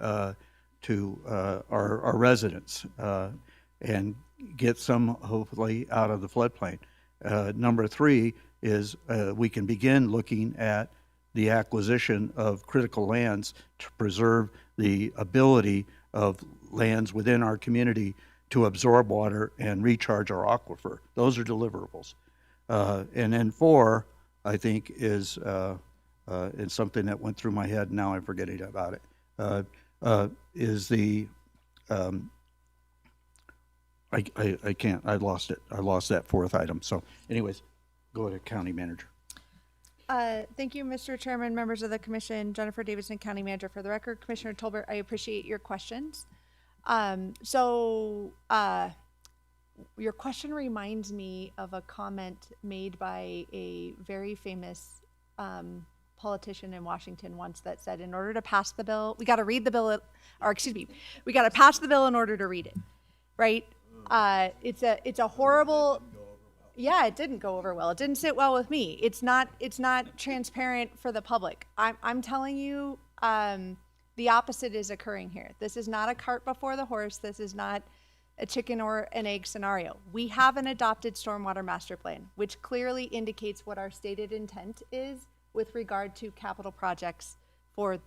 our residents and get some hopefully out of the floodplain. Number three is we can begin looking at the acquisition of critical lands to preserve the ability of lands within our community to absorb water and recharge our aquifer. Those are deliverables. And then four, I think, is it's something that went through my head, now I'm forgetting about it, is the, I can't, I lost it. I lost that fourth item. So anyways, go to County Manager. Thank you, Mr. Chairman, members of the commission. Jennifer Davidson, County Manager. For the record, Commissioner Tolbert, I appreciate your questions. Your question reminds me of a comment made by a very famous politician in Washington once, that said, in order to pass the bill, we got to read the bill, we got to pass the bill in order to read it, right? It's a horrible. Yeah, it didn't go over well. It didn't sit well with me. It's not transparent for the public. I'm telling you, the opposite is occurring here. This is not a cart before the horse. This is not a chicken or an egg scenario. We have an adopted stormwater master plan, which clearly indicates what our stated intent is with regard to capital projects for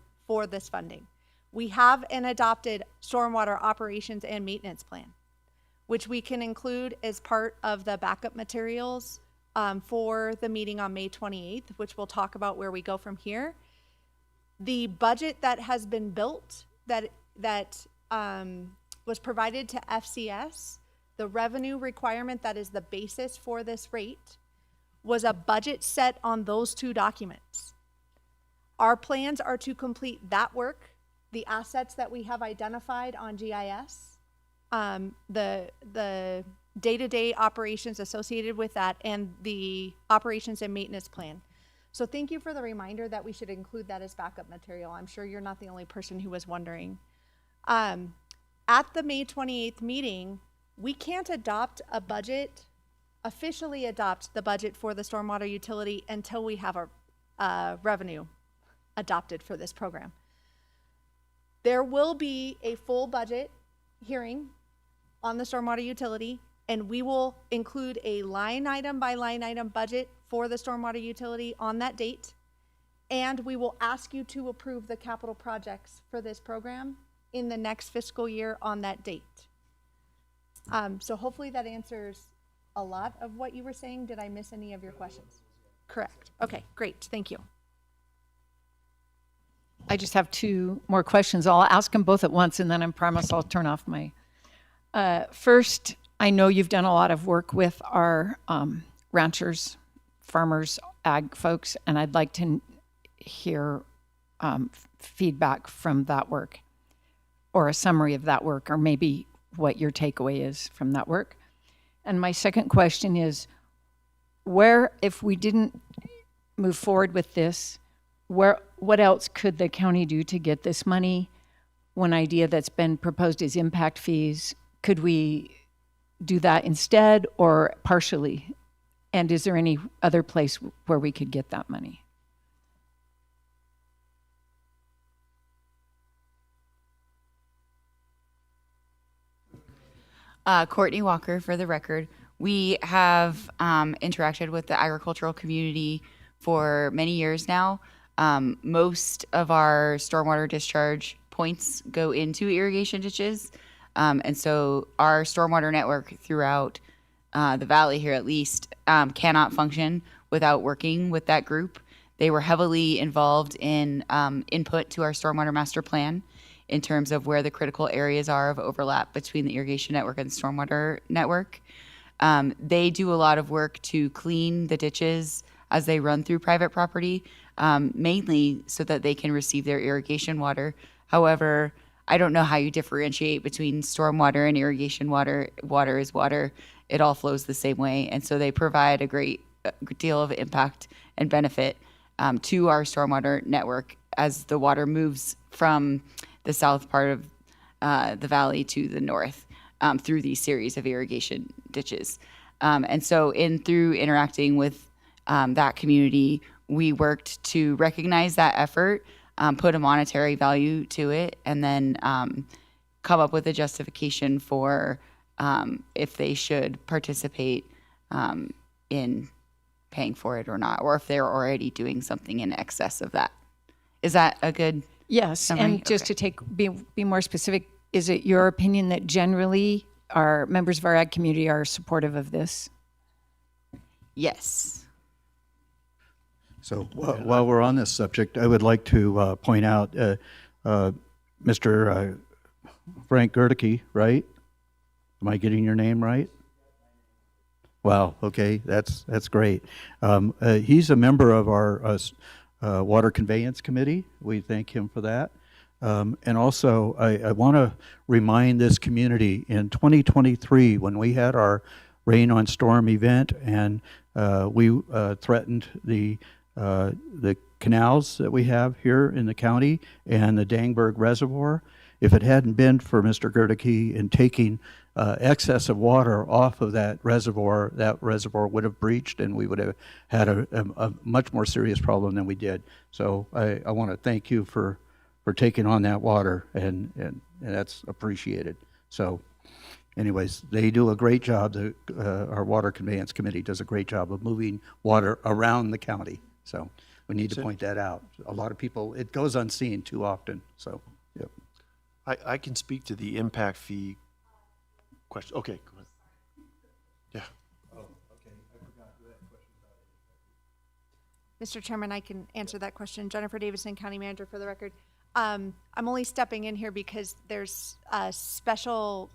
this funding. We have an adopted stormwater operations and maintenance plan, which we can include as part of the backup materials for the meeting on May 28th, which will talk about where we go from here. The budget that has been built that was provided to FCS, the revenue requirement that is the basis for this rate, was a budget set on those two documents. Our plans are to complete that work, the assets that we have identified on GIS, the day-to-day operations associated with that, and the operations and maintenance plan. So thank you for the reminder that we should include that as backup material. I'm sure you're not the only person who was wondering. At the May 28th meeting, we can't officially adopt the budget for the stormwater utility until we have a revenue adopted for this program. There will be a full budget hearing on the stormwater utility, and we will include a line item by line item budget for the stormwater utility on that date. And we will ask you to approve the capital projects for this program in the next fiscal year on that date. So hopefully that answers a lot of what you were saying. Did I miss any of your questions? Correct. Okay, great. Thank you. I just have two more questions. I'll ask them both at once, and then I promise I'll turn off my. First, I know you've done a lot of work with our ranchers, farmers, ag folks, and I'd like to hear feedback from that work, or a summary of that work, or maybe what your takeaway is from that work. And my second question is, where, if we didn't move forward with this, what else could the county do to get this money? One idea that's been proposed is impact fees. Could we do that instead or partially? And is there any other place where we could get that money? Courtney Walker, for the record. We have interacted with the agricultural community for many years now. Most of our stormwater discharge points go into irrigation ditches. And so our stormwater network throughout the valley here at least cannot function without working with that group. They were heavily involved in input to our stormwater master plan in terms of where the critical areas are of overlap between the irrigation network and the stormwater network. They do a lot of work to clean the ditches as they run through private property, mainly so that they can receive their irrigation water. However, I don't know how you differentiate between stormwater and irrigation water. Water is water. It all flows the same way. And so they provide a great deal of impact and benefit to our stormwater network as the water moves from the south part of the valley to the north through these series of irrigation ditches. And so through interacting with that community, we worked to recognize that effort, put a monetary value to it, and then come up with a justification for if they should participate in paying for it or not, or if they're already doing something in excess of that. Is that a good Yes, summary? and just Okay. to be more specific, is it your opinion that generally our members of our ag community are supportive of this? Yes. So while we're on this subject, I would like to point out Mr. Frank Gerticke, right? Am I getting your name right? Wow, okay, that's great. He's a member of our Water Conveyance Committee. We thank him for that. And also, I want to remind this community, in 2023, when we had our Rain on Storm event, and we threatened the canals that we have here in the county and the Dangberg Reservoir. If it hadn't been for Mr. Gerticke in taking excess of water off of that reservoir would have breached, and we would have had a much more serious problem than we did. So I want to thank you for taking on that water, and that's appreciated. So anyways, they do a great job. Our Water Conveyance Committee does a great job of moving water around the county. So we need to point that out. A lot of people, it goes unseen too often. So, yep. I can speak to the impact fee question. Okay, go ahead. Yeah. Oh, okay. I forgot that question. Mr. Chairman, I can answer that question. Jennifer Davidson, County Manager, for the record. I'm only stepping in here because there's a special,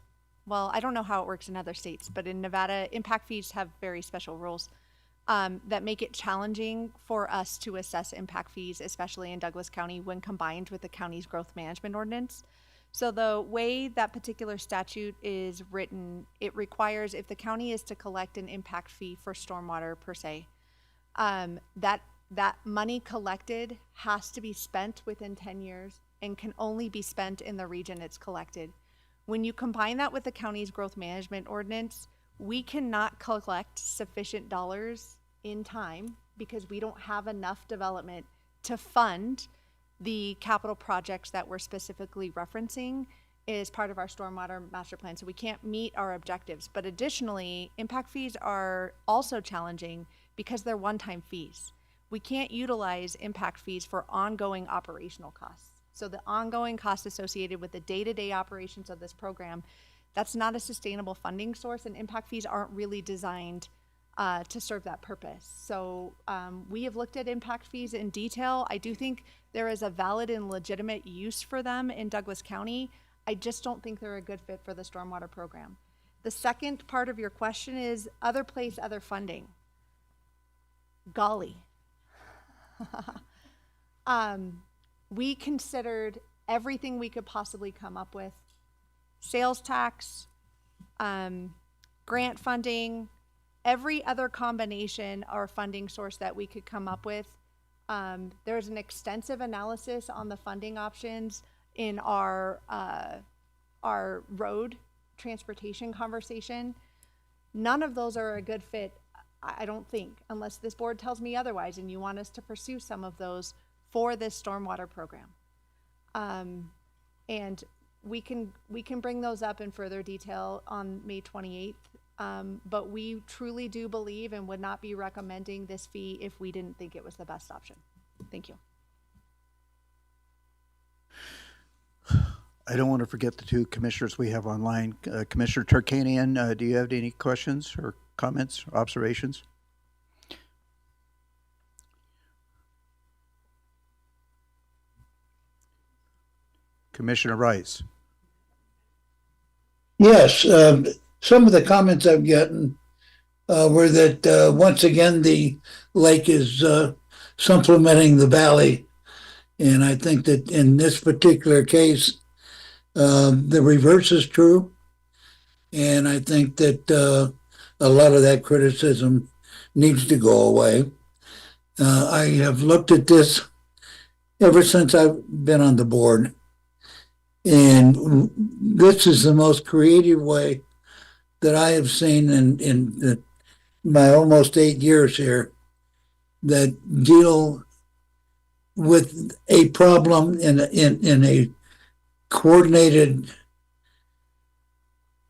well, I don't know how it works in other states, but in Nevada, impact fees have very special rules that make it challenging for us to assess impact fees, especially in Douglas County, when combined with the county's growth management ordinance. So the way that particular statute is written, it requires if the county is to collect an impact fee for stormwater per se, that money collected has to be spent within 10 years and can only be spent in the region it's collected. When you combine that with the county's growth management ordinance, we cannot collect sufficient dollars in time because we don't have enough development to fund the capital projects that we're specifically referencing is part of our stormwater master plan. So we can't meet our objectives. But additionally, impact fees are also challenging because they're one-time fees. We can't utilize impact fees for ongoing operational costs. So the ongoing costs associated with the day-to-day operations of this program, that's not a sustainable funding source, and impact fees aren't really designed to serve that purpose. So we have looked at impact fees in detail. I do think there is a valid and legitimate use for them in Douglas County. I just don't think they're a good fit for the stormwater program. The second part of your question is other place, other funding. Golly. We considered everything we could possibly come up with. Sales tax, grant funding, every other combination or funding source that we could come up with. There's an extensive analysis on the funding options in our road transportation conversation. None of those are a good fit, I don't think, unless this board tells me otherwise and you want us to pursue some of those for this stormwater program. And we can bring those up in further detail on May 28th. But we truly do believe and would not be recommending this fee if we didn't think it was the best option. Thank you. I don't want to forget the two commissioners we have online. Commissioner Tarkanian, do you have any questions or comments, observations? Commissioner Rice. Yes, some of the comments I've gotten were that once again the lake is supplementing the valley, and I think that in this particular case, the reverse is true, and I think that a lot of that criticism needs to go away. I have looked at this ever since I've been on the board, and this is the most creative way that I have seen in my almost 8 years here that deal with a problem in a coordinated,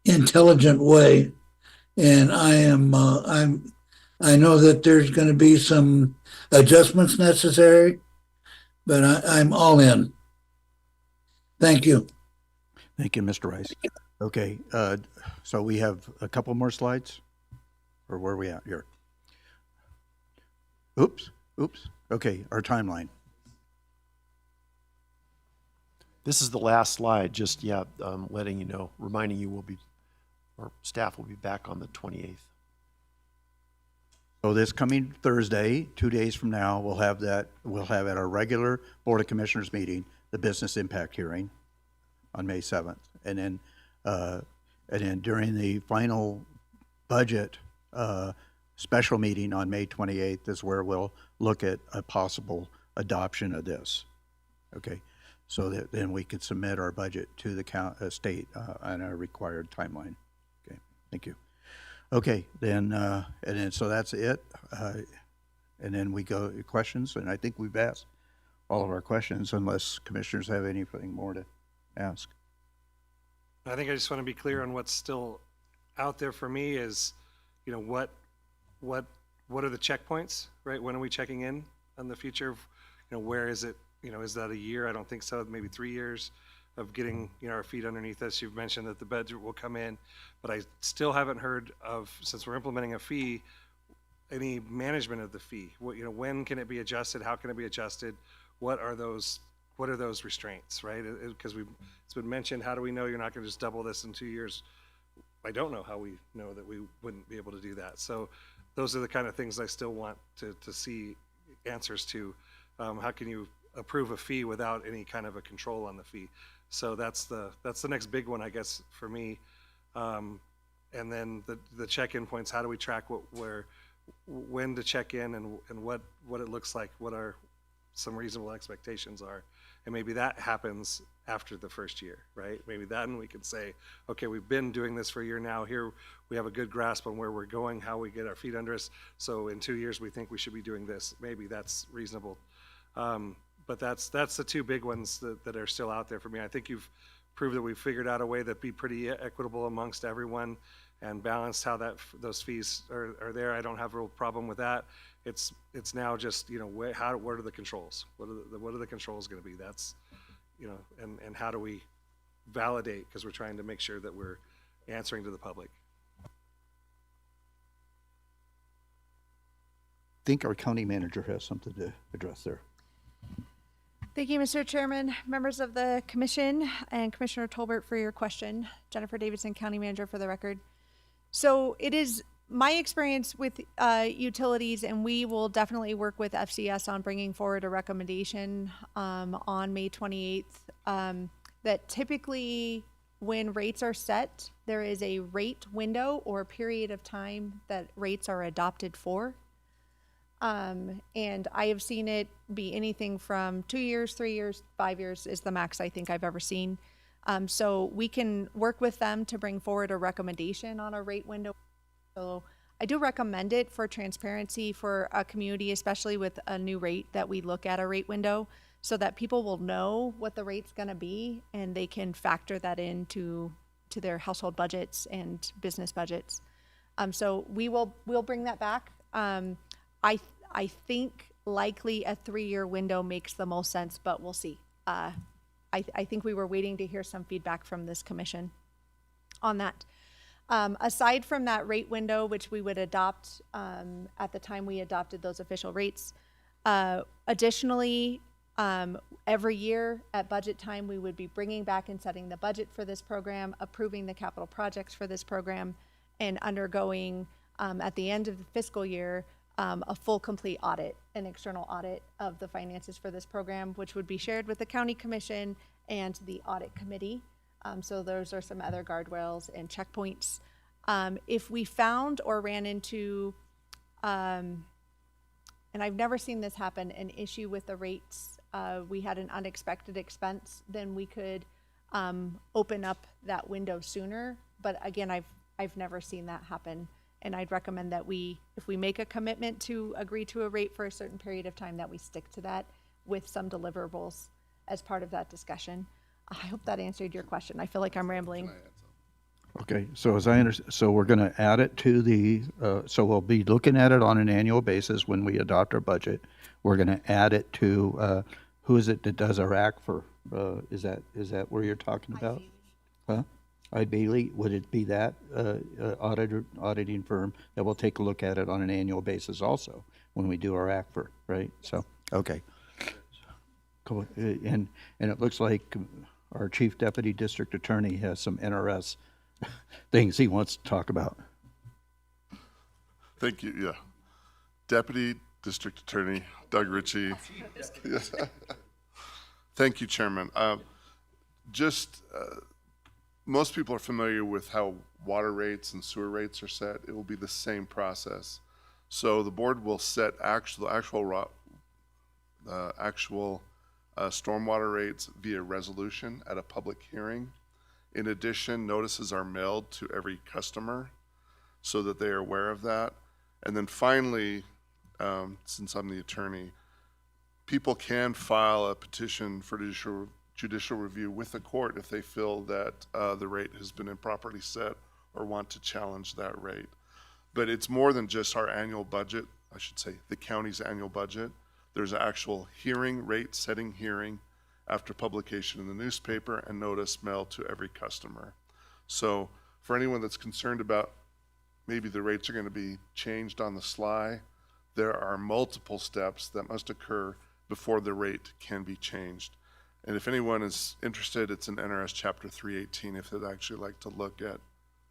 intelligent way. And I know that there's going to be some adjustments necessary, but I'm all in. Thank you. Thank you, Mr. Rice. Okay, so we have a couple more slides, or where are we at here? Oops. Okay, our timeline. This is the last slide, just, letting you know, reminding you our staff will be back on the 28th. So this coming Thursday, 2 days from now, we'll have at our regular Board of Commissioners meeting, the business impact hearing on May 7th. And then during the final budget special meeting on May 28th is where we'll look at a possible adoption of this. Okay, so that then we could submit our budget to the state on a required timeline. Okay, thank you. Okay, then and then so that's it. And then we go to questions, and I think we've asked all of our questions, unless commissioners have anything more to ask. I think I just want to be clear on what's still out there for me is, what are the checkpoints, right? When are we checking in on the future of, where is it, is that a year? I don't think so. Maybe 3 years of getting, our feet underneath us. You've mentioned that the budget will come in, but I still haven't heard of, since we're implementing a fee, any management of the fee. What, when can it be adjusted? How can it be adjusted? What are those restraints, right? Because it's been mentioned, how do we know you're not going to just double this in 2 years? I don't know how we know that we wouldn't be able to do that. So those are the kind of things I still want to see answers to. How can you approve a fee without any kind of a control on the fee? So that's the next big one, I guess, for me. And then the check-in points, how do we track when to check in and what it looks like, what some reasonable expectations are. And maybe that happens after the first year, right? Maybe then we can say, okay, we've been doing this for a year now. Here we have a good grasp on where we're going, how we get our feet under us. So in 2 years, we think we should be doing this. Maybe that's reasonable. But that's the two big ones that are still out there for me. I think you've proved that we've figured out a way that'd be pretty equitable amongst everyone and balanced how those fees are there. I don't have a real problem with that. It's now just, what are the controls? What are the controls going to be? That's, and how do we validate, because we're trying to make sure that we're answering to the public. I think our county manager has something to address there. Thank you, Mr. Chairman, members of the commission, and Commissioner Tolbert for your question. Jennifer Davidson, County Manager, for the record. So it is my experience with utilities, and we will definitely work with FCS on bringing forward a recommendation on May 28th, that typically when rates are set, there is a rate window or a period of time that rates are adopted for. And I have seen it be anything from 2 years, 3 years, 5 years is the max I think I've ever seen. So we can work with them to bring forward a recommendation on a rate window. So I do recommend it for transparency for a community, especially with a new rate, that we look at a rate window so that people will know what the rate's going to be and they can factor that into their household budgets and business budgets. So we'll bring that back. I think likely a 3-year window makes the most sense, but we'll see. I think we were waiting to hear some feedback from this commission on that. Aside from that rate window, which we would adopt at the time we adopted those official rates, additionally, every year at budget time, we would be bringing back and setting the budget for this program, approving the capital projects for this program, and undergoing at the end of the fiscal year a full complete audit, an external audit of the finances for this program, which would be shared with the county commission and the audit committee. So those are some other guardrails and checkpoints. If we found or ran into, and I've never seen this happen, an issue with the rates, we had an unexpected expense, then we could open up that window sooner. But again, I've never seen that happen. And I'd recommend that if we make a commitment to agree to a rate for a certain period of time, that we stick to that with some deliverables as part of that discussion. I hope that answered your question. I feel like I'm rambling. Okay, so as I understand, so we're going to add it to so we'll be looking at it on an annual basis when we adopt our budget. We're going to add it to, who is it that does our act for, is that where you're talking about? Huh? Eide Bailly, would it be that auditing firm that will take a look at it on an annual basis also when we do our act for, right? So, okay. Cool. And it looks like our Chief Deputy District Attorney has some NRS things he wants to talk about. Thank you. Yeah. Deputy District Attorney Doug Ritchie. Yes. Thank you, Chairman. Most people are familiar with how water rates and sewer rates are set. It will be the same process. So the board will set actual stormwater rates via resolution at a public hearing. In addition, notices are mailed to every customer so that they are aware of that. And then finally, since I'm the attorney, people can file a petition for judicial review with the court if they feel that the rate has been improperly set or want to challenge that rate. But it's more than just our annual budget, I should say the county's annual budget. There's an actual hearing, rate setting hearing after publication in the newspaper and notice mailed to every customer. So for anyone that's concerned about maybe the rates are going to be changed on the sly. There are multiple steps that must occur before the rate can be changed. And if anyone is interested, it's in NRS Chapter 318 if they'd actually like to look at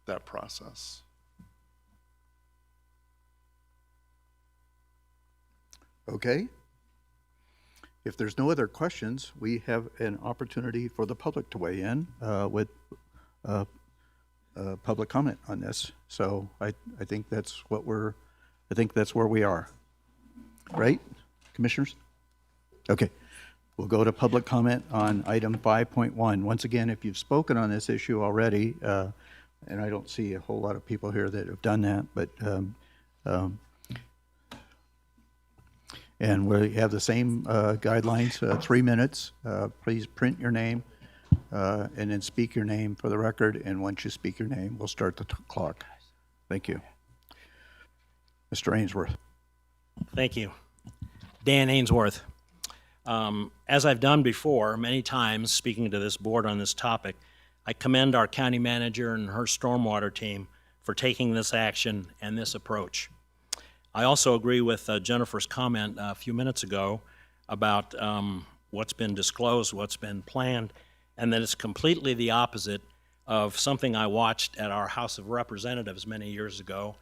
that process. Okay. If there's no other questions, we have an opportunity for the public to weigh in with public comment on this. So I think that's what that's where we are. Right, commissioners? Okay. We'll go to public comment on item 5.1. Once again, if you've spoken on this issue already, and I don't see a whole lot of people here that have done that, but and we have the same guidelines, 3 minutes. Please print your name and then speak your name for the record. And once you speak your name, we'll start the clock. Thank you. Mr. Ainsworth. Thank you. Dan Ainsworth. As I've done before, many times, speaking to this board on this topic, I commend our county manager and her stormwater team for taking this action and this approach. I also agree with Jennifer's comment a few minutes ago about what's been disclosed, what's been planned, and that it's completely the opposite of something I watched at our House of Representatives many years ago,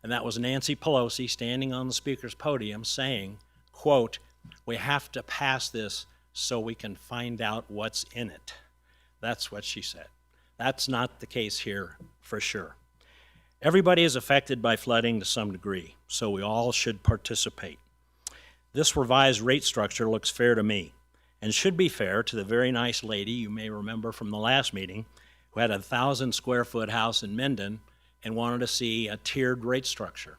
and that was Nancy Pelosi standing on the speaker's podium saying, quote, "We have to pass this so we can find out what's in it." That's what she said. That's not the case here for sure. Everybody is affected by flooding to some degree, so we all should participate. This revised rate structure looks fair to me and should be fair to the very nice lady you may remember from the last meeting who had a 1,000-square-foot house in Minden and wanted to see a tiered rate structure.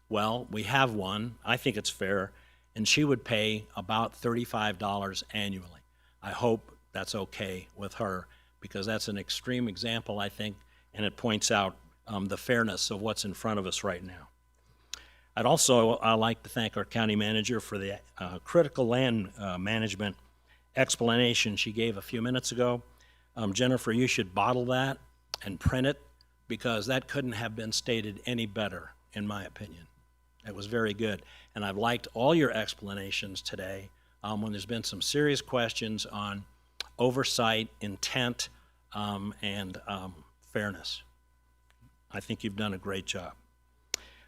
Well, we have one. I think it's fair, and she would pay about $35 annually. I hope that's okay with her because that's an extreme example, I think, and it points out the fairness of what's in front of us right now. I'd also like to thank our county manager for the critical land management explanation she gave a few minutes ago. Jennifer, you should bottle that and print it because that couldn't have been stated any better, in my opinion. It was very good. And I've liked all your explanations today when there's been some serious questions on oversight, intent, and fairness. I think you've done a great job.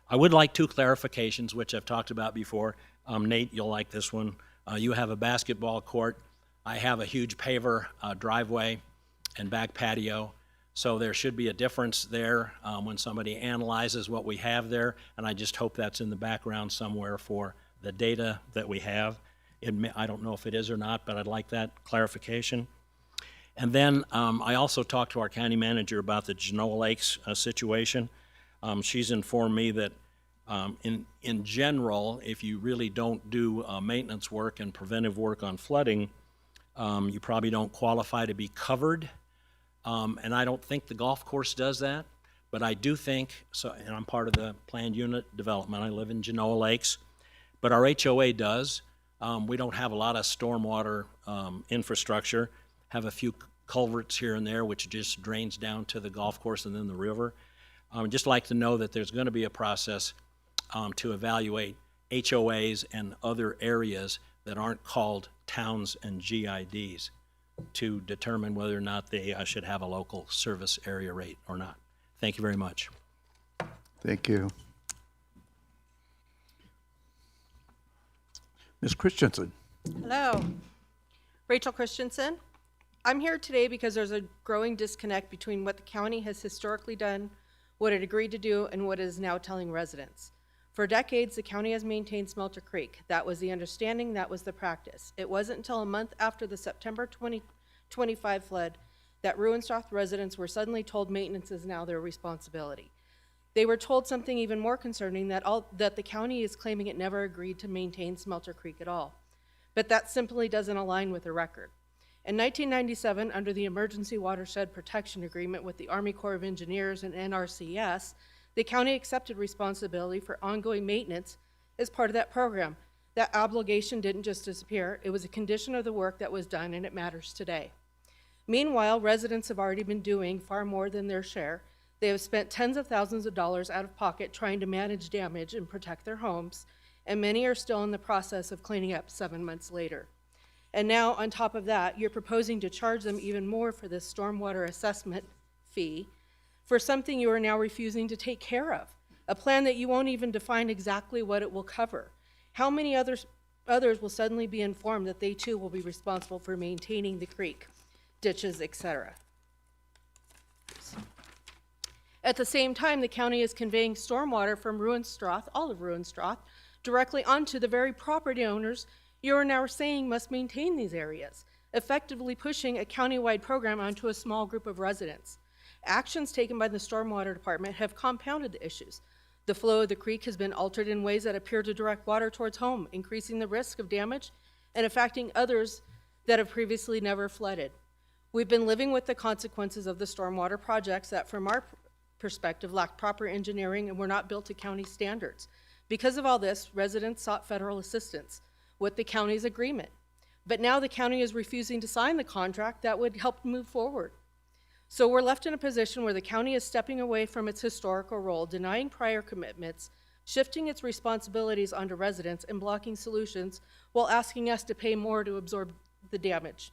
I would like 2 clarifications, which I've talked about before. Nate, you'll like this one. You have a basketball court. I have a huge paver driveway and back patio. So there should be a difference there when somebody analyzes what we have there, and I just hope that's in the background somewhere for the data that we have. I don't know if it is or not, but I'd like that clarification. And then I also talked to our county manager about the Genoa Lakes situation. She's informed me that in general, if you really don't do maintenance work and preventive work on flooding, you probably don't qualify to be covered. And I don't think the golf course does that, but I do think, and I'm part of the planned unit development. I live in Genoa Lakes, but our HOA does. We don't have a lot of stormwater infrastructure, have a few culverts here and there, which just drains down to the golf course and then the river. I'd just like to know that there's going to be a process to evaluate HOAs and other areas that aren't called towns and GIDs to determine whether or not they should have a local service area rate or not. Thank you very much. Thank you. Ms. Christensen. Hello. Rachel Christensen. I'm here today because there's a growing disconnect between what the county has historically done, what it agreed to do, and what it is now telling residents. For decades, the county has maintained Smelter Creek. That was the understanding, that was the practice. It wasn't until a month after the September 2025 flood that Ruhenstroth residents were suddenly told maintenance is now their responsibility. They were told something even more concerning, that the county is claiming it never agreed to maintain Smelter Creek at all. But that simply doesn't align with the record. In 1997, under the Emergency Watershed Protection Agreement with the Army Corps of Engineers and NRCS, the county accepted responsibility for ongoing maintenance as part of that program. That obligation didn't just disappear. It was a condition of the work that was done, and it matters today. Meanwhile, residents have already been doing far more than their share. They have spent tens of thousands of dollars out of pocket trying to manage damage and protect their homes, and many are still in the process of cleaning up 7 months later. And now, on top of that, you're proposing to charge them even more for this stormwater assessment fee for something you are now refusing to take care of, a plan that you won't even define exactly what it will cover. How many others will suddenly be informed that they too will be responsible for maintaining the creek, ditches, etc.? At the same time, the county is conveying stormwater from Ruinstrath, all of Ruinstrath, directly onto the very property owners you are now saying must maintain these areas, effectively pushing a countywide program onto a small group of residents. Actions taken by the Stormwater Department have compounded the issues. The flow of the creek has been altered in ways that appear to direct water towards home, increasing the risk of damage and affecting others that have previously never flooded. We've been living with the consequences of the stormwater projects that, from our perspective, lack proper engineering and were not built to county standards. Because of all this, residents sought federal assistance with the county's agreement. But now the county is refusing to sign the contract that would help move forward. So we're left in a position where the county is stepping away from its historical role, denying prior commitments, shifting its responsibilities onto residents, and blocking solutions while asking us to pay more to absorb the damage.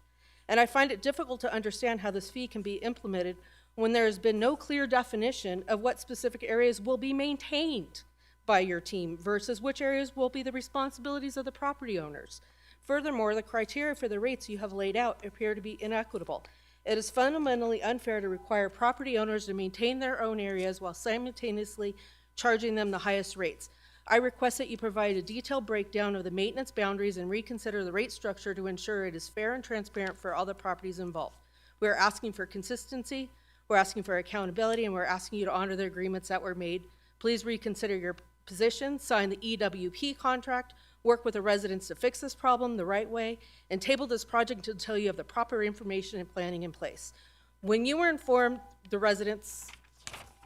And I find it difficult to understand how this fee can be implemented when there has been no clear definition of what specific areas will be maintained by your team versus which areas will be the responsibilities of the property owners. Furthermore, the criteria for the rates you have laid out appear to be inequitable. It is fundamentally unfair to require property owners to maintain their own areas while simultaneously charging them the highest rates. I request that you provide a detailed breakdown of the maintenance boundaries and reconsider the rate structure to ensure it is fair and transparent for all the properties involved. We are asking for consistency, we're asking for accountability, and we're asking you to honor the agreements that were made. Please reconsider your position, sign the EWP contract, work with the residents to fix this problem the right way, and table this project until you have the proper information and planning in place. When you were informed, the residents,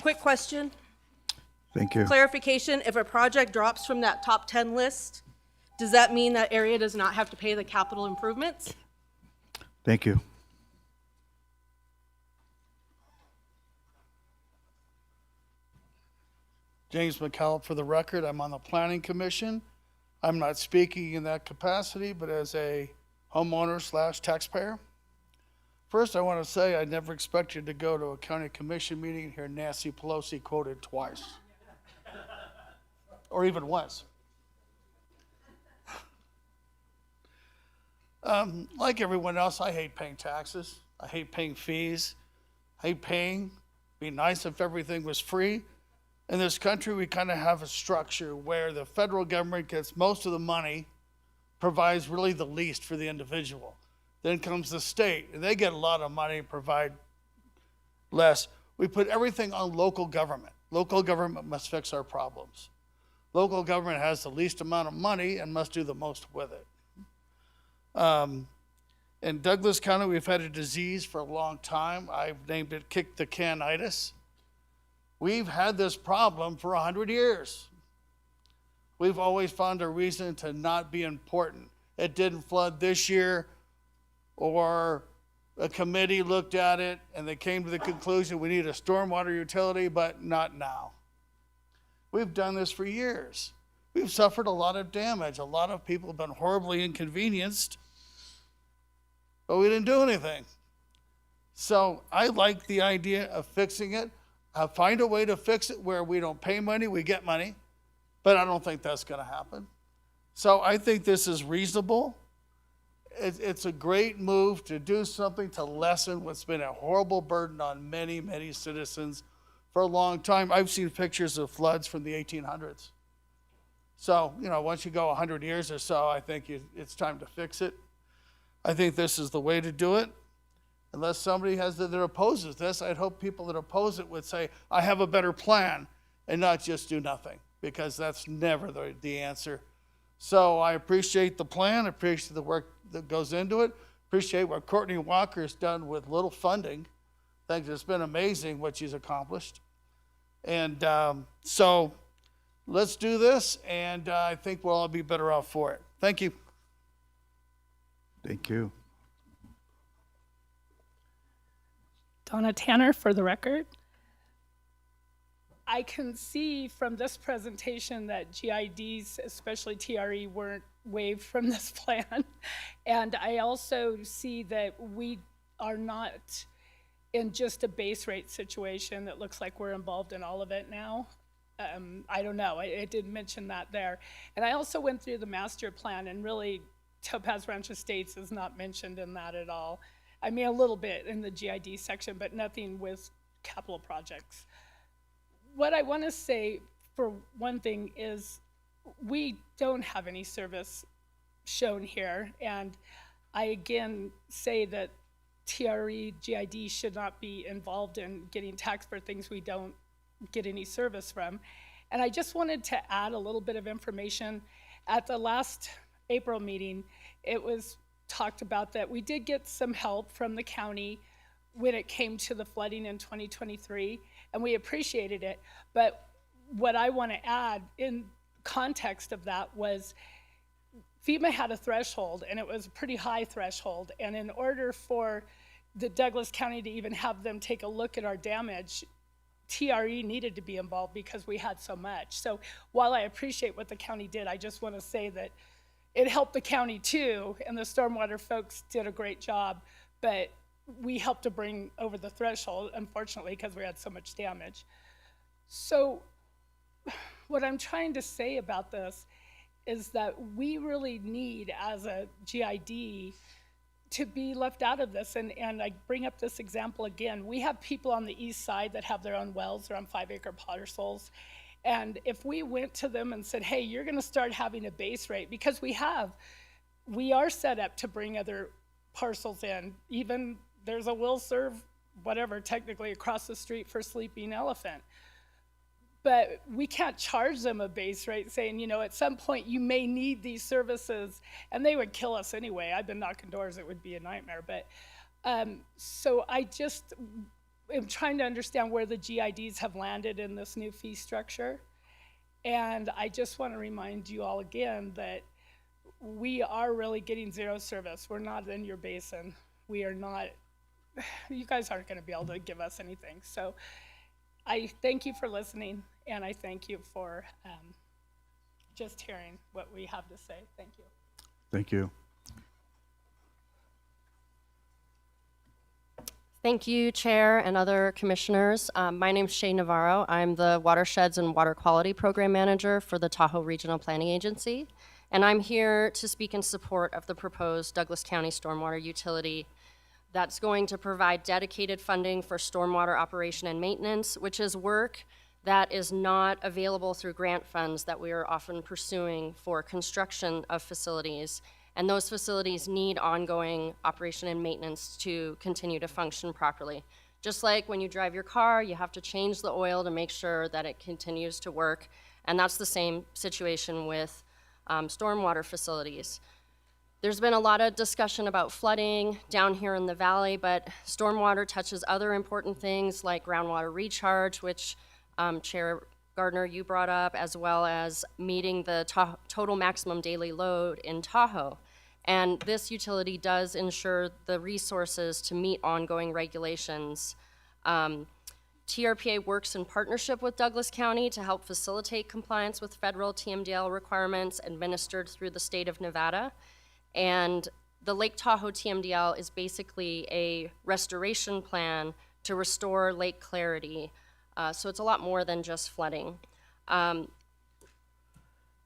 quick question. Thank you. Clarification, if a project drops from that top 10 list, does that mean that area does not have to pay the capital improvements? Thank you. James McCallum for the record. I'm on the Planning Commission. I'm not speaking in that capacity, but as a homeowner / taxpayer. First, I want to say I never expected to go to a county commission meeting and hear Nancy Pelosi quoted twice. Or even once. Like everyone else, I hate paying taxes. I hate paying fees. I hate paying. Be nice if everything was free. In this country, we kind of have a structure where the federal government gets most of the money, provides really the least for the individual. Then comes the state, and they get a lot of money and provide less. We put everything on local government. Local government must fix our problems. Local government has the least amount of money and must do the most with it. In Douglas County, we've had a disease for a long time. I've named it kick the canitis. We've had this problem for 100 years. We've always found a reason to not be important. It didn't flood this year, or a committee looked at it and they came to the conclusion we need a stormwater utility, but not now. We've done this for years. We've suffered a lot of damage. A lot of people have been horribly inconvenienced, but we didn't do anything. So I like the idea of fixing it. Find a way to fix it where we don't pay money, we get money, but I don't think that's going to happen. So I think this is reasonable. It's a great move to do something to lessen what's been a horrible burden on many, many citizens for a long time. I've seen pictures of floods from the 1800s. So, once you go 100 years or so, I think it's time to fix it. I think this is the way to do it. Unless somebody that opposes this, I'd hope people that oppose it would say, I have a better plan, and not just do nothing, because that's never the answer. So I appreciate the plan, appreciate the work that goes into it, appreciate what Courtney Walker's done with little funding. I think it's been amazing what she's accomplished. And so let's do this, and I think we'll all be better off for it. Thank you. Thank you. Donna Tanner for the record. I can see from this presentation that GIDs, especially TRE, weren't waived from this plan. And I also see that we are not in just a base rate situation that looks like we're involved in all of it now. I don't know, it didn't mention that there. And I also went through the master plan, and really Topaz Ranch Estates is not mentioned in that at all. I mean, a little bit in the GID section, but nothing with capital projects. What I want to say, for one thing, is we don't have any service shown here. And I again say that TRE, GID should not be involved in getting taxed for things we don't get any service from. And I just wanted to add a little bit of information. At the last April meeting, it was talked about that we did get some help from the county when it came to the flooding in 2023, and we appreciated it. But what I want to add in context of that was FEMA had a threshold, and it was a pretty high threshold. And in order for the Douglas County to even have them take a look at our damage, TRE needed to be involved because we had so much. So while I appreciate what the county did, I just want to say that it helped the county too, and the stormwater folks did a great job, but we helped to bring over the threshold, unfortunately, because we had so much damage. So what I'm trying to say about this is that we really need, as a GID, to be left out of this. And I bring up this example again. We have people on the east side that have their own wells. They're on 5-acre parcels. And if we went to them and said, hey, you're going to start having a base rate, because we are set up to bring other parcels in. Even there's a will serve, whatever, technically across the street for Sleeping Elephant. But we can't charge them a base rate saying, you know, at some point you may need these services, and they would kill us anyway. I've been knocking doors, it would be a nightmare. But so I just am trying to understand where the GIDs have landed in this new fee structure. And I just want to remind you all again that we are really getting zero service. We're not in your basin. We are not, you guys aren't going to be able to give us anything. So I thank you for listening, and I thank you for just hearing what we have to say. Thank you. Thank you. Thank you, Chair and other commissioners. My name is Shay Navarro. I'm the Watersheds and Water Quality Program Manager for the Tahoe Regional Planning Agency, and I'm here to speak in support of the proposed Douglas County Stormwater Utility that's going to provide dedicated funding for stormwater operation and maintenance, which is work that is not available through grant funds that we are often pursuing for construction of facilities. And those facilities need ongoing operation and maintenance to continue to function properly. Just like when you drive your car, you have to change the oil to make sure that it continues to work. And that's the same situation with stormwater facilities. There's been a lot of discussion about flooding down here in the valley, but stormwater touches other important things like groundwater recharge, which Chair Gardner, you brought up, as well as meeting the total maximum daily load in Tahoe. And this utility does ensure the resources to meet ongoing regulations. TRPA works in partnership with Douglas County to help facilitate compliance with federal TMDL requirements administered through the state of Nevada. And the Lake Tahoe TMDL is basically a restoration plan to restore lake clarity. So it's a lot more than just flooding.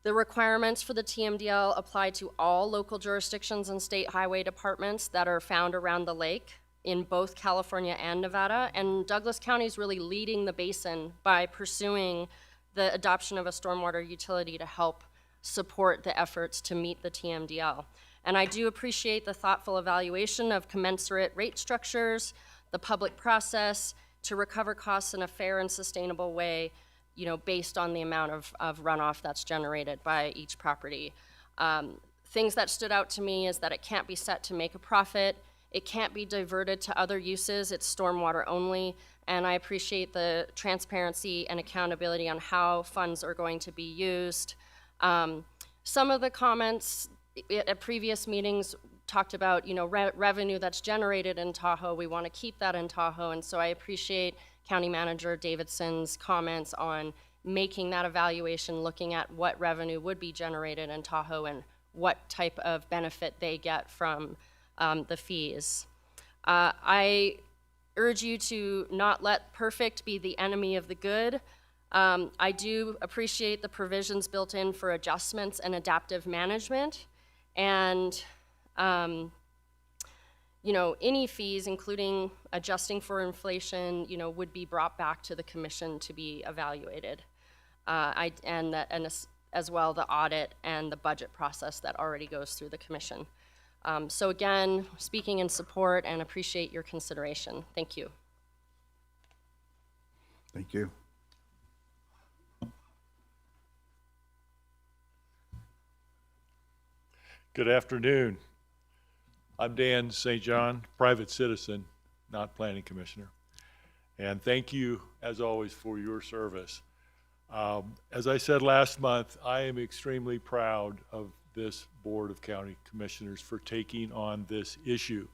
The requirements for the TMDL apply to all local jurisdictions and state highway departments that are found around the lake in both California and Nevada. And Douglas County is really leading the basin by pursuing the adoption of a stormwater utility to help support the efforts to meet the TMDL. And I do appreciate the thoughtful evaluation of commensurate rate structures, the public process to recover costs in a fair and sustainable way, you know, based on the amount of runoff that's generated by each property. Things that stood out to me is that it can't be set to make a profit. It can't be diverted to other uses. It's stormwater only. And I appreciate the transparency and accountability on how funds are going to be used. Some of the comments at previous meetings talked about, you know, revenue that's generated in Tahoe. We want to keep that in Tahoe. And so I appreciate County Manager Davidson's comments on making that evaluation, looking at what revenue would be generated in Tahoe and what type of benefit they get from the fees. I urge you to not let perfect be the enemy of the good. I do appreciate the provisions built in for adjustments and adaptive management. And, you know, any fees, including adjusting for inflation, you know, would be brought back to the commission to be evaluated. As well, the audit and the budget process that already goes through the commission. So again, speaking in support and appreciate your consideration. Thank you. Thank you. Good afternoon. I'm Dan St. John, private citizen, not planning commissioner. And thank you, as always, for your service. As I said last month, I am extremely proud of this Board of County Commissioners for taking on this issue.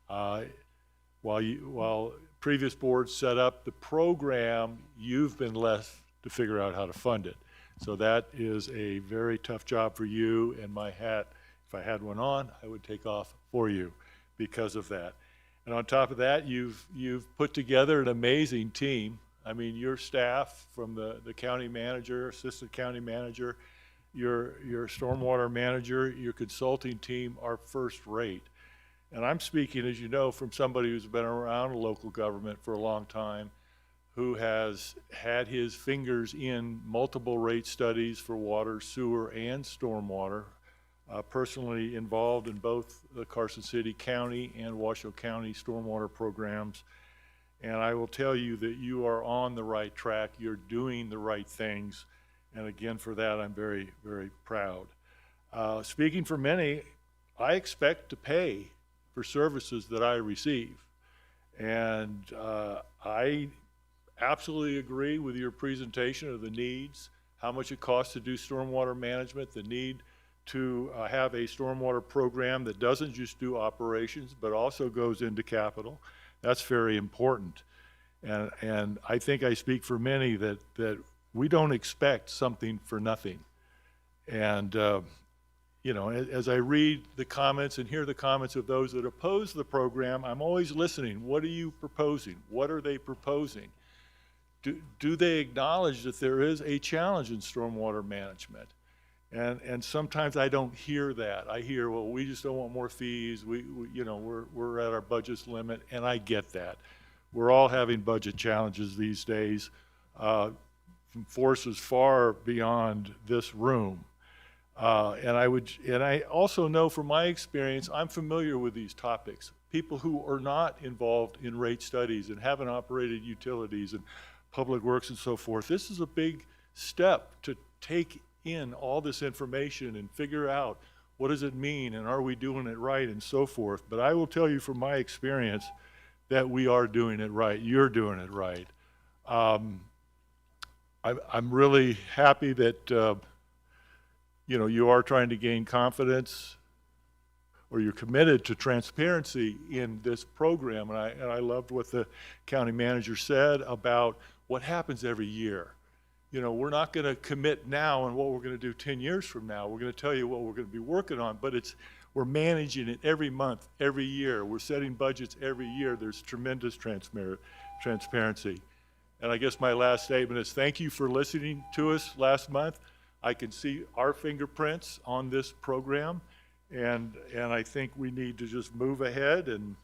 While previous boards set up the program, you've been left to figure out how to fund it. So that is a very tough job for you, and my hat, if I had one on, I would take off for you because of that. And on top of that, you've put together an amazing team. I mean, your staff, from the county manager, assistant county manager, your stormwater manager, your consulting team are first rate. And I'm speaking, as you know, from somebody who's been around local government for a long time, who has had his fingers in multiple rate studies for water, sewer, and stormwater, personally involved in both the Carson City County and Washoe County stormwater programs. And I will tell you that you are on the right track. You're doing the right things. And again, for that, I'm very, very proud. Speaking for many, I expect to pay for services that I receive. And I absolutely agree with your presentation of the needs, how much it costs to do stormwater management, the need to have a stormwater program that doesn't just do operations, but also goes into capital. That's very important. And I think I speak for many that we don't expect something for nothing. And, you know, as I read the comments and hear the comments of those that oppose the program, I'm always listening. What are you proposing? What are they proposing? Do they acknowledge that there is a challenge in stormwater management? And sometimes I don't hear that. I hear, well, we just don't want more fees. We you know, we're at our budget's limit, and I get that. We're all having budget challenges these days from forces far beyond this room. And I also know from my experience, I'm familiar with these topics. People who are not involved in rate studies and haven't operated utilities and public works and so forth, this is a big step to take in all this information and figure out what does it mean and are we doing it right and so forth. But I will tell you from my experience that we are doing it right. You're doing it right. I'm really happy that you know, you are trying to gain confidence, or you're committed to transparency in this program. And I loved what the county manager said about what happens every year. You know, we're not going to commit now on what we're going to do 10 years from now. We're going to tell you what we're going to be working on, but we're managing it every month, every year. We're setting budgets every year. There's tremendous transparency. And I guess my last statement is thank you for listening to us last month. I can see our fingerprints on this program, and I think we need to just move ahead, and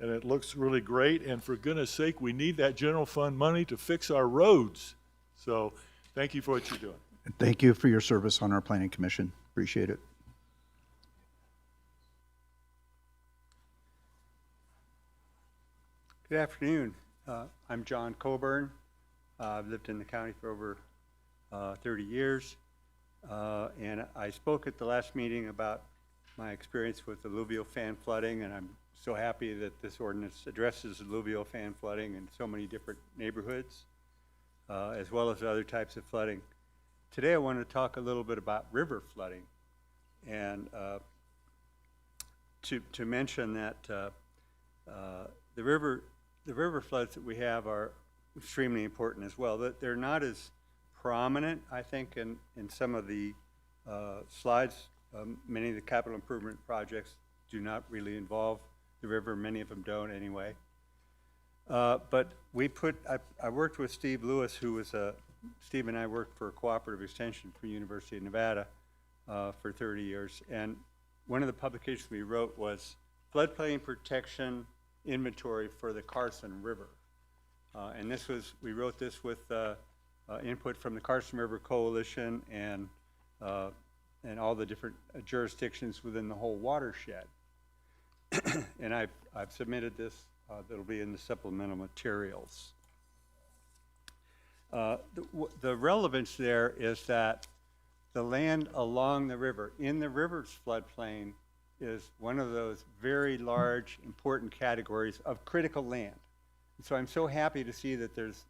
it looks really great. And for goodness sake, we need that general fund money to fix our roads. So thank you for what you're doing. And thank you for your service on our planning commission. Appreciate it. Good afternoon. I'm John Coburn. I've lived in the county for over 30 years. And I spoke at the last meeting about my experience with alluvial fan flooding, and I'm so happy that this ordinance addresses alluvial fan flooding in so many different neighborhoods, as well as other types of flooding. Today I want to talk a little bit about river flooding. And to mention that the river floods that we have are extremely important as well. That they're not as prominent, I think, in some of the slides. Many of the capital improvement projects do not really involve the river. Many of them don't anyway. But I worked with Steve Lewis, who was Steve and I worked for a cooperative extension for University of Nevada for 30 years. And one of the publications we wrote was Floodplain Protection Inventory for the Carson River. And we wrote this with input from the Carson River Coalition and all the different jurisdictions within the whole watershed. And I've submitted this. That'll be in the supplemental materials. The relevance there is that the land along the river, in the river's floodplain, is one of those very large, important categories of critical land. And so I'm so happy to see that there's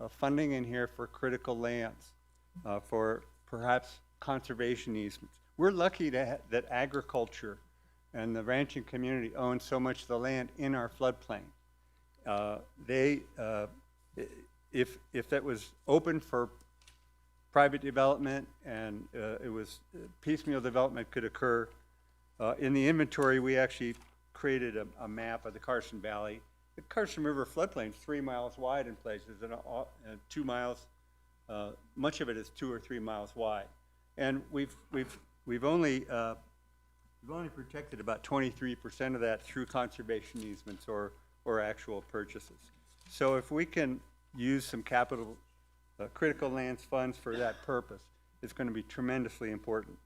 funding in here for critical lands, for perhaps conservation easements. We're lucky that agriculture and the ranching community owns so much of the land in our floodplain. If that was open for private development and it was piecemeal development could occur, in the inventory we actually created a map of the Carson Valley. The Carson River floodplain is 3 miles wide in places and 2 miles, much of it is 2 or 3 miles wide. And we've only protected about 23% of that through conservation easements or actual purchases. So if we can use some capital, critical lands funds for that purpose, it's going to be tremendously important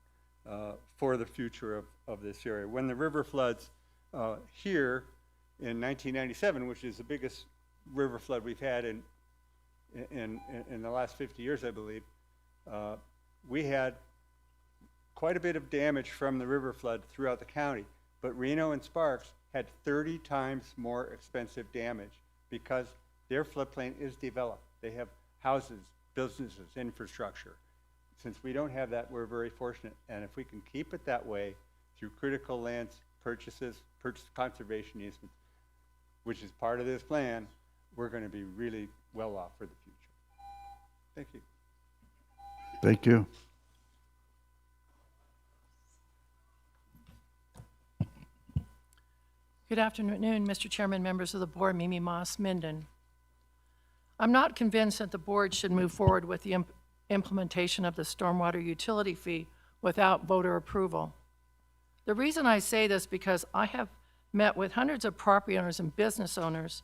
for the future of this area. When the river floods here in 1997, which is the biggest river flood we've had in the last 50 years, I believe, we had quite a bit of damage from the river flood throughout the county, but Reno and Sparks had 30 times more expensive damage because their floodplain is developed. They have houses, businesses, infrastructure. Since we don't have that, we're very fortunate. And if we can keep it that way through critical lands purchases, conservation easements, which is part of this plan, we're going to be really well off for the future. Thank you. Thank you. Good afternoon, Mr. Chairman, members of the board, Mimi Moss, Minden. I'm not convinced that the board should move forward with the implementation of the stormwater utility fee without voter approval. The reason I say this because I have met with hundreds of property owners and business owners,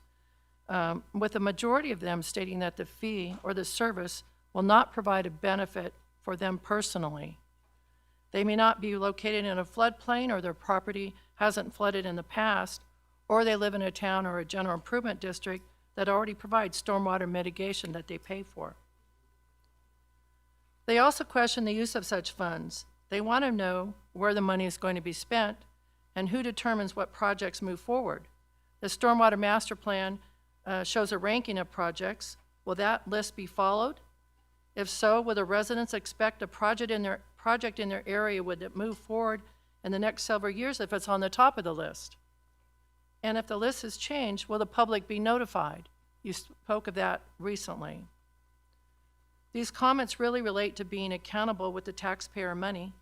with the majority of them stating that the fee or the service will not provide a benefit for them personally. They may not be located in a floodplain, or their property hasn't flooded in the past, or they live in a town or a general improvement district that already provides stormwater mitigation that they pay for. They also question the use of such funds. They want to know where the money is going to be spent and who determines what projects move forward. The Stormwater Master Plan shows a ranking of projects. Will that list be followed? If so, will the residents expect a project in their area would it move forward in the next several years if it's on the top of the list? And if the list has changed, will the public be notified? You spoke of that recently. These comments really relate to being accountable with the taxpayer money.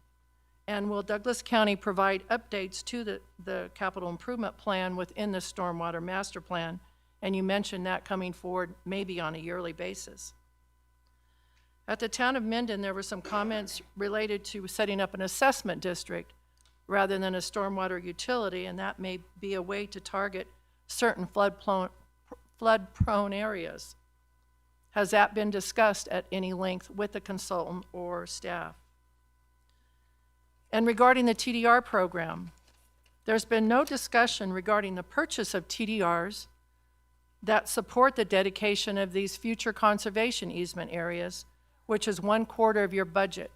And will Douglas County provide updates to the capital improvement plan within the Stormwater Master Plan? And you mentioned that coming forward maybe on a yearly basis. At the town of Minden, there were some comments related to setting up an assessment district rather than a stormwater utility, and that may be a way to target certain flood-prone areas. Has that been discussed at any length with the consultant or staff? And regarding the TDR program, there's been no discussion regarding the purchase of TDRs that support the dedication of these future conservation easement areas, which is 1/4 of your budget.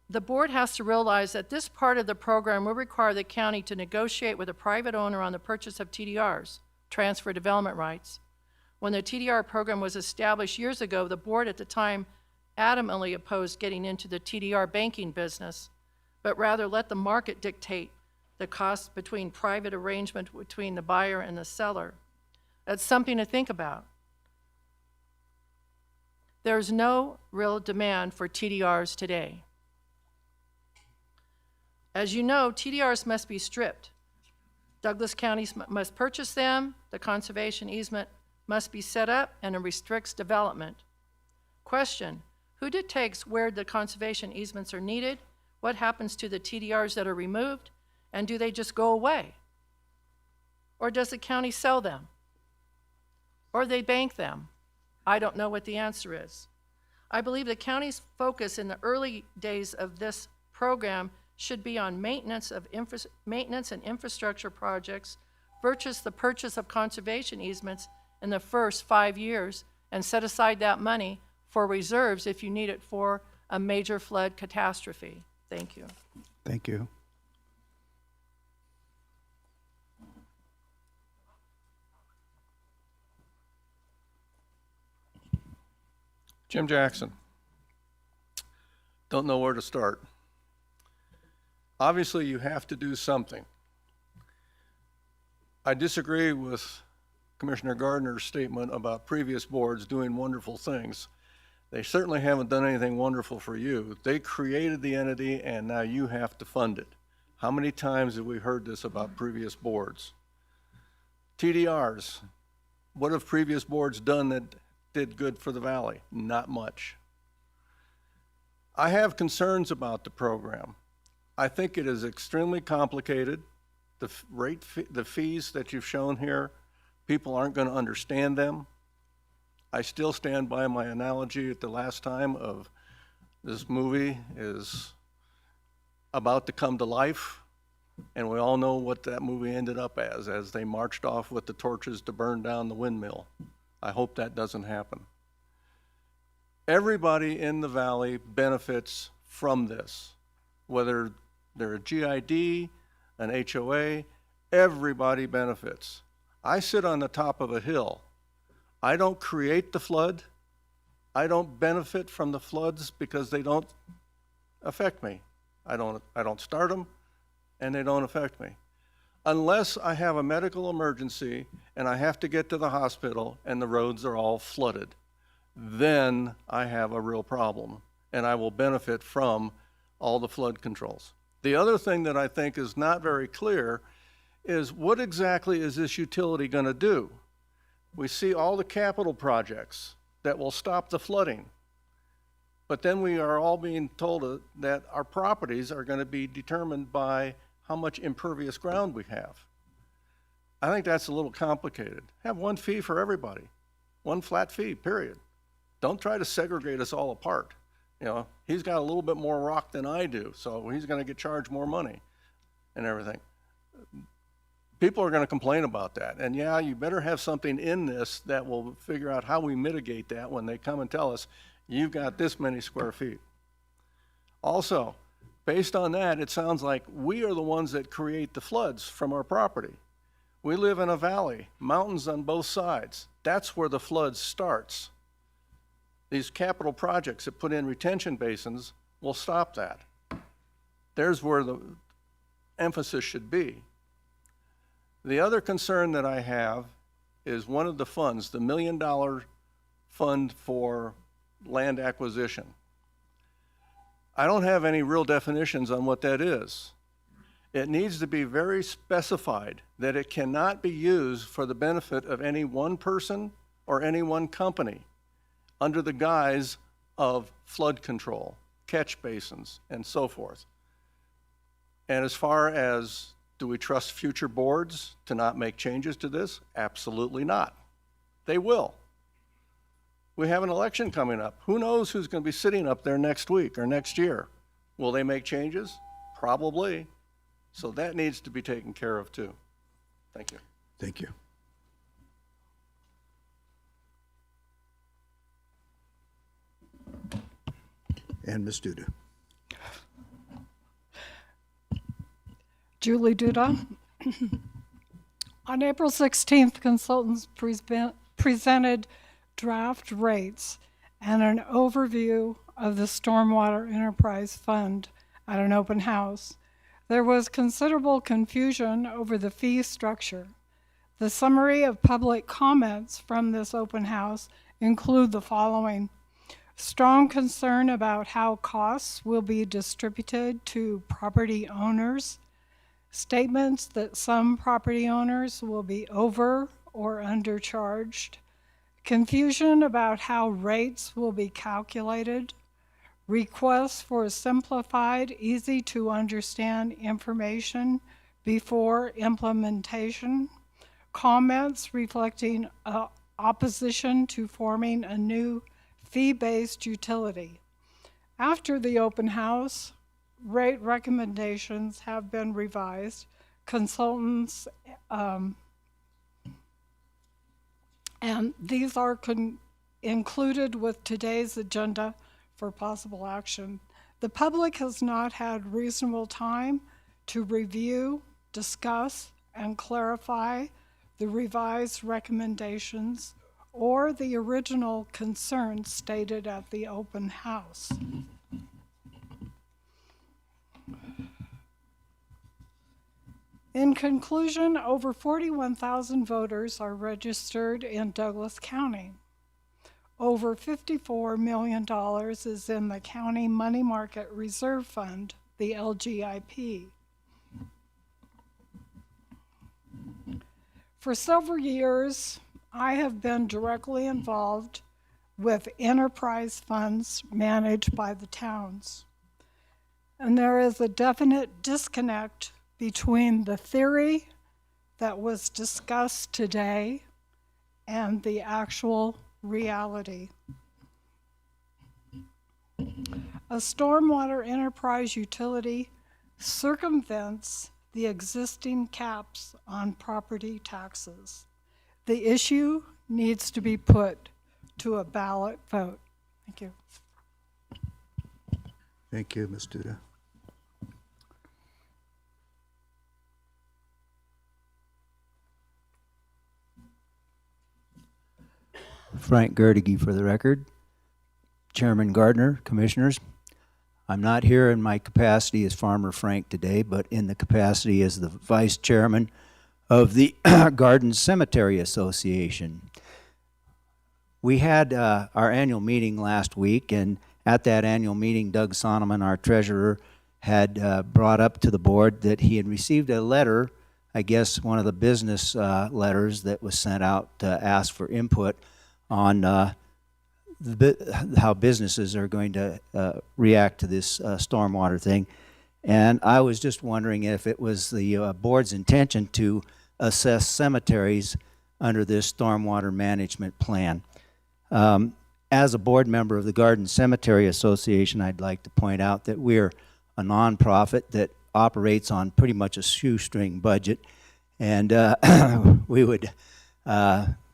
The board has to realize that this part of the program will require the county to negotiate with a private owner on the purchase of TDRs, transfer development rights. When the TDR program was established years ago, the board at the time adamantly opposed getting into the TDR banking business, but rather let the market dictate the cost between private arrangement between the buyer and the seller. That's something to think about. There's no real demand for TDRs today. As you know, TDRs must be stripped. Douglas County must purchase them, the conservation easement must be set up, and it restricts development. Question, who dictates where the conservation easements are needed? What happens to the TDRs that are removed? And do they just go away? Or does the county sell them? Or they bank them? I don't know what the answer is. I believe the county's focus in the early days of this program should be on maintenance and infrastructure projects versus the purchase of conservation easements in the first 5 years, and set aside that money for reserves if you need it for a major flood catastrophe. Thank you. Thank you. Jim Jackson. Don't know where to start. Obviously, you have to do something. I disagree with Commissioner Gardner's statement about previous boards doing wonderful things. They certainly haven't done anything wonderful for you. They created the entity, and now you have to fund it. How many times have we heard this about previous boards? TDRs. What have previous boards done that did good for the valley? Not much. I have concerns about the program. I think it is extremely complicated. The fees that you've shown here, people aren't going to understand them. I still stand by my analogy at the last time of this movie is about to come to life, and we all know what that movie ended up as they marched off with the torches to burn down the windmill. I hope that doesn't happen. Everybody in the valley benefits from this, whether they're a GID, an HOA, everybody benefits. I sit on the top of a hill. I don't create the flood. I don't benefit from the floods because they don't affect me. I don't start them, and they don't affect me. Unless I have a medical emergency and I have to get to the hospital and the roads are all flooded, then I have a real problem, and I will benefit from all the flood controls. The other thing that I think is not very clear is what exactly is this utility going to do? We see all the capital projects that will stop the flooding, but then we are all being told that our properties are going to be determined by how much impervious ground we have. I think that's a little complicated. Have one fee for everybody, one flat fee, period. Don't try to segregate us all apart. You know, he's got a little bit more rock than I do, so he's going to get charged more money and everything. People are going to complain about that. And yeah, you better have something in this that will figure out how we mitigate that when they come and tell us, you've got this many square feet. Also, based on that, it sounds like we are the ones that create the floods from our property. We live in a valley, mountains on both sides. That's where the flood starts. These capital projects that put in retention basins will stop that. There's where the emphasis should be. The other concern that I have is one of the funds, the $1 million fund for land acquisition. I don't have any real definitions on what that is. It needs to be very specified that it cannot be used for the benefit of any one person or any one company under the guise of flood control, catch basins, and so forth. And as far as, do we trust future boards to not make changes to this? Absolutely not. They will. We have an election coming up. Who knows who's going to be sitting up there next week or next year? Will they make changes? Probably. So that needs to be taken care of too. Thank you. Thank you. And Ms. Duda. Julie Duda. On April 16th, consultants presented draft rates and an overview of the Stormwater Enterprise Fund at an open house. There was considerable confusion over the fee structure. The summary of public comments from this open house include the following: strong concern about how costs will be distributed to property owners, statements that some property owners will be over or undercharged, confusion about how rates will be calculated, requests for simplified, easy to understand information before implementation, comments reflecting opposition to forming a new fee-based utility. After the open house, rate recommendations have been revised. Consultants, and these are included with today's agenda for possible action. The public has not had reasonable time to review, discuss, and clarify the revised recommendations or the original concerns stated at the open house. In conclusion, over 41,000 voters are registered in Douglas County. Over $54 million is in the County Money Market Reserve Fund, the LGIP. For several years, I have been directly involved with enterprise funds managed by the towns. And there is a definite disconnect between the theory that was discussed today and the actual reality. A stormwater enterprise utility circumvents the existing caps on property taxes. The issue needs to be put to a ballot vote. Thank you. Thank you, Ms. Duda. Frank Gerdige for the record. Chairman Gardner, Commissioners. I'm not here in my capacity as Farmer Frank today, but in the capacity as the Vice Chairman of the Garden Cemetery Association. We had our annual meeting last week, and at that annual meeting, Doug Sonneman, our treasurer, had brought up to the board that he had received a letter, I guess one of the business letters that was sent out to ask for input on how businesses are going to react to this stormwater thing. And I was just wondering if it was the board's intention to assess cemeteries under this stormwater management plan. As a board member of the Garden Cemetery Association, I'd like to point out that we're a nonprofit that operates on pretty much a shoestring budget, and we would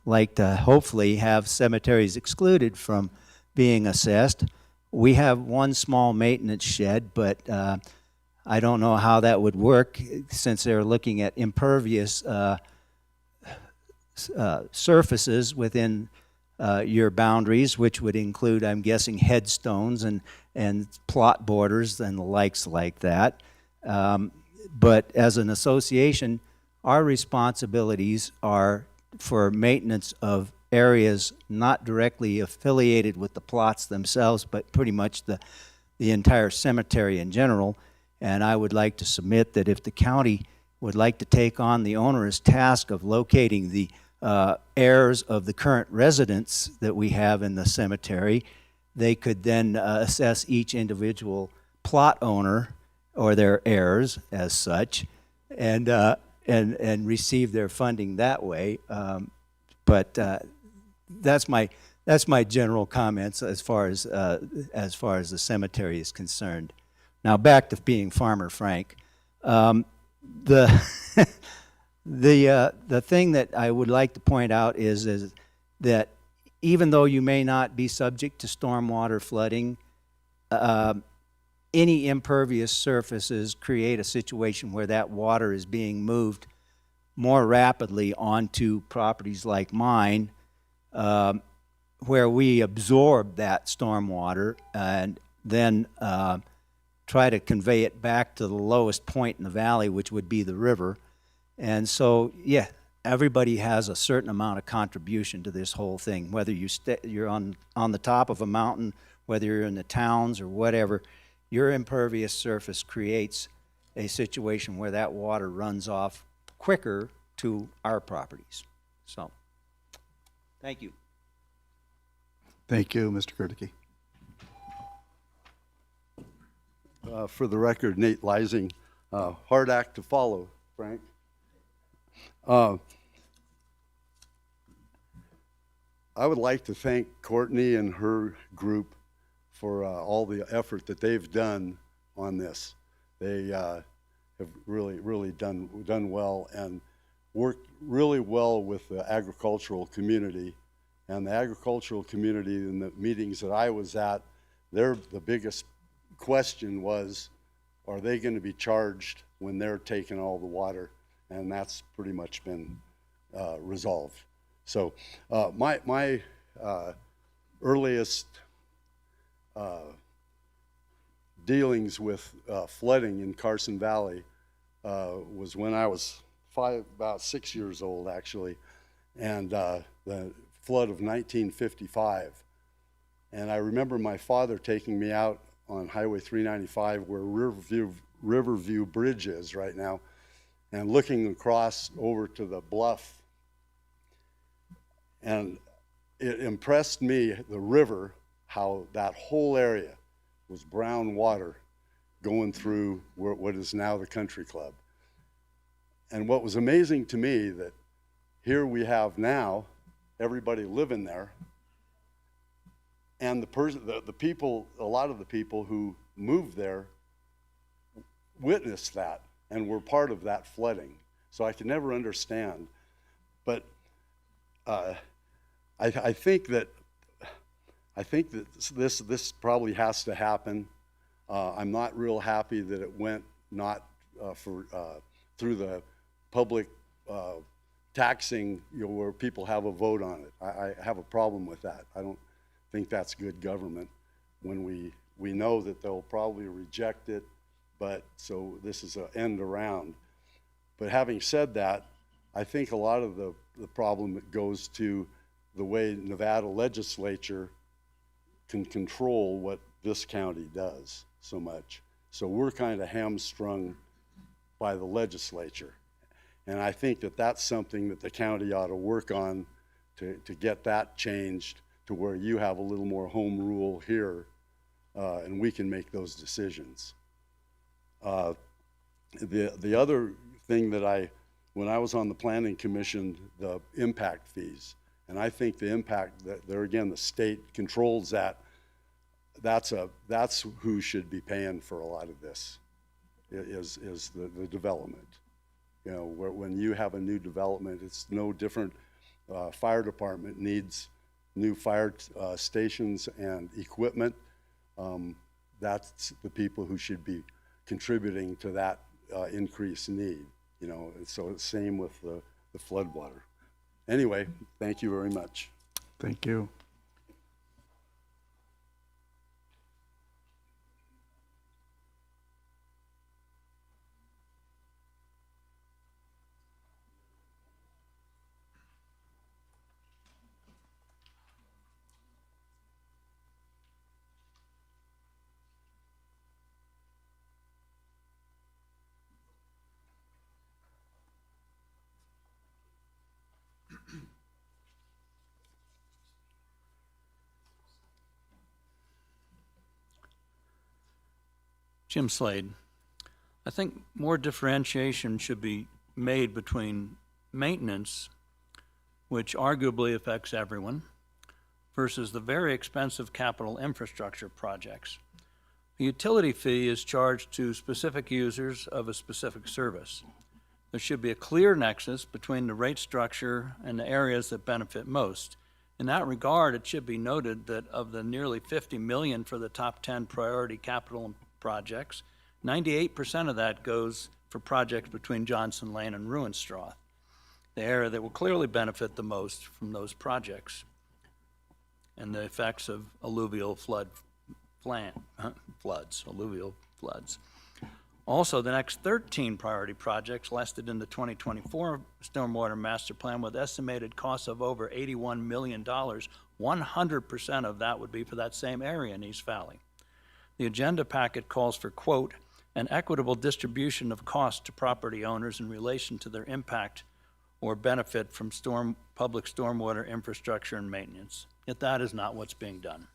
like to hopefully have cemeteries excluded from being assessed. We have one small maintenance shed, but I don't know how that would work since they're looking at impervious surfaces within your boundaries, which would include, I'm guessing, headstones and plot borders and the likes like that. But as an association, our responsibilities are for maintenance of areas not directly affiliated with the plots themselves, but pretty much the entire cemetery in general. And I would like to submit that if the county would like to take on the onerous task of locating the heirs of the current residents that we have in the cemetery, they could then assess each individual plot owner or their heirs as such, and receive their funding that way. But that's my general comments as far as the cemetery is concerned. Now back to being Farmer Frank. The thing that I would like to point out is that even though you may not be subject to stormwater flooding, any impervious surfaces create a situation where that water is being moved more rapidly onto properties like mine, where we absorb that stormwater and then try to convey it back to the lowest point in the valley, which would be the river. And so, yeah, everybody has a certain amount of contribution to this whole thing, whether you're on the top of a mountain, whether you're in the towns or whatever. Your impervious surface creates a situation where that water runs off quicker to our properties. So, thank you. Thank you, Mr. Kurticke. For the record, Nate Leising, hard act to follow, Frank. I would like to thank Courtney and her group for all the effort that they've done on this. They have really done well and worked really well with the agricultural community. And the agricultural community in the meetings that I was at, the biggest question was, are they going to be charged when they're taking all the water? And that's pretty much been resolved. So my earliest dealings with flooding in Carson Valley was when I was about 6 years old, actually, and the flood of 1955. And I remember my father taking me out on Highway 395 where Riverview Bridge is right now, and looking across over to the bluff. And it impressed me, the river, how that whole area was brown water going through what is now the country club. And what was amazing to me, that here we have now everybody living there, and the people, a lot of the people who moved there witnessed that and were part of that flooding. So I could never understand. But I think that this probably has to happen. I'm not real happy that it went not through the public taxing, where people have a vote on it. I have a problem with that. I don't think that's good government when we know that they'll probably reject it, but so this is an end around. But having said that, I think a lot of the problem goes to the way Nevada legislature can control what this county does so much. So we're kind of hamstrung by the legislature. And I think that that's something that the county ought to work on to get that changed to where you have a little more home rule here, and we can make those decisions. The other thing that when I was on the planning commission, the impact fees, and I think the impact, that there again, the state controls that. That's who should be paying for a lot of this, is the development. You know, when you have a new development, it's no different. Fire department needs new fire stations and equipment. That's the people who should be contributing to that increased need. You know, and so it's same with the floodwater. Anyway, thank you very much. Thank you. Jim Slade. I think more differentiation should be made between maintenance, which arguably affects everyone, versus the very expensive capital infrastructure projects. A utility fee is charged to specific users of a specific service. There should be a clear nexus between the rate structure and the areas that benefit most. In that regard, it should be noted that of the nearly $50 million for the top 10 priority capital projects, 98% of that goes for projects between Johnson Lane and Ruinstraw, the area that will clearly benefit the most from those projects and the effects of alluvial alluvial floods. Also, the next 13 priority projects listed in the 2024 Stormwater Master Plan with estimated costs of over $81 million, 100% of that would be for that same area in East Valley. The agenda packet calls for, quote, an equitable distribution of costs to property owners in relation to their impact or benefit from public stormwater infrastructure and maintenance. Yet that is not what's being done.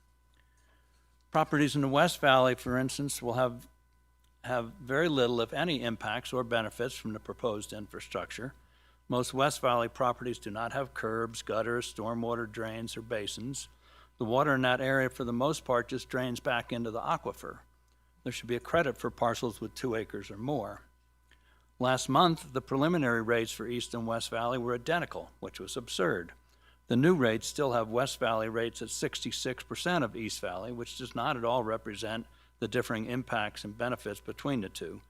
Properties in the West Valley, for instance, will have very little, if any, impacts or benefits from the proposed infrastructure. Most West Valley properties do not have curbs, gutters, stormwater drains, or basins. The water in that area, for the most part, just drains back into the aquifer. There should be a credit for parcels with 2 acres or more. Last month, the preliminary rates for East and West Valley were identical, which was absurd. The new rates still have West Valley rates at 66% of East Valley, which does not at all represent the differing impacts and benefits between the two.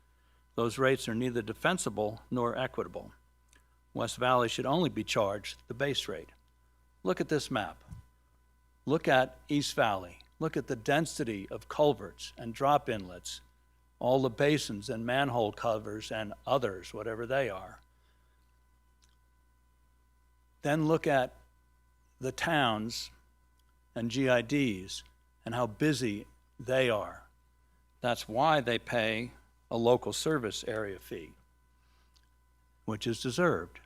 Those rates are neither defensible nor equitable. West Valley should only be charged the base rate. Look at this map. Look at East Valley. Look at the density of culverts and drop inlets, all the basins and manhole covers and others, whatever they are. Then look at the towns and GIDs and how busy they are. That's why they pay a local service area fee, which is deserved.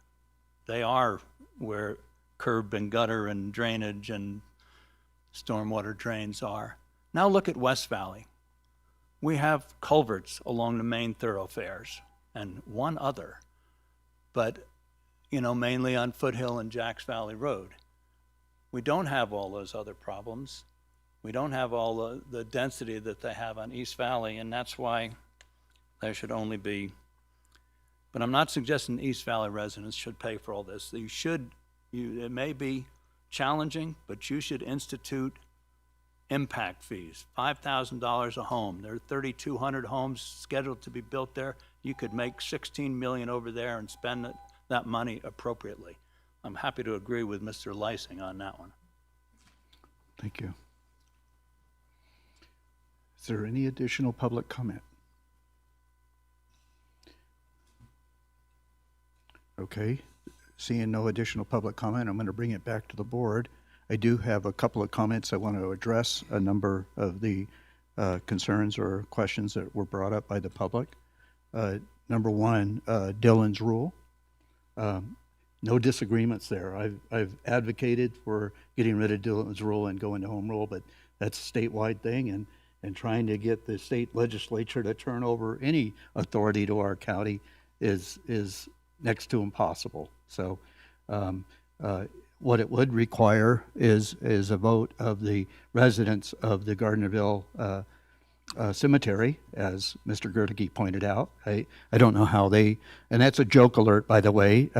They are where curb and gutter and drainage and stormwater drains are. Now look at West Valley. We have culverts along the main thoroughfares and one other, but mainly on Foothill and Jacks Valley Road. We don't have all those other problems. We don't have all the density that they have on East Valley, and that's why there should only be, but I'm not suggesting East Valley residents should pay for all this. It may be challenging, but you should institute impact fees, $5,000 a home. There are 3,200 homes scheduled to be built there. You could make $16 million over there and spend that money appropriately. I'm happy to agree with Mr. Lysing on that one. Thank you. Is there any additional public comment? Okay, seeing no additional public comment, I'm going to bring it back to the board. I do have a couple of comments. I want to address a number of the concerns or questions that were brought up by the public. Number one, Dillon's rule. No disagreements there. I've advocated for getting rid of Dillon's rule and going to home rule, but that's a statewide thing, and trying to get the state legislature to turn over any authority to our county is next to impossible. So what it would require is a vote of the residents of the Gardnerville cemetery, as Mr. Gerticke pointed out. I don't know how and that's a joke alert, by the way.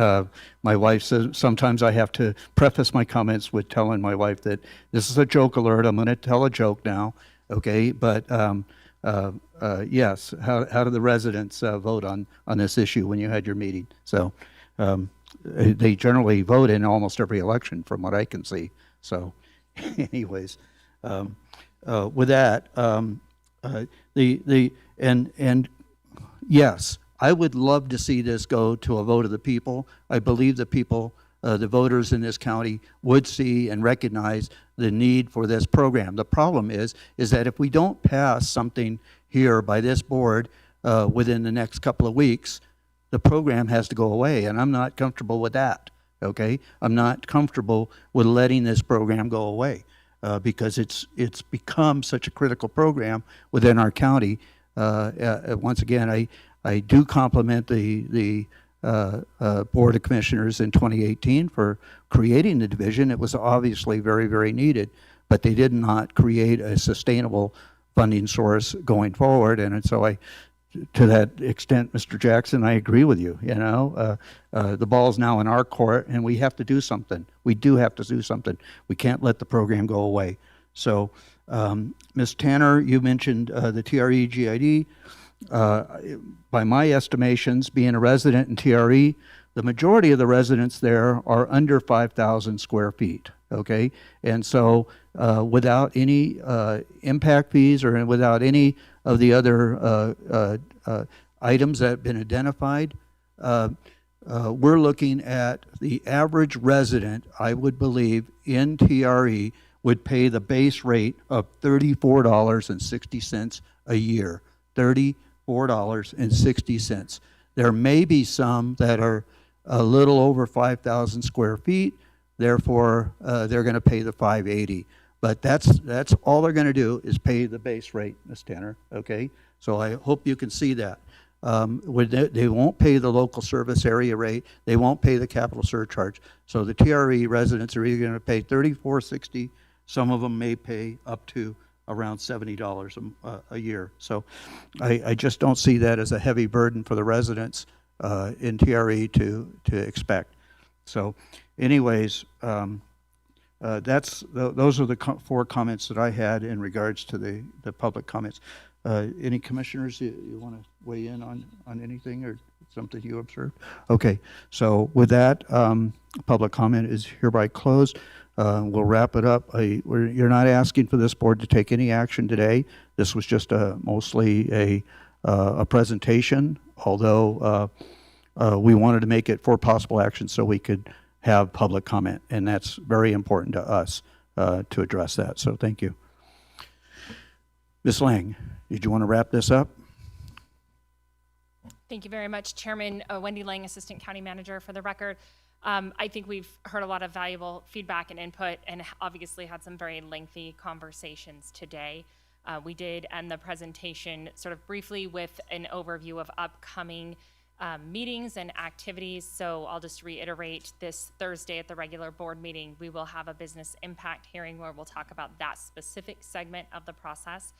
My wife says sometimes I have to preface my comments with telling my wife that this is a joke alert. I'm going to tell a joke now, okay? But yes, how do the residents vote on this issue when you had your meeting? So they generally vote in almost every election, from what I can see. So, anyways, with that. Yes, I would love to see this go to a vote of the people. I believe the people, the voters in this county, would see and recognize the need for this program. The problem is that if we don't pass something here by this board within the next couple of weeks, the program has to go away, and I'm not comfortable with that. Okay, I'm not comfortable with letting this program go away. Because it's become such a critical program within our county. Once again, I do compliment the Board of Commissioners in 2018 for creating the division. It was obviously very, very needed, but they did not create a sustainable funding source going forward. And so to that extent, Mr. Jackson, I agree with you. The ball's now in our court, and we have to do something. We do have to do something. We can't let the program go away. So, Ms. Tanner, you mentioned the TRE GID. By my estimations, being a resident in TRE, the majority of the residents there are under 5,000 square feet. okay? And so without any impact fees or without any of the other items that have been identified, we're looking at the average resident, I would believe, in TRE would pay the base rate of $34.60 a year. $34.60. There may be some that are a little over 5,000 square feet, therefore they're going to pay the $580. But that's all they're going to do is pay the base rate, Ms. Tanner, okay? So I hope you can see that. They won't pay the local service area rate. They won't pay the capital surcharge. So the TRE residents are either going to pay $34.60. Some of them may pay up to around $70 a year. So I just don't see that as a heavy burden for the residents in TRE to expect. So anyways, those are the 4 comments that I had in regards to the public comments. Any commissioners you want to weigh in on anything or something you observed? Okay, so with that, public comment is hereby closed. We'll wrap it up. You're not asking for this board to take any action today. This was just mostly a presentation, although we wanted to make it for possible action so we could have public comment, and that's very important to us to address that. So thank you. Ms. Lang, did you want to wrap this up? Thank you very much, Chairman. Wendy Lang, Assistant County Manager, for the record. I think we've heard a lot of valuable feedback and input and obviously had some very lengthy conversations today. We did end the presentation sort of briefly with an overview of upcoming meetings and activities. So I'll just reiterate, this Thursday at the regular board meeting, we will have a business impact hearing where we'll talk about that specific segment of the process.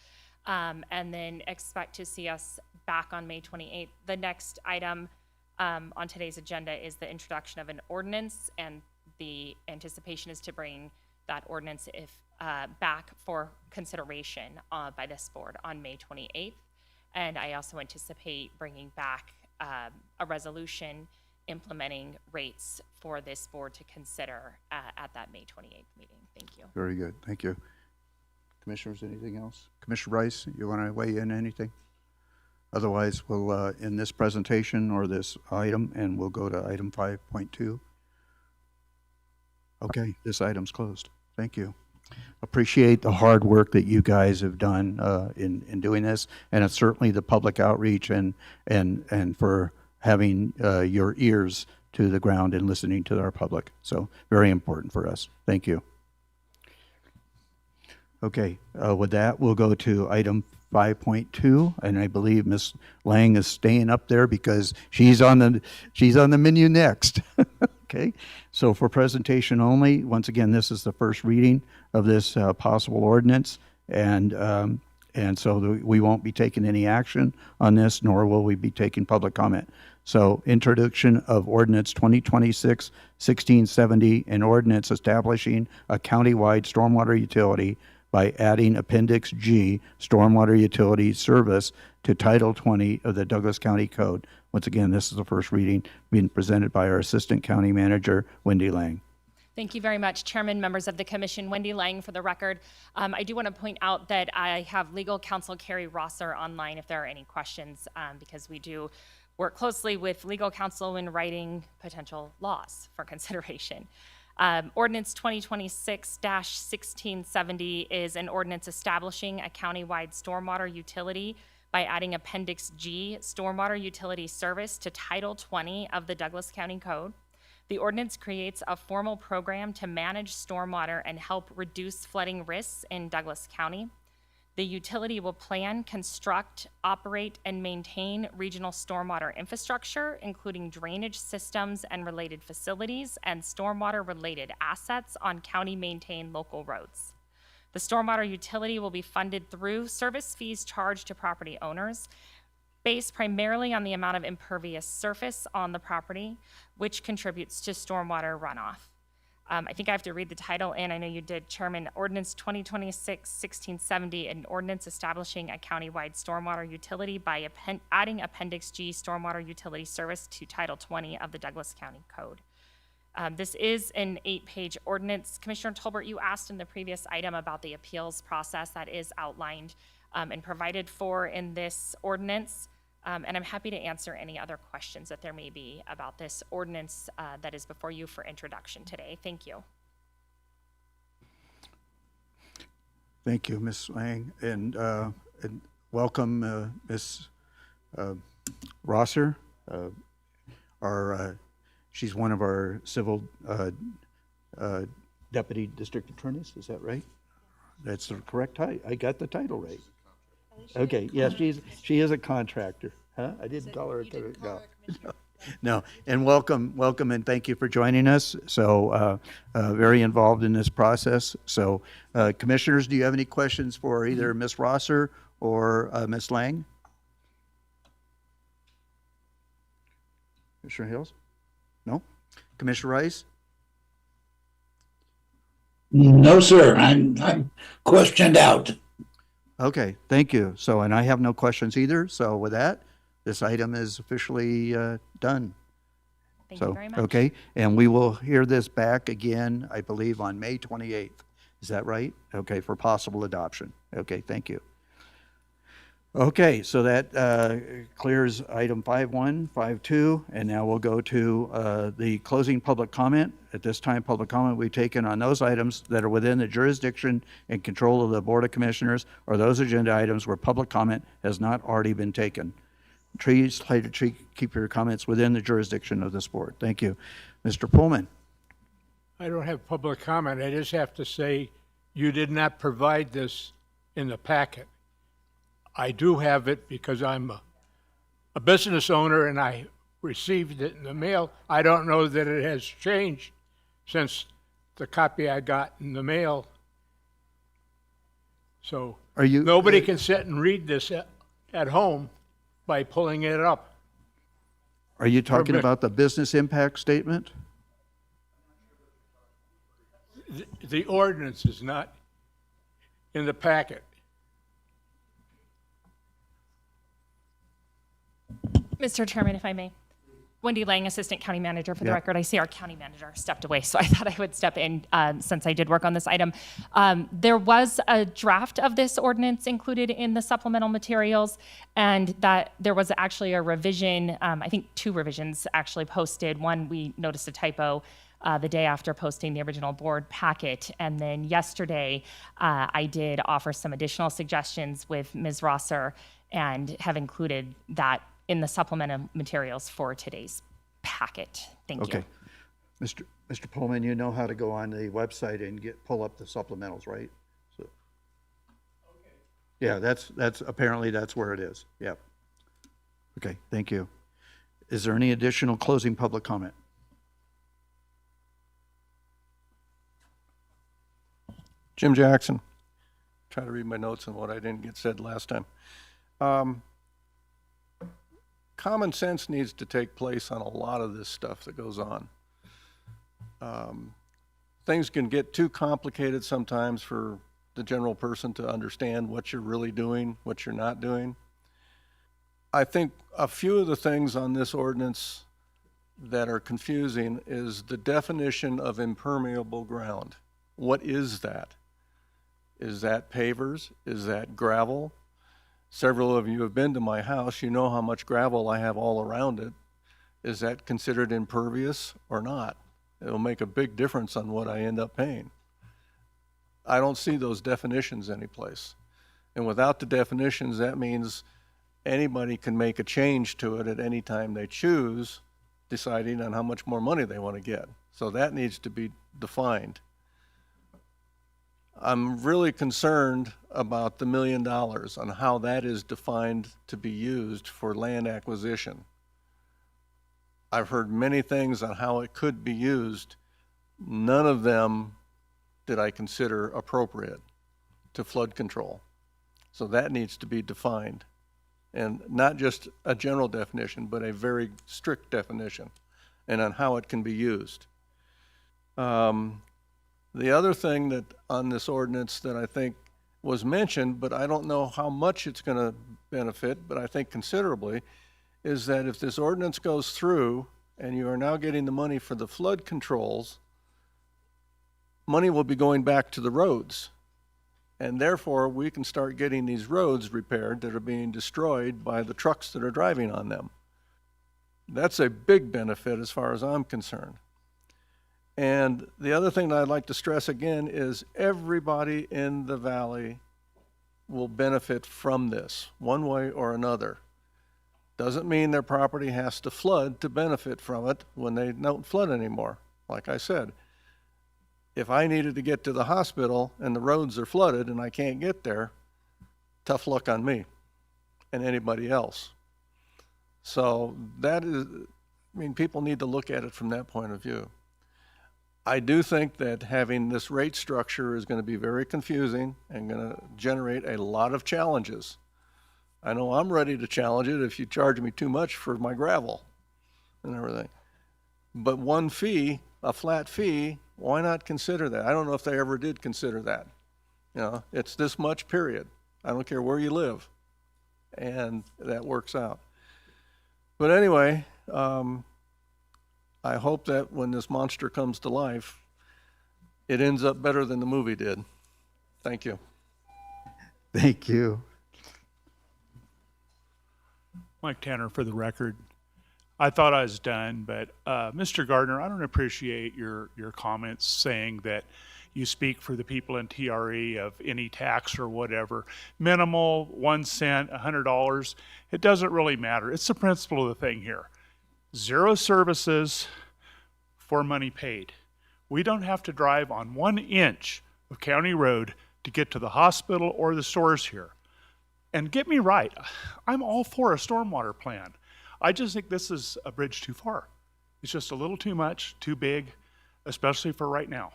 And then expect to see us back on May 28th. The next item on today's agenda is the introduction of an ordinance, and the anticipation is to bring that ordinance back for consideration by this board on May 28th. And I also anticipate bringing back a resolution implementing rates for this board to consider at that May 28th meeting. Thank you. Very good. Thank you. Commissioners, anything else? Commissioner Rice, you want to weigh in anything? Otherwise, we'll end this presentation or this item, and we'll go to item 5.2. Okay, this item's closed. Thank you. Appreciate the hard work that you guys have done in doing this, and it's certainly the public outreach and for having your ears to the ground and listening to our public. So very important for us. Thank you. Okay, with that, we'll go to item 5.2, and I believe Ms. Lang is staying up there because she's on the menu next. Okay, so for presentation only, once again, this is the first reading of this possible ordinance, and so we won't be taking any action on this, nor will we be taking public comment. So introduction of ordinance 2026-1670, an ordinance establishing a countywide stormwater utility by adding Appendix G, Stormwater Utility Service, to Title 20 of the Douglas County Code. Once again, this is the first reading being presented by our Assistant County Manager, Wendy Lang. Thank you very much, Chairman, members of the Commission. Wendy Lang for the record. I do want to point out that I have legal counsel Carrie Rosser online if there are any questions, because we do work closely with legal counsel in writing potential laws for consideration. Ordinance 2026-1670 is an ordinance establishing a countywide stormwater utility by adding Appendix G, Stormwater Utility Service, to Title 20 of the Douglas County Code. The ordinance creates a formal program to manage stormwater and help reduce flooding risks in Douglas County. The utility will plan, construct, operate, and maintain regional stormwater infrastructure, including drainage systems and related facilities and stormwater-related assets on county-maintained local roads. The stormwater utility will be funded through service fees charged to property owners, based primarily on the amount of impervious surface on the property, which contributes to stormwater runoff. I think I have to read the title, and I know you did, Chairman. Ordinance 2026-1670, an ordinance establishing a countywide stormwater utility by adding Appendix G, Stormwater Utility Service, to Title 20 of the Douglas County Code. This is an 8-page ordinance. Commissioner Tolbert, you asked in the previous item about the appeals process that is outlined and provided for in this ordinance. And I'm happy to answer any other questions that there may be about this ordinance that is before you for introduction today. Thank you. Thank you, Ms. Lang, and welcome, Ms. Rosser. She's one of our civil deputy district attorneys. Is that right? That's the correct title. I got the title right. Okay, yes, she is a contractor. Huh? I didn't call her no. No, and welcome, and thank you for joining us. So, very involved in this process. So, commissioners, do you have any questions for either Ms. Rosser or Ms. Lang? Commissioner Hills? No? Commissioner Rice? No, sir. I'm questioned out. Okay, thank you. So, and I have no questions either. So with that, this item is officially done. Thank you very much. Okay, and we will hear this back again, I believe, on May 28th. Is that right? Okay, for possible adoption. Okay, thank you. Okay, so that clears item 5.1, 5.2, and now we'll go to the closing public comment. At this time, public comment will be taken on those items that are within the jurisdiction and control of the Board of Commissioners, or those agenda items where public comment has not already been taken. Please try to keep your comments within the jurisdiction of this board. Thank you. Mr. Pullman. I don't have public comment. I just have to say you did not provide this in the packet. I do have it because I'm a business owner and I received it in the mail. I don't know that it has changed since the copy I got in the mail. So nobody can sit and read this at home by pulling it up. Are you talking about the business impact statement? The ordinance is not in the packet. Mr. Chairman, if I may. Wendy Lang, Assistant County Manager. For the record, I see our county manager stepped away, so I thought I would step in since I did work on this item. There was a draft of this ordinance included in the supplemental materials, and that there was actually a revision, I think 2 revisions actually posted. One, we noticed a typo the day after posting the original board packet. And then yesterday, I did offer some additional suggestions with Ms. Rosser and have included that in the supplemental materials for today's packet. Thank you. Okay. Mr. Pullman, you know how to go on the website and pull up the supplementals, right? So, yeah, that's apparently that's where it is. Yeah. Okay, thank you. Is there any additional closing public comment? Jim Jackson. Try to read my notes on what I didn't get said last time. Common sense needs to take place on a lot of this stuff that goes on. Things can get too complicated sometimes for the general person to understand what you're really doing, what you're not doing. I think a few of the things on this ordinance that are confusing is the definition of impermeable ground. What is that? Is that pavers? Is that gravel? Several of you have been to my house. You know how much gravel I have all around it. Is that considered impervious or not? It'll make a big difference on what I end up paying. I don't see those definitions anyplace. And without the definitions, that means anybody can make a change to it at any time they choose, deciding on how much more money they want to get. So that needs to be defined. I'm really concerned about the $1 million on how that is defined to be used for land acquisition. I've heard many things on how it could be used. None of them did I consider appropriate to flood control. So that needs to be defined. And not just a general definition, but a very strict definition, and on how it can be used. The other thing that on this ordinance that I think was mentioned, but I don't know how much it's going to benefit, but I think considerably, is that if this ordinance goes through and you are now getting the money for the flood controls, money will be going back to the roads. And therefore, we can start getting these roads repaired that are being destroyed by the trucks that are driving on them. That's a big benefit as far as I'm concerned. And the other thing that I'd like to stress again is everybody in the valley will benefit from this, one way or another. Doesn't mean their property has to flood to benefit from it when they don't flood anymore. Like I said, if I needed to get to the hospital and the roads are flooded and I can't get there, tough luck on me and anybody else. So that is, I mean, people need to look at it from that point of view. I do think that having this rate structure is going to be very confusing and going to generate a lot of challenges. I know I'm ready to challenge it if you charge me too much for my gravel and everything. But one fee, a flat fee, why not consider that? I don't know if they ever did consider that. You know, it's this much, period. I don't care where you live. And that works out. But anyway, I hope that when this monster comes to life, it ends up better than the movie did. Thank you. Thank you. Mike Tanner for the record. I thought I was done, but Mr. Gardner, I don't appreciate your comments saying that you speak for the people in TRE of any tax or whatever. Minimal, 1 cent, $100, it doesn't really matter. It's the principle of the thing here. Zero services for money paid. We don't have to drive on 1 inch of county road to get to the hospital or the stores here. And get me right, I'm all for a stormwater plan. I just think this is a bridge too far. It's just a little too much, too big, especially for right now.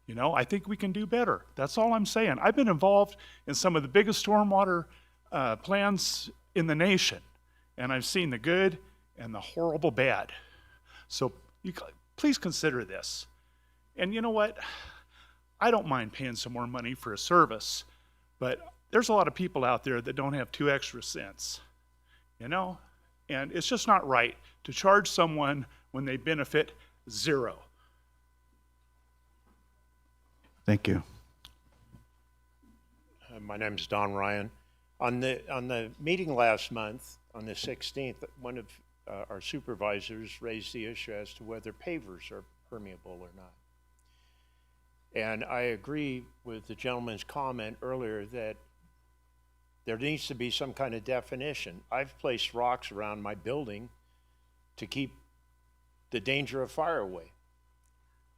You know, I think we can do better. That's all I'm saying. I've been involved in some of the biggest stormwater plans in the nation, and I've seen the good and the horrible bad. So please consider this. And you know what? I don't mind paying some more money for a service, but there's a lot of people out there that don't have 2 extra cents, you know? And it's just not right to charge someone when they benefit zero. Thank you. My name's Don Ryan. On the meeting last month, on the 16th, one of our supervisors raised the issue as to whether pavers are permeable or not. And I agree with the gentleman's comment earlier that there needs to be some kind of definition. I've placed rocks around my building to keep the danger of fire away.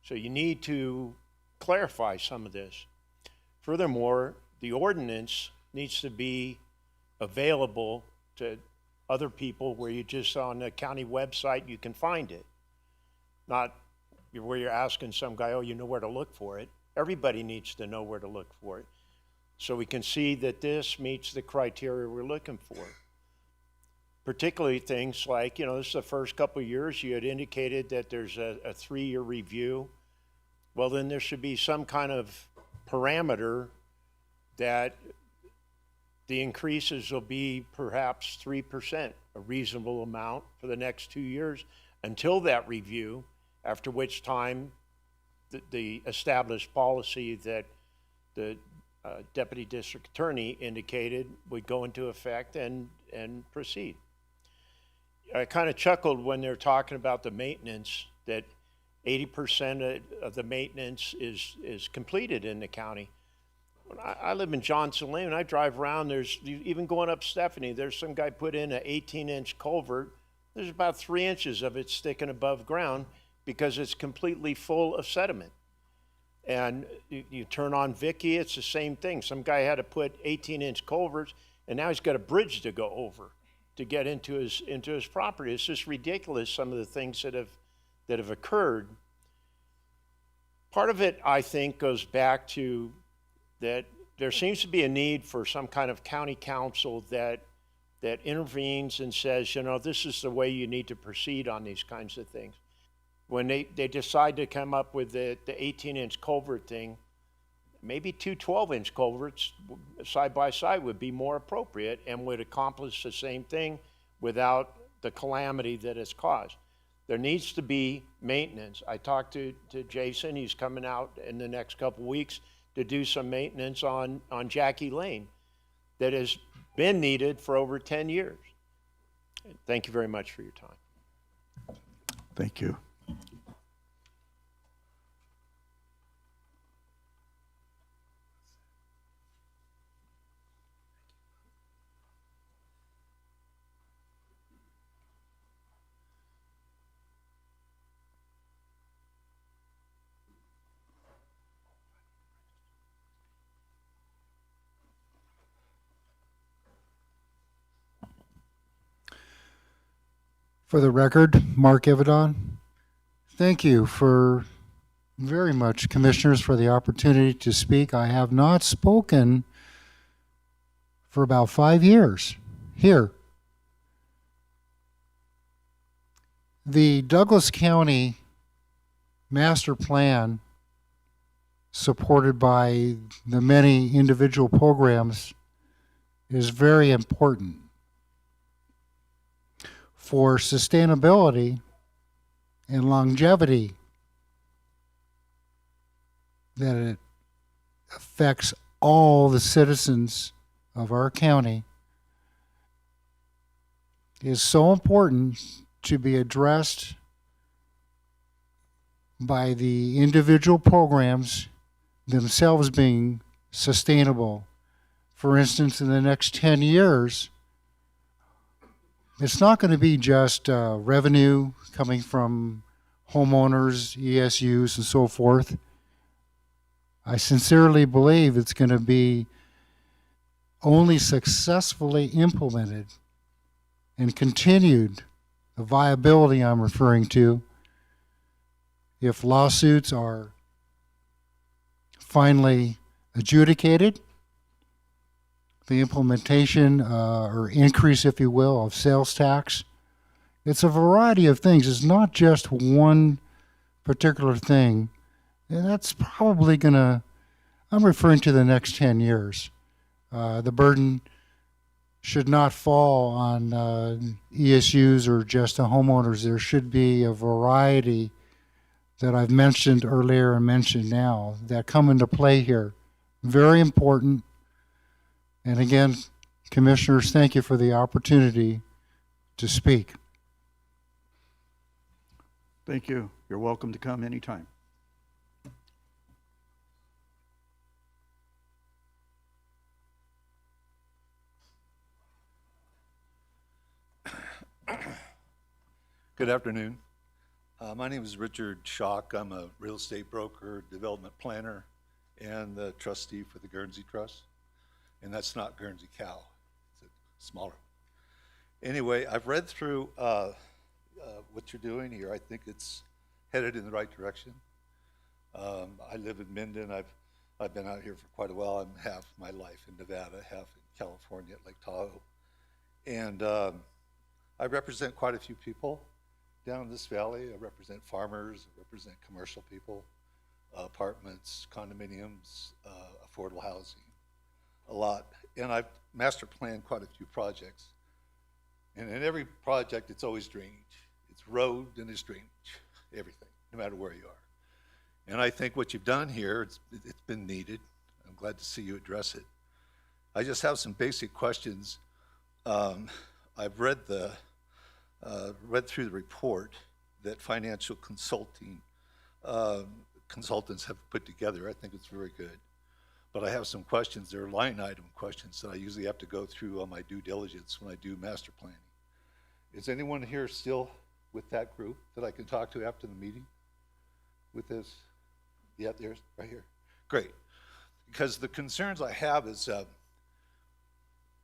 So you need to clarify some of this. Furthermore, the ordinance needs to be available to other people where you just on the county website you can find it. Not where you're asking some guy, oh, you know where to look for it. Everybody needs to know where to look for it. So we can see that this meets the criteria we're looking for. Particularly things like, you know, this is the first couple of years you had indicated that there's a 3-year review. Well, then there should be some kind of parameter that the increases will be perhaps 3%, a reasonable amount for the next 2 years until that review, after which time the established policy that the Deputy District Attorney indicated would go into effect and proceed. I kind of chuckled when they're talking about the maintenance, that 80% of the maintenance is completed in the county. I live in Johnson Lane, and I drive around, there's, even going up Stephanie, there's some guy put in an 18-inch culvert. There's about 3 inches of it sticking above ground because it's completely full of sediment. And you turn on Vicky, it's the same thing. Some guy had to put 18-inch culverts, and now he's got a bridge to go over to get into his property. It's just ridiculous, some of the things that have occurred. Part of it, I think, goes back to that there seems to be a need for some kind of county council that intervenes and says, you know, this is the way you need to proceed on these kinds of things. When they decide to come up with the 18-inch culvert thing, maybe 2 12-inch culverts side by side would be more appropriate and would accomplish the same thing without the calamity that it's caused. There needs to be maintenance. I talked to Jason, he's coming out in the next couple weeks to do some maintenance on Jackie Lane that has been needed for over 10 years. Thank you very much for your time. Thank you. For the record, Mark Evedon. Thank you for very much, commissioners, for the opportunity to speak. I have not spoken for about 5 years here. The Douglas County Master Plan, supported by the many individual programs, is very important for sustainability and longevity, that it affects all the citizens of our county, is so important to be addressed by the individual programs themselves being sustainable. For instance, in the next 10 years, it's not going to be just revenue coming from homeowners, ESUs, and so forth. I sincerely believe it's going to be only successfully implemented and continued, the viability I'm referring to, if lawsuits are finally adjudicated, the implementation or increase, if you will, of sales tax. It's a variety of things. It's not just one particular thing. And that's probably going to, I'm referring to the next 10 years. The burden should not fall on ESUs or just the homeowners. There should be a variety that I've mentioned earlier and mentioned now that come into play here. Very important. And again, commissioners, thank you for the opportunity to speak. Thank you. You're welcome to come anytime. Good afternoon. My name is Richard Schock. I'm a real estate broker, development planner, and the trustee for the Guernsey Trust. And that's not Guernsey Cow, it's a smaller. Anyway, I've read through what you're doing here. I think it's headed in the right direction. I live in Minden. I've been out here for quite a while. I'm half my life in Nevada, half in California at Lake Tahoe. And I represent quite a few people down in this valley. I represent farmers, I represent commercial people, apartments, condominiums, affordable housing, a lot. And I've master planned quite a few projects. And in every project, it's always drainage. It's road and it's drainage, everything, no matter where you are. And I think what you've done here, it's been needed. I'm glad to see you address it. I just have some basic questions. I've read through the report that financial consulting consultants have put together. I think it's very good. But I have some questions. They're line item questions that I usually have to go through on my due diligence when I do master planning. Is anyone here still with that group that I can talk to after the meeting with this? Yeah, there's right here. Great. Because the concerns I have is,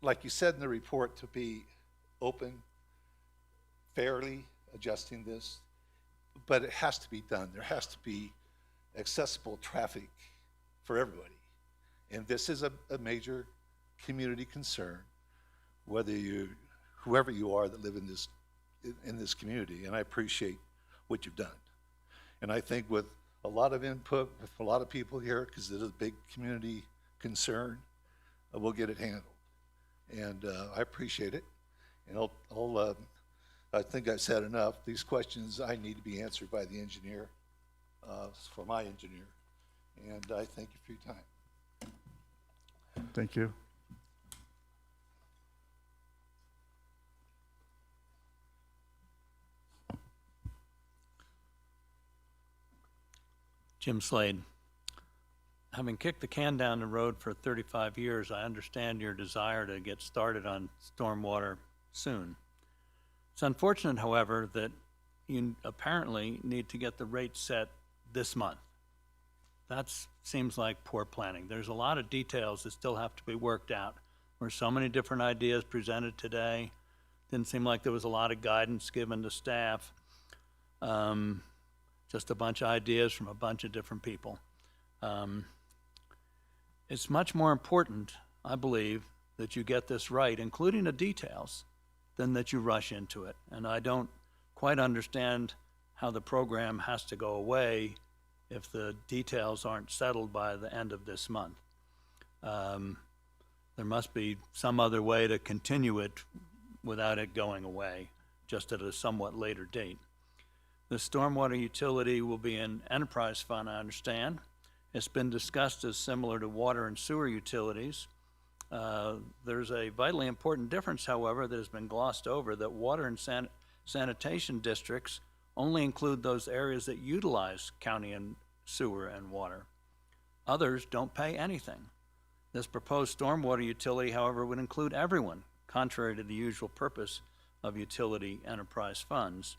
like you said in the report, to be open, fairly adjusting this, but it has to be done. There has to be accessible traffic for everybody. And this is a major community concern, whoever you are that live in this community, and I appreciate what you've done. And I think with a lot of input, with a lot of people here, because it is a big community concern, we'll get it handled. And I appreciate it. And I'll I think I've said enough. These questions I need to be answered by the engineer, for my engineer. And I thank you for your time. Thank you. Jim Slade. Having kicked the can down the road for 35 years, I understand your desire to get started on stormwater soon. It's unfortunate, however, that you apparently need to get the rate set this month. That seems like poor planning. There's a lot of details that still have to be worked out. There were so many different ideas presented today. Didn't seem like there was a lot of guidance given to staff. Just a bunch of ideas from a bunch of different people. It's much more important, I believe, that you get this right, including the details, than that you rush into it. And I don't quite understand how the program has to go away if the details aren't settled by the end of this month. There must be some other way to continue it without it going away, just at a somewhat later date. The stormwater utility will be an enterprise fund, I understand. It's been discussed as similar to water and sewer utilities. There's a vitally important difference, however, that has been glossed over, that water and sanitation districts only include those areas that utilize county and sewer and water. Others don't pay anything. This proposed stormwater utility, however, would include everyone, contrary to the usual purpose of utility enterprise funds.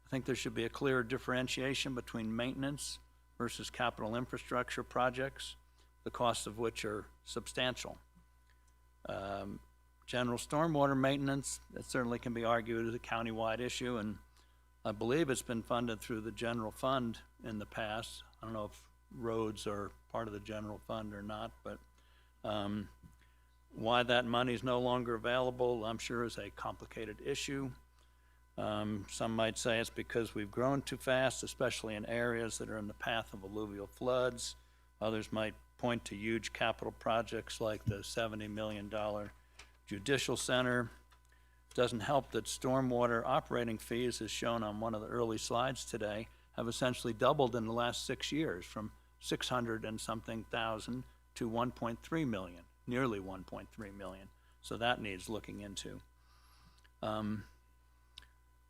I think there should be a clear differentiation between maintenance versus capital infrastructure projects, the costs of which are substantial. General stormwater maintenance, that certainly can be argued as a countywide issue, and I believe it's been funded through the general fund in the past. I don't know if roads are part of the general fund or not, but why that money is no longer available, I'm sure, is a complicated issue. Some might say it's because we've grown too fast, especially in areas that are in the path of alluvial floods. Others might point to huge capital projects like the $70 million judicial center. It doesn't help that stormwater operating fees, as shown on one of the early slides today, have essentially doubled in the last 6 years, from 600 and something thousand to 1.3 million, nearly 1.3 million. So that needs looking into.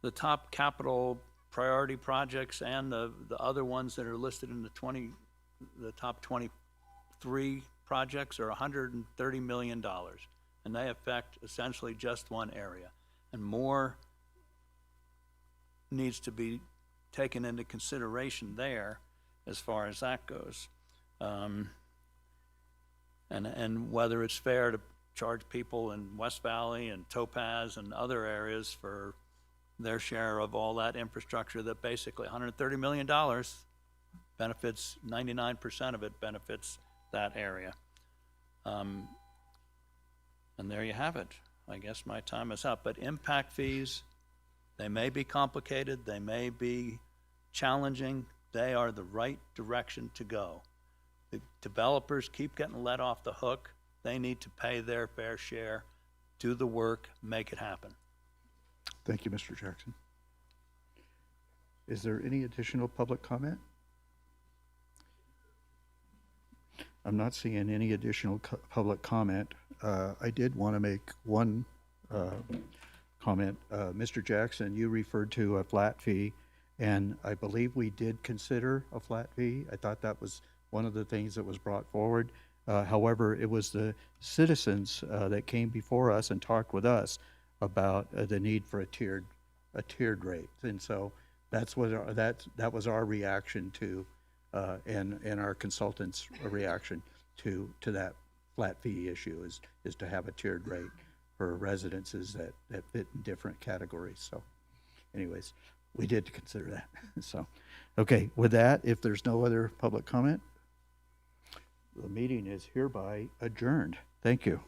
The top capital priority projects and the other ones that are listed in the top 23 projects are $130 million, and they affect essentially just one area. And more needs to be taken into consideration there as far as that goes. And whether it's fair to charge people in West Valley and Topaz and other areas for their share of all that infrastructure that basically $130 million benefits, 99% of it benefits that area. And there you have it. I guess my time is up. But impact fees, they may be complicated, they may be challenging, they are the right direction to go. The developers keep getting let off the hook. They need to pay their fair share, do the work, make it happen. Thank you, Mr. Jackson. Is there any additional public comment? I'm not seeing any additional public comment. I did want to make one comment. Mr. Jackson, you referred to a flat fee, and I believe we did consider a flat fee. I thought that was one of the things that was brought forward. However, it was the citizens that came before us and talked with us about the need for a tiered rate, and so that was our reaction to, and our consultants' reaction to that flat fee issue is to have a tiered rate for residences that fit in different categories. So, anyways, we did consider that. So, okay, with that, if there's no other public comment, the meeting is hereby adjourned. Thank you.